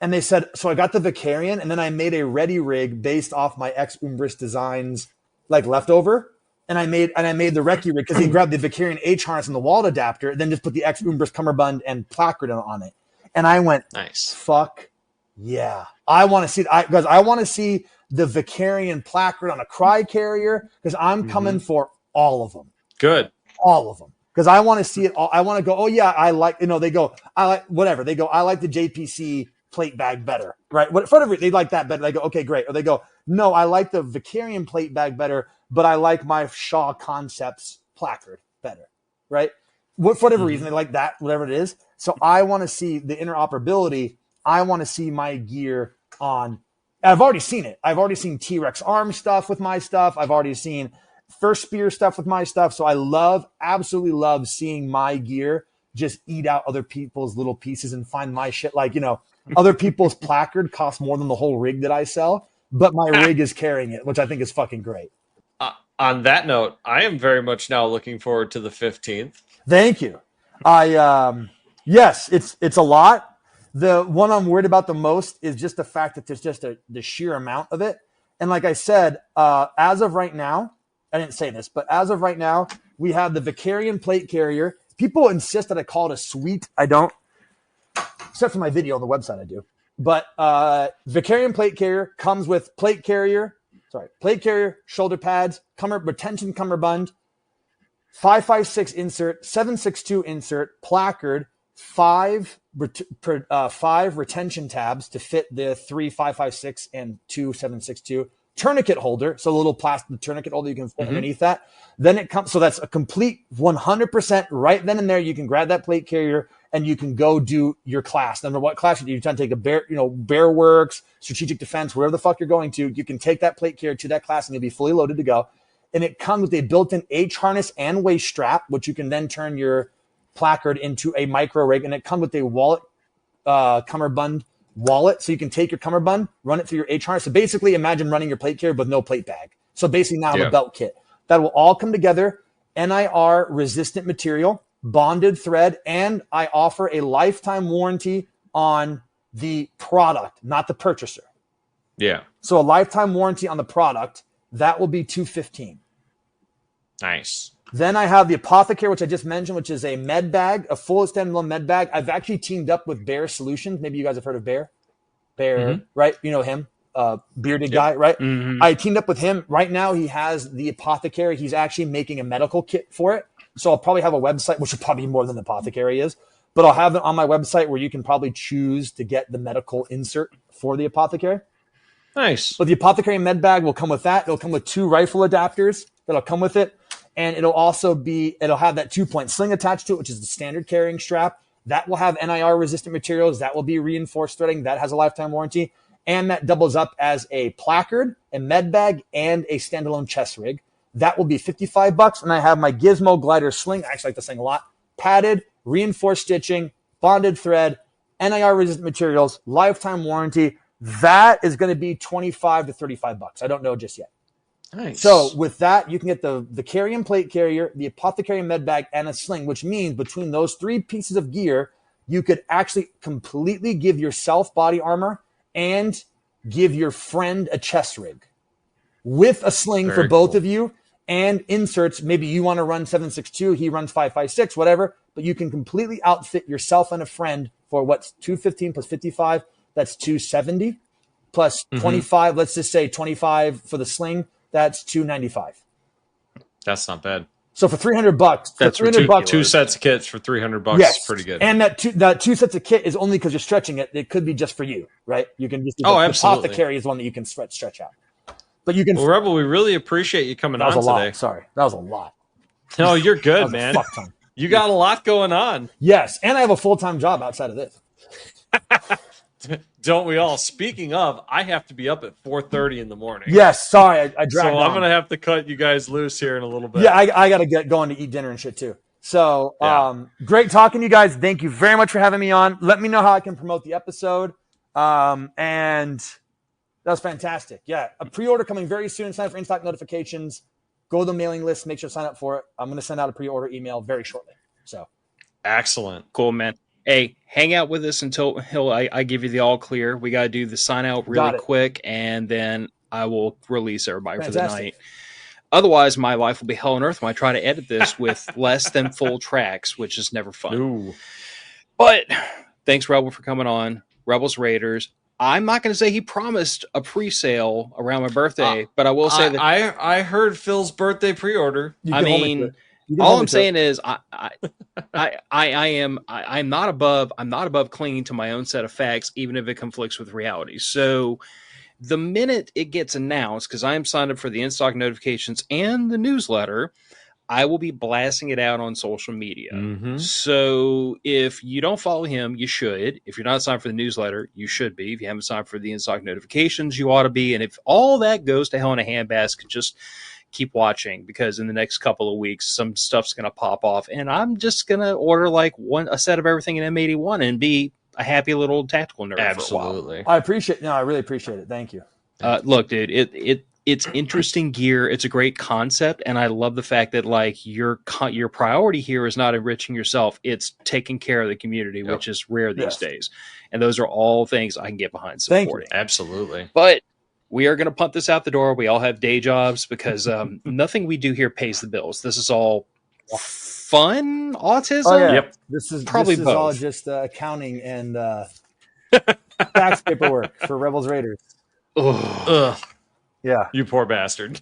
And they said, so I got the Vicarian and then I made a ready rig based off my Ex Umbris Designs like leftover. And I made the recce rig because he grabbed the Vicarian H harness and the wall adapter, then just put the Ex Umbris cummerbund and placard on it. And I went, nice. Fuck yeah. I want to see because I want to see the Vicarian placard on a cry carrier because I'm coming for all of them. Good. All of them. Because I want to see it all. I want to go, oh yeah, I like, they go, I like whatever. They go, I like the JPC plate bag better, right? Whatever, they like that better. They go, okay, great. Or they go, no, I like the Vicarian plate bag better, but I like my Shaw Concepts placard better, right? For whatever reason, they like that, whatever it is. So I want to see the interoperability. I want to see my gear on. I've already seen it. I've already seen T-Rex arm stuff with my stuff. I've already seen first spear stuff with my stuff. So I absolutely love seeing my gear just eat out other people's little pieces and find my shit. Like, other people's placard costs more than the whole rig that I sell, but my rig is carrying it, which I think is fucking great. On that note, I am very much now looking forward to the 15th. Thank you. Yes, it's a lot. The one I'm worried about the most is just the fact that there's just the sheer amount of it. And like I said, as of right now, I didn't say this, but as of right now, we have the Vicarian plate carrier. People insist that I call it a suite. I don't, except for my video on the website I do. But Vicarian plate carrier comes with plate carrier, shoulder pads, retention cummerbund, 5.56 insert, 7.62 insert, placard, five retention tabs to fit the 3 5.56 and 2 7.62, tourniquet holder, so a little plastic tourniquet holder you can fit underneath that. Then it comes, so that's a complete 100% right then and there. You can grab that plate carrier and you can go do your class. No matter what class you're trying to take bear works, strategic defense, wherever the fuck you're going to, you can take that plate carrier to that class and you'll be fully loaded to go. And it comes with a built-in H harness and waist strap, which you can then turn your placard into a micro rig. And it comes with a wallet, cummerbund wallet. So you can take your cummerbund, run it through your H harness. So basically imagine running your plate carrier with no plate bag. So basically now I have a belt kit. That will all come together. NIR resistant material, bonded thread, and I offer a lifetime warranty on the product, not the purchaser. Yeah. So a lifetime warranty on the product. That will be $215. Nice. Then I have the Apothecary, which I just mentioned, which is a med bag, a full standalone med bag. I've actually teamed up with Bear Solutions. Maybe you guys have heard of Bear. Right? You know him, bearded guy, right? I teamed up with him. Right now, he has the Apothecary. He's actually making a medical kit for it. So I'll probably have a website, which will probably be more than the Apothecary is. But I'll have it on my website where you can probably choose to get the medical insert for the Apothecary. Nice. But the Apothecary med bag will come with that. It'll come with 2 rifle adapters that'll come with it. And it'll also it'll have that 2-point sling attached to it, which is the standard carrying strap. That will have NIR resistant materials. That will be reinforced threading. That has a lifetime warranty. And that doubles up as a placard, a med bag, and a standalone chest rig. That will be $55. And I have my Gizmo glider sling. I actually like this thing a lot. Padded, reinforced stitching, bonded thread, NIR resistant materials, lifetime warranty. That is going to be $25 to $35. I don't know just yet. Nice. So with that, you can get the Vicarian plate carrier, the Apothecary med bag, and a sling, which means between those 3 pieces of gear, you could actually completely give yourself body armor and give your friend a chest rig with a sling for both of you and inserts. Maybe you want to run 7.62, he runs 5.56, whatever, but you can completely outfit yourself and a friend for what's $215 plus $55. That's $270 plus 25. Let's just say 25 for the sling. That's $295. That's not bad. So for $300, that's $300. 2 sets of kits for $300 is pretty good. And that 2 sets of kit is only because you're stretching it. It could be just for you, right? You can just absolutely. The Apothecary is one that you can stretch out. But you can. Well, Rebel, we really appreciate you coming on today. Sorry, that was a lot. No, you're good, man. You got a lot going on. Yes, and I have a full-time job outside of this. Don't we all? Speaking of, I have to be up at 4:30 in the morning. Yes, sorry, I dragged So I'm on. going to have to cut you guys loose here in a little bit. Yeah, I got to get going to eat dinner and shit too. So great talking to you guys. Thank you very much for having me on. Let me know how I can promote the episode. And that was fantastic. Yeah, a pre-order coming very soon. Sign up for in-stock notifications. Go to the mailing list. Make sure to sign up for it. I'm going to send out a pre-order email very shortly. So excellent. Cool, man. Hey, hang out with us until I give you the all clear. We got to do the sign out really quick, and then I will release everybody for the night. Otherwise, my life will be hell on earth when I try to edit this with less than full tracks, which is never fun. Ooh. But thanks, Rebel, for coming on. Rebels Raiders. I'm not going to say he promised a pre-sale around my birthday, but I will say that I heard Phil's birthday pre-order. I mean, all I'm saying is I'm not above clinging to my own set of facts, even if it conflicts with reality. So the minute it gets announced, because I am signed up for the in-stock notifications and the newsletter, I will be blasting it out on social media. So if you don't follow him, you should. If you're not signed for the newsletter, you should be. If you haven't signed for the in-stock notifications, you ought to be. And if all that goes to hell in a handbasket, just keep watching, because in the next couple of weeks, some stuff's going to pop off, and I'm just going to order like a set of everything in M81 and be a happy little tactical nerd. Absolutely. For a while. I really appreciate it. Thank you. Look, dude, it's interesting gear. It's a great concept, and I love the fact that like your priority here is not enriching yourself; it's taking care of the community, which is rare these days. And those are all things I can get behind supporting. Absolutely. But we are going to punt this out the door. We all have day jobs, because nothing we do here pays the bills. This is all fun autism. Oh, yeah. Yep. This is both. all just accounting and tax paperwork for Rebels Raiders. Ugh. Yeah. You poor bastard.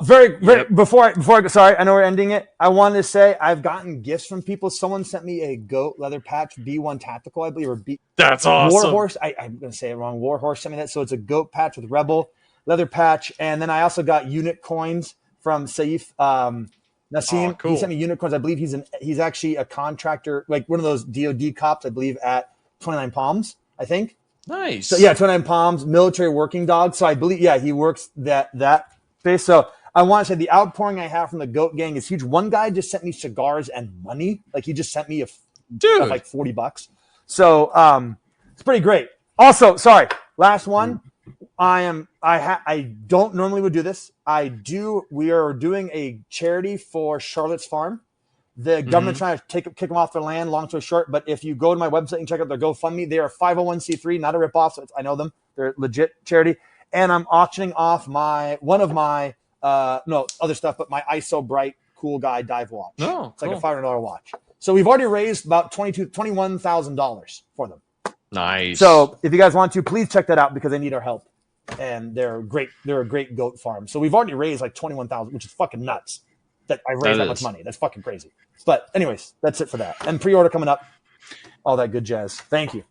Very before I go, sorry, I know we're ending it. I wanted to say I've gotten gifts from people. Someone sent me a goat leather patch, B1 Tactical, I believe, or That's awesome. Warhorse. I'm going to say it wrong. Warhorse sent me that. So it's a goat patch with Rebel leather patch. And then I also got unit coins from Saif Nassim. Oh, cool. He sent me unit coins. I believe he's actually a contractor, like one of those DOD cops, I believe, at 29 Palms, I think. Nice. So 29 Palms, military working dog. So I believe, he works that space. So I want to say the outpouring I have from the GOAT gang is huge. One guy just sent me cigars and money. Like he just sent me like $40. So it's pretty great. Also, sorry, last one. I don't normally would do this. We are doing a charity for Charlotte's Farm. The government's trying to kick them off their land, long story short. But if you go to my website and check out their GoFundMe, they are 501c3, not a ripoff. So I know them. They're legit charity. And I'm auctioning off other stuff, but my ISO Bright Cool Guy dive watch. Oh, it's like a $500 watch. So we've already raised about $21,000 for them. Nice. So if you guys want to, please check that out, because they need our help. And they're great. They're a great goat farm. So we've already raised like $21,000, which is fucking nuts. That I raised that much money. That's fucking crazy. But anyways, that's it for that. And pre-order coming up. All that good jazz. Thank you.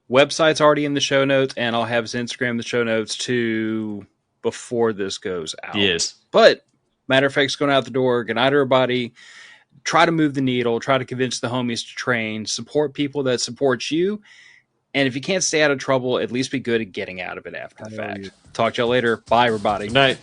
Website's already in the show notes, and I'll have his Instagram in the show notes too before this goes out. Yes. But matter of fact, it's going out the door. Good night, everybody. Try to move the needle. Try to convince the homies to train. Support people that support you. And if you can't stay out of trouble, at least be good at getting out of it after the fact. Talk to y'all later. Bye, everybody. Good night.